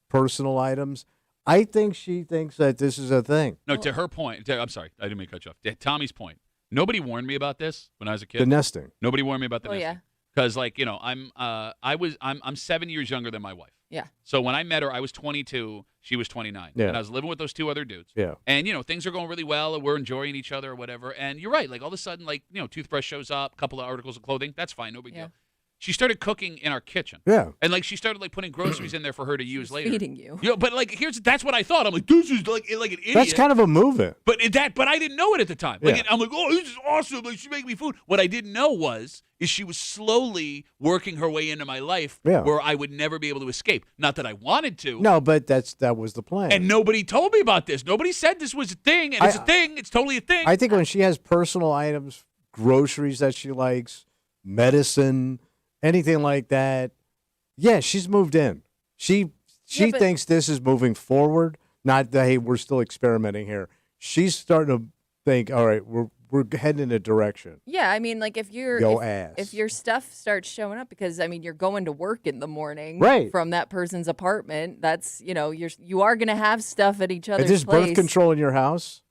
personal items, I think she thinks that this is a thing. No, to her point, I'm sorry, I didn't mean to cut you off. To Tommy's point, nobody warned me about this when I was a kid. The nesting. Nobody warned me about the Oh, nesting. yeah. Because, I'm 7 years younger than my wife. Yeah. So when I met her, I was 22, she was 29. Yeah. And I was living with those two other dudes. Yeah. And, things are going really well, and we're enjoying each other or whatever. And you're right. Like, all of a sudden, toothbrush shows up, a couple of articles of clothing. That's fine. No big deal. She started cooking in our kitchen. Yeah. And, she started, putting groceries in there for her to use later. Feeding you. But, that's what I thought. I'm like, this is like an idiot. That's kind of a move-in. But I didn't know it at the time. I'm like, oh, this is awesome. Like, she make me food. What I didn't know is she was slowly working her way into my life where I would never be able to escape. Not that I wanted to. No, but that was the plan. And nobody told me about this. Nobody said this was a thing, and it's a thing. It's totally a thing. I think when she has personal items, groceries that she likes, medicine, anything like that, yeah, she's moved in. She thinks this is moving forward, not that, hey, we're still experimenting here. She's starting to think, all right, we're heading in a direction. Yeah, I mean, like if your stuff starts showing up, because you're going to work in the morning from that person's apartment. That's you are going to have stuff at each other's Is this place. birth control in your house?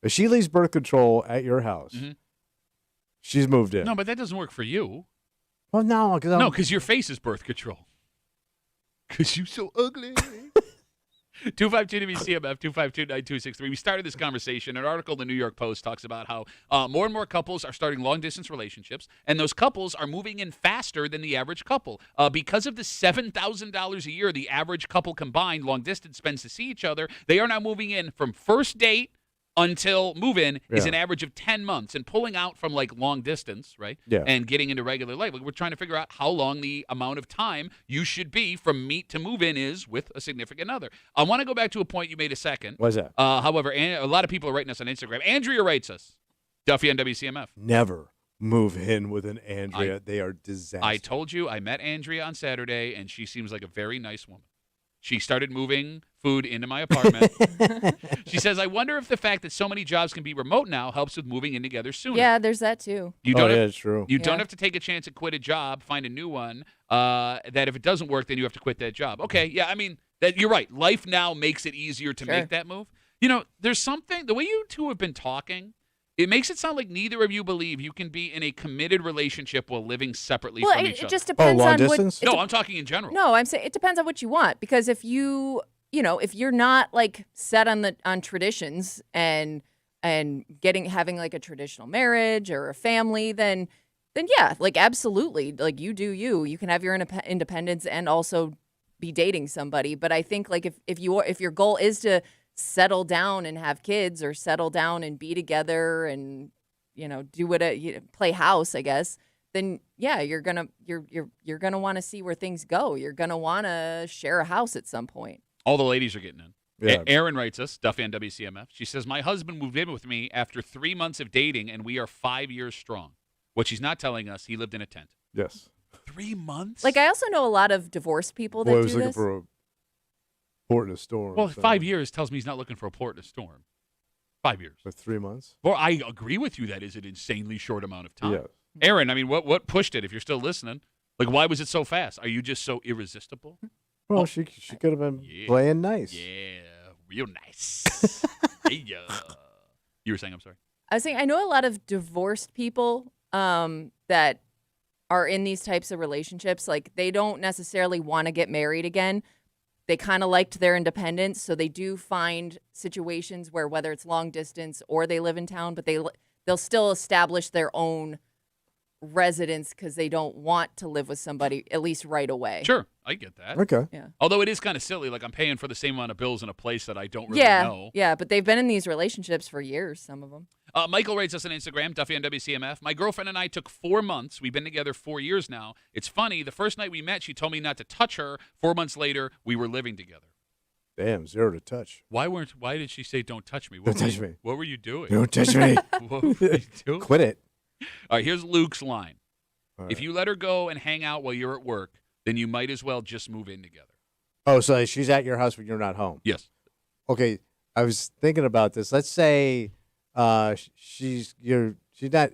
If she leaves birth control at your house, she's moved in. No, but that doesn't work for you. Well, no, because your face is birth control. Because you're so ugly. 252 WCMF 252-9263. We started this conversation. An article in the New York Post talks about how more and more couples are starting long-distance relationships, and those couples are moving in faster than the average couple. Because of the $7,000 a year the average couple combined long-distance spends to see each other, they are now moving in from first date until move-in is an average of 10 months. And pulling out from, long distance, right, and getting into regular life, we're trying to figure out how long the amount of time you should be from meet to move-in is with a significant other. I want to go back to a point you made a second. What's that? However, a lot of people are writing us on Instagram. Andrea writes us, Duffy on WCMF. Never move in with an Andrea. They are disastrous. I told you, I met Andrea on Saturday, and she seems like a very nice woman. She started moving food into my apartment. She says, I wonder if the fact that so many jobs can be remote now helps with moving in together sooner. Yeah, there's that too. It's true. You don't have to take a chance and quit a job, find a new one, that if it doesn't work, then you have to quit that job. Okay, yeah, you're right. Life now makes it easier to make that move. There's something, the way you two have been talking, it makes it sound like neither of you believe you can be in a committed relationship while living separately from each other. It just depends on distance? what. No, I'm talking in general. No, I'm saying it depends on what you want. Because if if you're not set on traditions and having a traditional marriage or a family, then yeah, absolutely, you do you can have your independence and also be dating somebody. But I think if your goal is to settle down and have kids, or settle down and be together and do play house, I guess, then yeah, you're gonna want to see where things go. You're gonna want to share a house at some point. All the ladies are getting in. Yeah. Erin writes us, Duffy on WCMF. She says, my husband moved in with me after 3 months of dating, and we are 5 years strong. What she's not telling us, he lived in a tent. Yes. 3 months? I also know a lot of divorced people that Boy, do was looking this. for a port in a storm. Well, so. 5 years tells me he's not looking for a port in a storm. 5 years. For 3 months? Well, I agree with you. That is an insanely short amount of time. Yes. Erin, what pushed it if you're still listening? Why was it so fast? Are you just so irresistible? Well, she could have been playing nice. Yeah, real nice. Yeah. You were saying, I'm sorry. I was saying, I know a lot of divorced people that are in these types of relationships. They don't necessarily want to get married again. They kind of liked their independence, so they do find situations where, whether it's long distance or they live in town, but they'll still establish their own residence because they don't want to live with somebody, at least right away. Sure, I get that. Okay. Yeah. Although it is kind of silly, I'm paying for the same amount of bills in a place that I don't really know. Yeah, but they've been in these relationships for years, some of them. Michael writes us on Instagram, Duffy on WCMF. My girlfriend and I took 4 months. We've been together 4 years now. It's funny. The first night we met, she told me not to touch her. 4 months later, we were living together. Damn, 0 to touch. Why did she say don't touch me? Don't touch me. What were you doing? Don't touch me. What were you doing? Quit it. All right, here's Luke's line. All If right. you let her go and hang out while you're at work, then you might as well just move in together. Oh, so she's at your house when you're not home. Yes. Okay, I was thinking about this. Let's say she's not,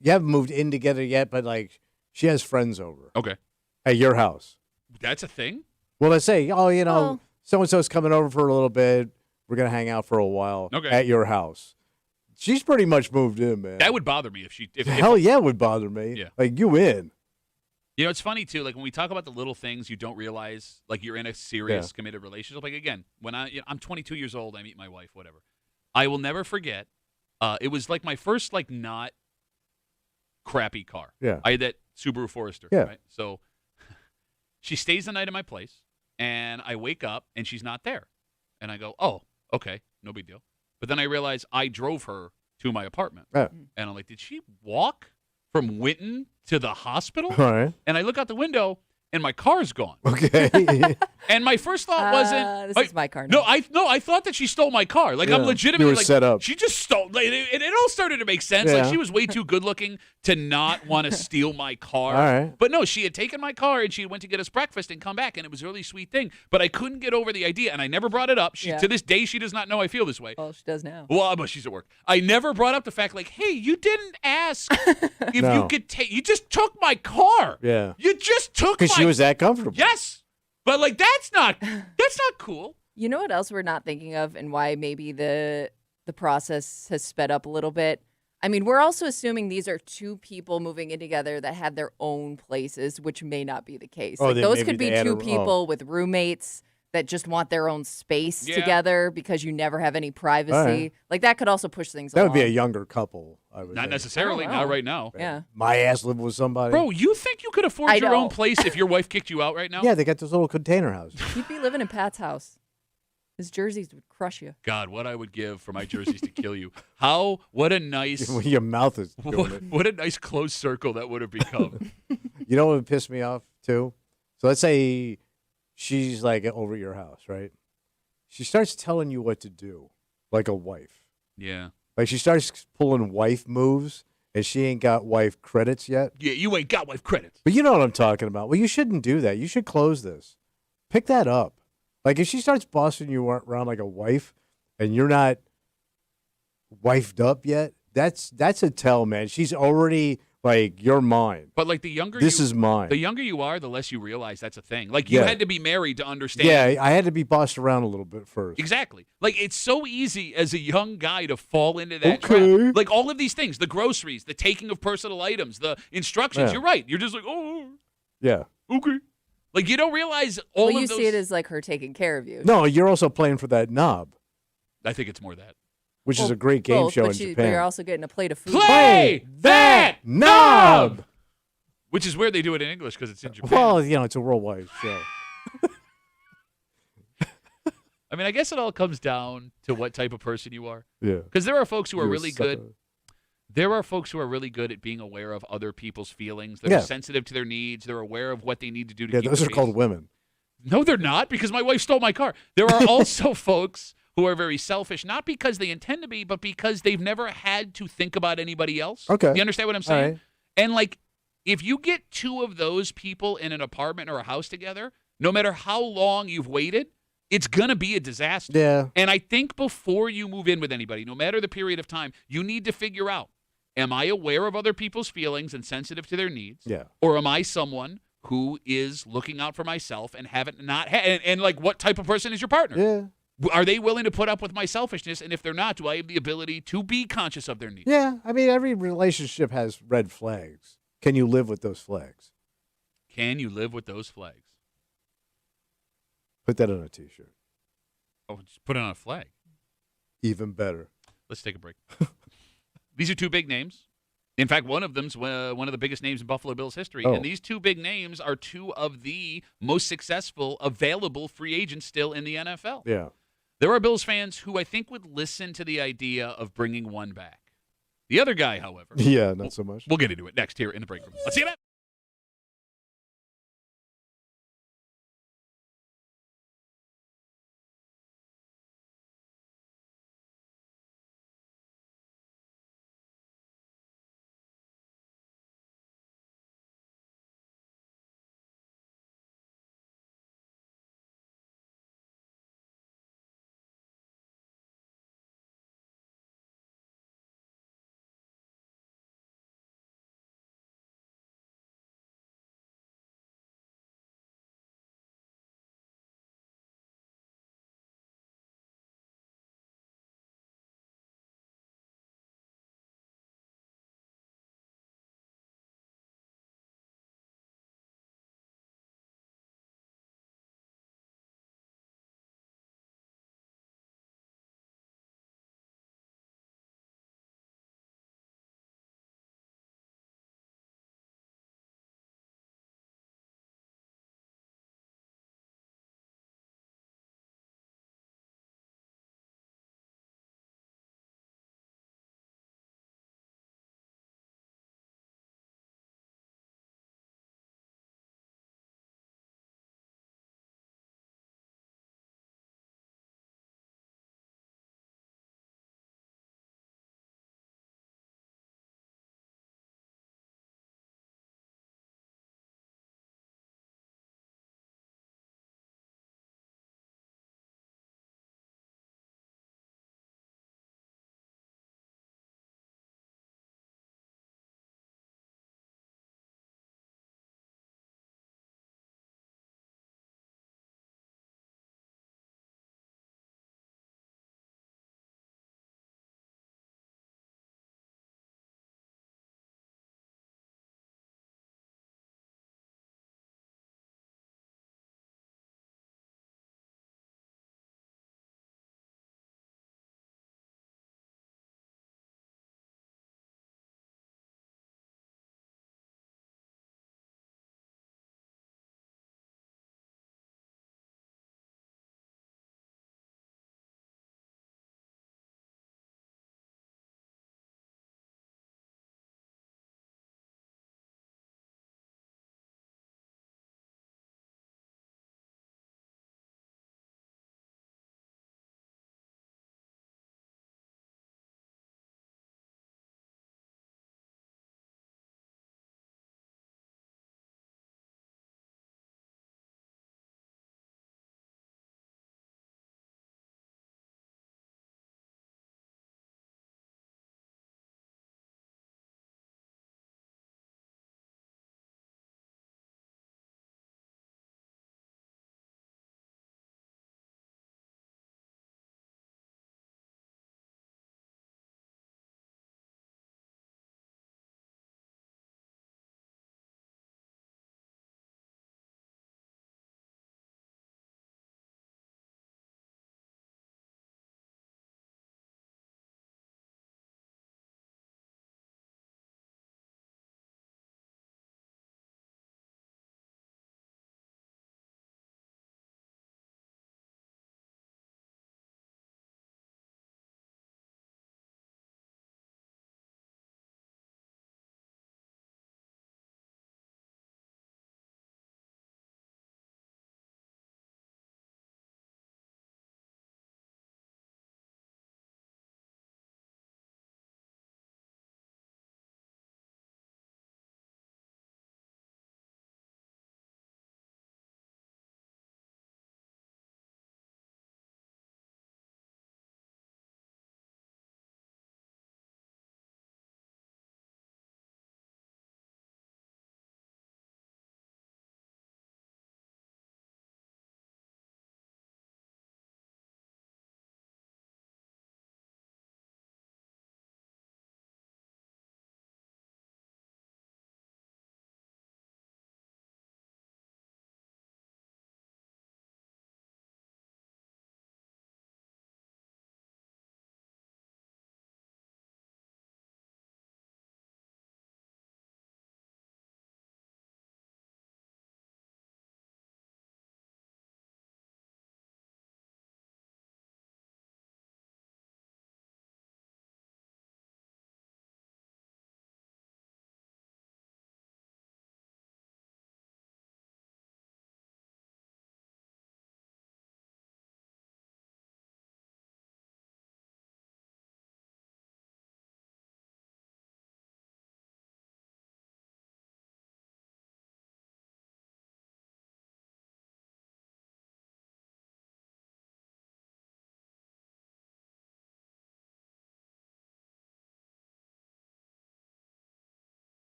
you haven't moved in together yet, but like she has friends over Okay. at your house. That's a thing? Well, let's say, Well- so and so's coming over for a little bit. We're gonna hang out for a while Okay. at your house. She's pretty much moved in, man. That would bother me if Hell yeah, it would bother me. Yeah. Like you in. You know, it's funny, too. Like, when we talk about the little things you don't realize, like, you're in a serious, Yeah. committed relationship. Like, again, when I'm 22 years old, I meet my wife, whatever. I will never forget. It was, like, my first, like, not crappy car. Yeah. I had that Subaru Forester. Yeah. Right? So, she stays the night at my place, and I wake up, and she's not there. And I go, oh, okay, no big deal. But then I realize I drove her to my apartment. Yeah. And I'm like, did she walk from Winton to the hospital? All right. And I look out the window, and my car's gone. Okay. And my first thought wasn't, This is my car now. I thought that she stole my car. Like, I'm Yeah. legitimately You were like, set up. she just stole. Like, it all started to make sense. Like, Yeah. she was way too good looking to not want to steal my car. All right. But no, she had taken my car and she went to get us breakfast and come back, and it was a really sweet thing. But I couldn't get over the idea, and I never brought it up. Yeah. To this day, she does not know I feel this way. Well, she does now. Well, but she's at work. I never brought up the fact, like, hey, you didn't ask if No. you could take. You just took my car. Yeah. You just took my. Because she was that comfortable. Yes, but like that's not cool. You know what else we're not thinking of, and why maybe the process has sped up a little bit? I mean, we're also assuming these are two people moving in together that have their own places, which may not be the case. Oh, Like, then those maybe could be they had two a- people with roommates that just want their own space Yeah. together because you never have any privacy. right. Like that could also push things That along. would be a younger couple, I would Not think. necessarily. I don't Not know. right now. Yeah. My ass living with somebody. Bro, you think you could afford I your own know. place if your wife kicked you out right now? Yeah, they got those little container houses. You'd be living in Pat's house. His jerseys would crush you. God, what I would give for my jerseys to kill you. What a nice, Your mouth is doing it. what a nice closed circle that would have become. You know what would piss me off too? So let's say she's like over at your house, right? She starts telling you what to do, like a wife. Yeah. Like she starts pulling wife moves, and she ain't got wife credits yet. Yeah, you ain't got wife credits. But you know what I'm talking about. Well, you shouldn't do that. You should close this. Pick that up. Like if she starts bossing you around like a wife, and you're not wifed up yet, that's a tell, man. She's already like, you're mine. But like the younger This is mine. the younger you are, the less you realize that's a thing. Like you Yeah. had to be married to understand. Yeah, I had to be bossed around a little bit first. Exactly. Like it's so easy as a young guy to fall into that Okay. trap. Like all of these things, the groceries, the taking of personal items, the instructions. Yeah. You're right. You're just like, oh, Yeah. okay. Like you don't realize all Well, of you those. see it as like her taking care of you. No, you're also playing for that knob, I think it's more that. which is Well, a great game both, show but in But Japan. you're also getting a plate of food. Play that knob. Which is where they do it in English because it's in Japan. Well, it's a worldwide show. I mean, I guess it all comes down to what type of person you are. Yeah. Because there are folks who are You're a really good. sucker. There are folks who are really good at being aware of other people's feelings. They're Yeah. sensitive to their needs. They're aware of what they need to do to Yeah, keep those the are called peace. women. No, they're not, because my wife stole my car. There are also folks who are very selfish, not because they intend to be, but because they've never had to think about anybody else. Okay. You understand what I'm All saying? right. And like, if you get two of those people in an apartment or a house together, no matter how long you've waited, it's going to be a disaster. Yeah. And I think before you move in with anybody, no matter the period of time, you need to figure out, am I aware of other people's feelings and sensitive to their needs? Yeah. Or am I someone who is looking out for myself and haven't not and like what type of person is your partner? Yeah. Are they willing to put up with my selfishness? And if they're not, do I have the ability to be conscious of their needs? Yeah. I mean, every relationship has red flags. Can you live with those flags? Can you live with those flags? Put that on a T-shirt. Oh, just put it on a flag. Even better. Let's take a break. These are two big names. In fact, one of them's one of the biggest names in Buffalo Bills history. Oh. And these two big names are two of the most successful available free agents still in the NFL. Yeah. There are Bills fans who I think would listen to the idea of bringing one back. The other guy, however, Yeah, not so much. we'll get into it next here in the break room. Let's see you.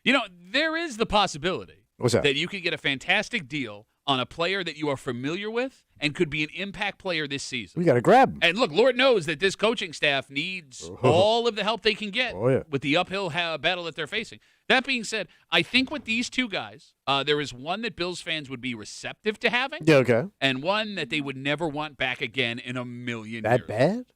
You know, there is the possibility What's that? that you could get a fantastic deal on a player that you are familiar with and could be an impact player this season. We got to grab him. And look, Lord knows that this coaching staff needs all of the help they can get with the uphill battle that they're facing. That being said, I think with these two guys, there is one that Bills fans would be receptive to having. Yeah, okay. And one that they would never want back again in a million That years. bad?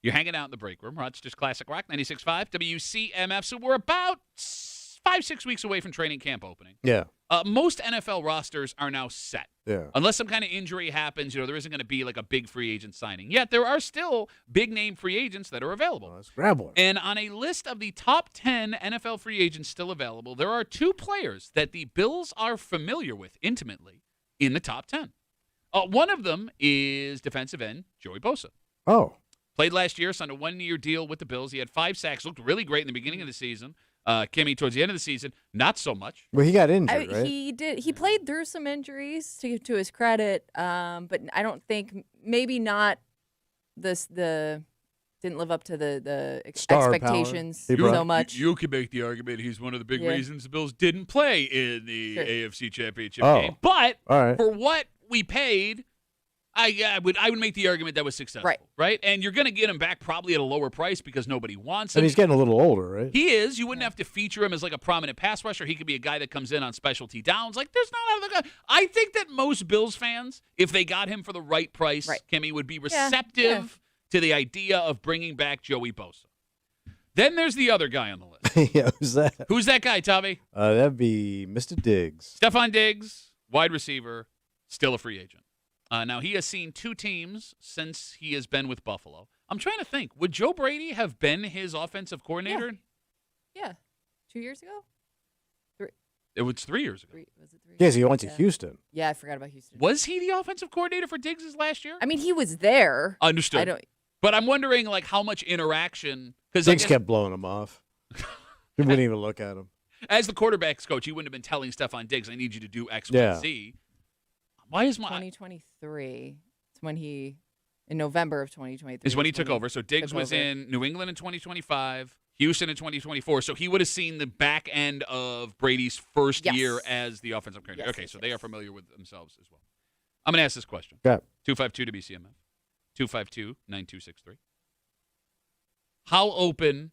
You're hanging out in the break room. Rochester's Classic Rock, 96.5 WCMF. So we're about 5-6 weeks away from training camp opening. Yeah. Most NFL rosters are now set. Yeah. Unless some kind of injury happens, there isn't going to be like a big free agent signing. Yet there are still big-name free agents that are available. Let's grab one. And on a list of the top 10 NFL free agents still available, there are two players that the Bills are familiar with intimately in the top 10. One of them is defensive end Joey Bosa. Oh. Played last year, signed a one-year deal with the Bills. He had 5 sacks, looked really great in the beginning of the season. Kimmy, towards the end of the season, not so much. Well, he got injured, right? He did. He played through some injuries to his credit, but I don't think maybe not the didn't live up to the Star expectations power. so much. You can make the argument he's one of the big reasons the Bills didn't play in the AFC Championship Oh. game. But All right. for what we paid, I would make the argument that was successful. Right? And you're going to get him back probably at a lower price because nobody wants him. And he's getting a little older, right? He is. You wouldn't have to feature him as like a prominent pass rusher. He could be a guy that comes in on specialty downs. Like, there's not other guy. I think that most Bills fans, if they got him for the right price, Kimmy, would be receptive to the idea of bringing back Joey Bosa. Then there's the other guy on the list. Yeah, who's that? Who's that guy, Tommy? That'd be Mr. Diggs. Stephon Diggs, wide receiver, still a free agent. Now, he has seen 2 teams since he has been with Buffalo. I'm trying to think. Would Joe Brady have been his offensive coordinator? Yeah. 2 years ago? It was 3 years ago. Was it 3? Yes, he went to Houston. Yeah, I forgot about Houston. Was he the offensive coordinator for Diggs' last year? I mean, he was there. Understood. I don't. But I'm wondering, like, how much interaction. Because Diggs kept blowing him off. He wouldn't even look at him. As the quarterback's coach, he wouldn't have been telling Stephon Diggs, I need you to do X, Y, and Z. Why is 2023? It's when he, in November of 2023. Is when he took over. So Diggs was in New England in 2025, Houston in 2024. So he would have seen the back end of Brady's first year as the offensive coordinator. Okay, so they are familiar with themselves as well. I'm going to ask this question. Okay. 252 WCMF, 252-9263. How open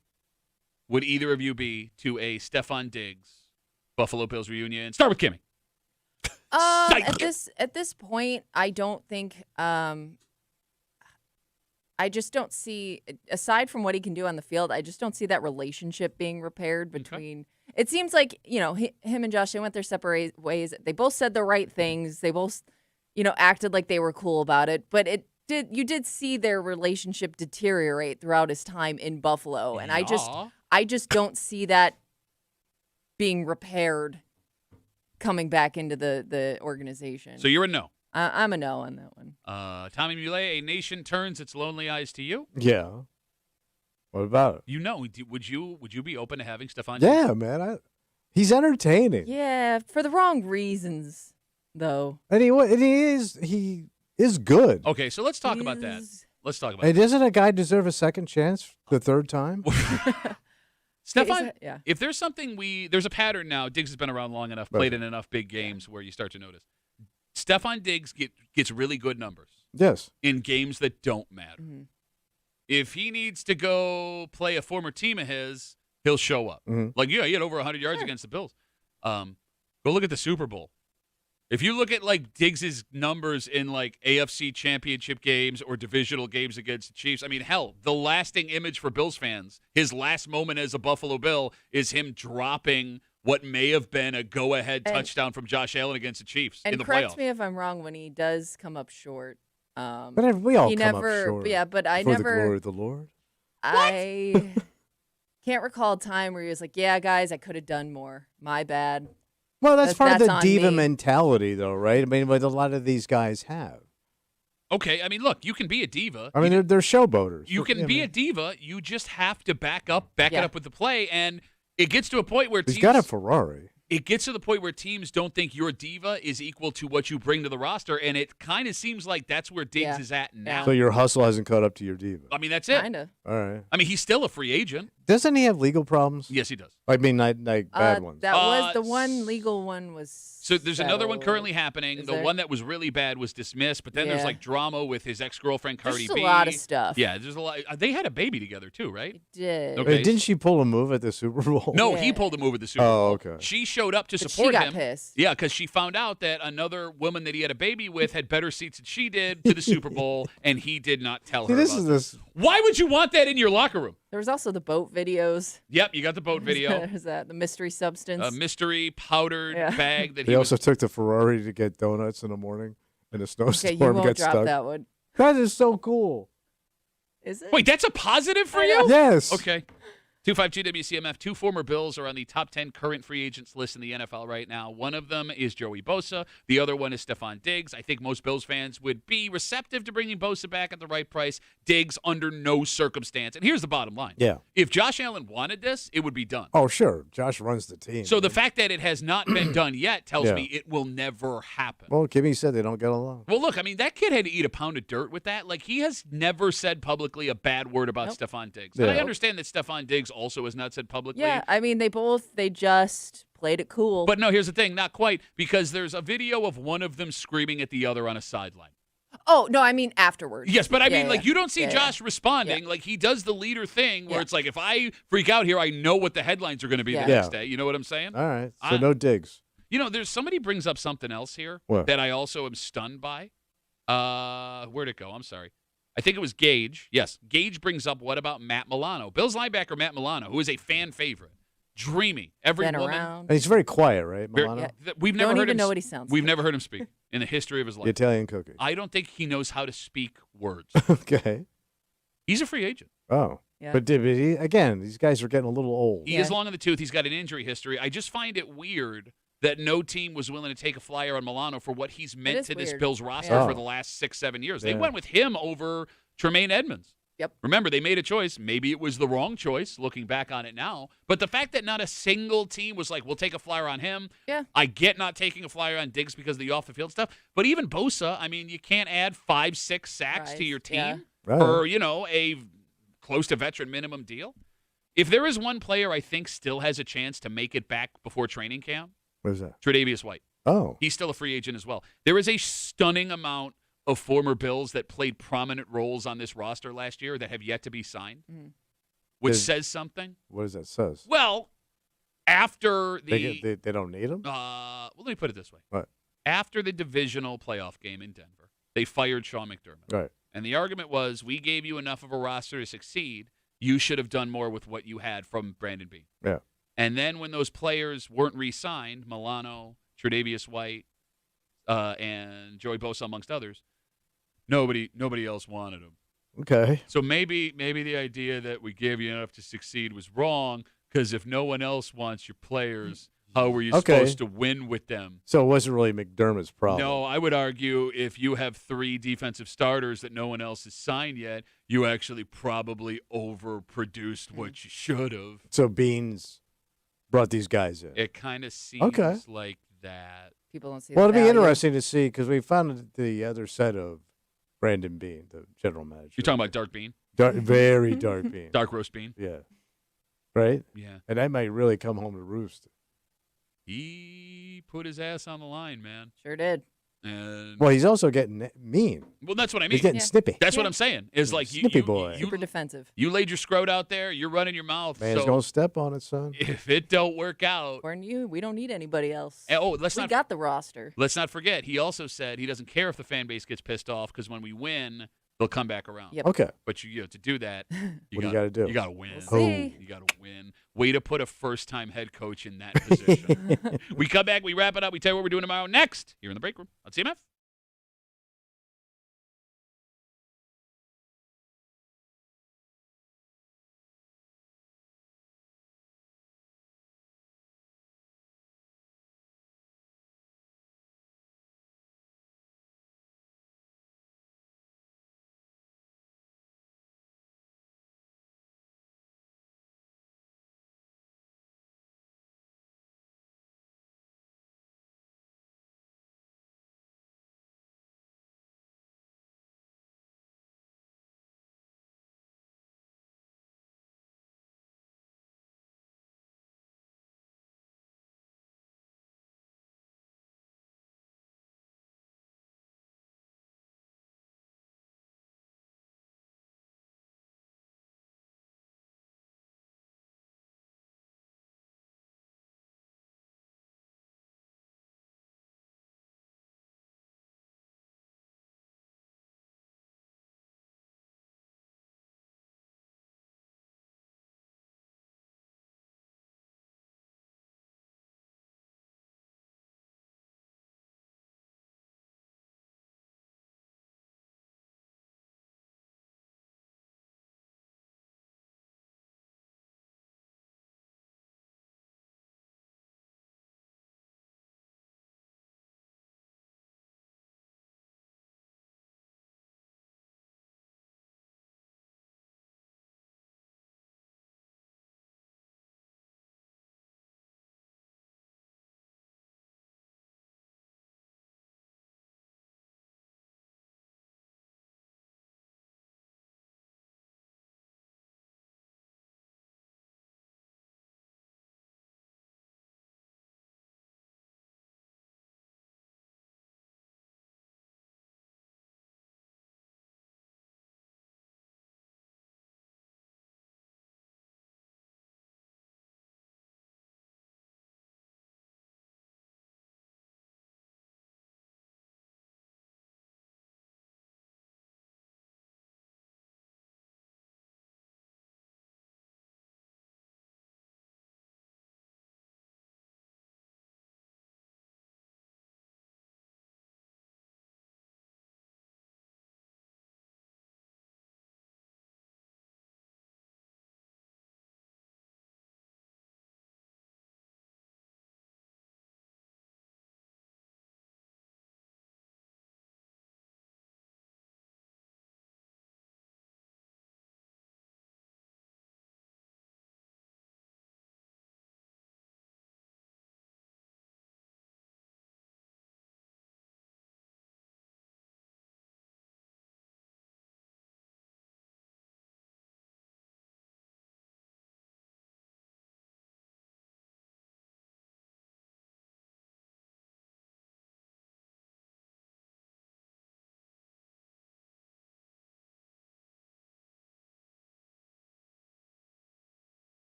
would either of you be to a Stephon Diggs Buffalo Bills reunion? Start with Kimmy. At this point, I don't think. I just don't see, aside from what he can do on the field, I just don't see that relationship being repaired between. Okay. It seems like him and Josh, they went their separate ways. They both said the right things. They both, acted like they were cool about it. But you did see their relationship deteriorate throughout his time in Buffalo, and I just don't see that being repaired. Coming back into the organization. So you're a no. I'm a no on that one. Tommy Muley, a nation turns its lonely eyes to you. Yeah. What about it? Would you be open to having Stephon? Yeah, man. He's entertaining. Yeah, for the wrong reasons, though. And he is good. Okay, so let's talk about that. Let's talk about. Hey, doesn't a guy deserve a second chance the third time? Stephon, if there's something there's a pattern now. Diggs has been around long enough, played in enough big games where you start to notice. Stephon Diggs gets really good numbers. Yes. In games that don't matter. Mm-hmm. If he needs to go play a former team of his, he'll show up. Mm-hmm. Like, he had over 100 yards against the Bills. Go look at the Super Bowl. If you look at, like, Diggs' numbers in, like, AFC championship games or divisional games against the Chiefs, I mean, hell, the lasting image for Bills fans, his last moment as a Buffalo Bill is him dropping what may have been a go-ahead touchdown from Josh Allen against the Chiefs in the playoffs. And correct me if I'm wrong, when he does come up short. But we all come up short. Yeah, but I for never. For the glory of the Lord. I can't recall a time where he was like, yeah, guys, I could have done more. My bad. Well, that's part of the diva mentality, though, right? I mean, what a lot of these guys have. Okay, I mean, look, you can be a diva. I mean, they're showboaters. You can be a diva. You just have to back it up with the play, and it gets to a point where he's got a Ferrari. It gets to the point where teams don't think your diva is equal to what you bring to the roster, and it kind of seems like that's where Diggs is at now. So your hustle hasn't caught up to your diva. I mean, that's it. Kind of. All right. I mean, he's still a free agent. Doesn't he have legal problems? Yes, he does. I mean, like bad ones. That was the one legal one was. So there's another one settled. currently happening. Is The there? one that was really bad was dismissed, but then there's Yeah. like drama with his ex-girlfriend Cardi There's B. a lot of stuff. Yeah, there's a lot. They had a baby together too, right? It did. Okay. Wait, didn't she pull a move at the Super Bowl? No, Yeah. he pulled the move at the Super Oh, Bowl. okay. She showed up to But support she got him. pissed. Yeah, because she found out that another woman that he had a baby with had better seats than she did to the Super Bowl, and he did not tell See, her. this about is that. this. Why would you want that in your locker room? There was also the boat videos. Yep, you got the boat video. Is that the mystery substance? A mystery powdered Yeah. bag that He he also was. took the Ferrari to get donuts in the morning in a okay, snowstorm. you won't got drop stuck. that one. That is so cool. Is it? Wait, that's a positive for I you? know. Yes. Okay. 252 WCMF. Two former Bills are on the top 10 current free agents list in the NFL right now. One of them is Joey Bosa. The other one is Stephon Diggs. I think most Bills fans would be receptive to bringing Bosa back at the right price. Diggs under no circumstance. And here's the bottom line. Yeah. If Josh Allen wanted this, it would be done. Oh, sure. Josh runs the team. So the fact that it has not been done yet tells Yeah. me it will never happen. Well, Kimmy said they don't get along. Well, look, I mean, that kid had to eat a pound of dirt with that. Like, he has never said publicly a bad word about Nope. Stephon Diggs. And I Yeah. understand that Stephon Diggs also has not said publicly. Yeah, I mean, they just played it cool. But no, here's the thing, not quite, because there's a video of one of them screaming at the other on a sideline. oh, no, I mean afterwards. Yes, but I mean, Yeah, like, yeah. you don't see Yeah, Josh responding. Like, he does the leader thing where Yeah. it's like, if I freak out here, I know what the headlines are going to be Yeah. the next Yeah. day. You know what I'm saying? All right. So I- no digs. You know, there's somebody brings up something else here What? that I also am stunned by. Where'd it go? I'm sorry. I think it was Gage. Yes, Gage brings up, what about Matt Milano? Bills linebacker Matt Milano, who is a fan favorite. Dreamy. Every Been woman. around. And he's very quiet, right, Very- Milano? We've never Don't heard even him. know what he sounds We've like. never heard him speak in the history of his The life. Italian cookie. I don't think he knows how to speak words. Okay. He's a free agent. Oh. Yeah. But he, again, these guys are getting a little old. He is long in the tooth. He's got an injury history. I just find it weird that no team was willing to take a flyer on Milano for what he's meant is to this weird. Bills roster Yeah. for the last 6-7 years. They Yeah. went with him over Tremaine Edmonds. Yep. Remember, they made a choice. Maybe it was the wrong choice, looking back on it now. But the fact that not a single team was like, we'll take a flyer on him. Yeah. I get not taking a flyer on Diggs because of the off-the-field stuff. But even Bosa, I mean, you can't add 5-6 sacks to Right. your team Yeah. Right. for, a close to veteran minimum deal. If there is one player I think still has a chance to make it back before training camp, What is that? Tre'Davious White. Oh. He's still a free agent as well. There is a stunning amount of former Bills that played prominent roles on this roster last year that have yet to be signed, which Is- says something. What does that says? Well, after the They don't need him? well, let me put it this way. What? After the divisional playoff game in Denver, they fired Sean McDermott. Right. And the argument was, we gave you enough of a roster to succeed. You should have done more with what you had from Brandon Beane. Yeah. And then when those players weren't re-signed, Milano, Tre'Davious White, and Joey Bosa, amongst others, nobody else wanted him. Okay. So maybe the idea that we gave you enough to succeed was wrong, because if no one else wants your players, how were you Okay. supposed to win with them? So it wasn't really McDermott's problem. No, I would argue if you have 3 defensive starters that no one else has signed yet, you actually probably overproduced what you should have. So Beans brought these guys in. It kind of seems Okay. like that. People don't see Well, the it'll be value. interesting to see because we found the other side of Brandon Bean, the general manager. You're talking about dark bean, very dark Bean. dark roast bean. Yeah. Right? Yeah, And that might really come home to roost. he put his ass on the line, man. Sure did. And Well, he's also getting mean. well, that's what I mean. He's getting Yeah. snippy. That's what Yeah. I'm saying. Is like Snippy boy. Super defensive. You laid your scrote out there. You're running your mouth. Man's so going to step on it, son. if it don't work out, We're you. We don't need anybody else. let's We not got the roster. let's not forget. He also said he doesn't care if the fan base gets pissed off because when we win, they'll come back around. Yep. Okay. But to do that, What do you gotta do? You got to win. We'll see. You got to win. Way to put a first-time head coach in that position. We come back, we wrap it up, we tell you what we're doing tomorrow next here in the break room on CMF.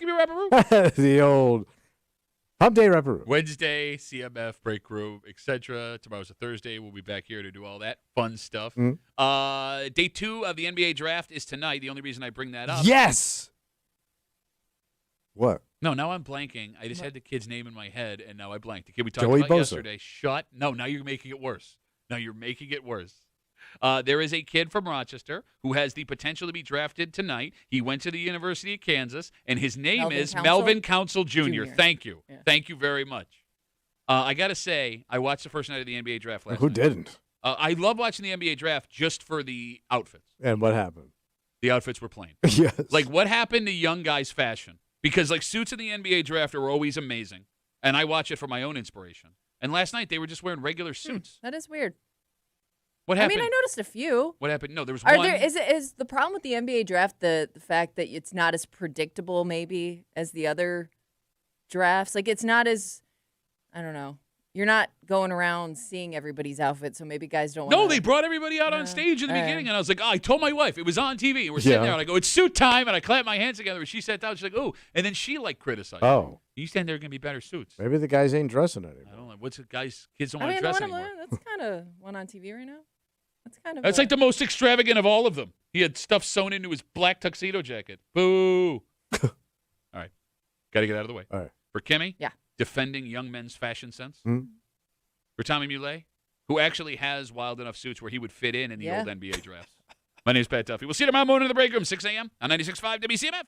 give me a rapper room. The old Hump Day rapper room. Wednesday, CMF, break room, etc. Tomorrow's a Thursday. We'll be back here to do all that fun stuff. Day 2 of the NBA draft is tonight. The only reason I bring that up. Yes. What? No, now I'm blanking. I just had the kid's name in my head, and now I blanked. The kid we talked Joey about Bosa. yesterday. No, now you're making it worse. There is a kid from Rochester who has the potential to be drafted tonight. He went to the University of Kansas, and his name is Melvin Council Jr. Thank you. Yeah. Thank you very much. I got to say, I watched the first night of the NBA draft last Who night. didn't? I love watching the NBA draft just for the outfits. And what happened? The outfits were plain. Yes. Like, what happened to young guys' fashion? Because, like, suits in the NBA draft are always amazing, and I watch it for my own inspiration. And last night, they were just wearing regular suits. That is weird. What happened? I noticed a few. What happened? No, there was Are one. Is the problem with the NBA draft the fact that it's not as predictable maybe as the other drafts? Like, it's not as, I don't know. You're not going around seeing everybody's outfit, so maybe guys don't want No, they brought everybody out on stage in the beginning, and I was like, I told my wife. It was on TV, and we're sitting there, and I go, it's suit time, and I clap my hands together, and she sat down. She's like, oh. And then she, like, criticized. Oh. You stand there, going to be better suits. Maybe the guys ain't dressing anymore. I don't know. What's the guys? Kids don't want to dress anymore. That's kind of one on TV right now. That's kind of. That's like the most extravagant of all of them. He had stuff sewn into his black tuxedo jacket. Boo. All right. Got to get out of the way. All right. For Kimmy, Yeah. defending young men's fashion sense. Hmm? For Tommy Muley, who actually has wild enough suits where he would fit in the Yeah. old NBA drafts. My name's Pat Duffy. We'll see you tomorrow morning in the break room, 6 a.m. on 96.5 WCMF.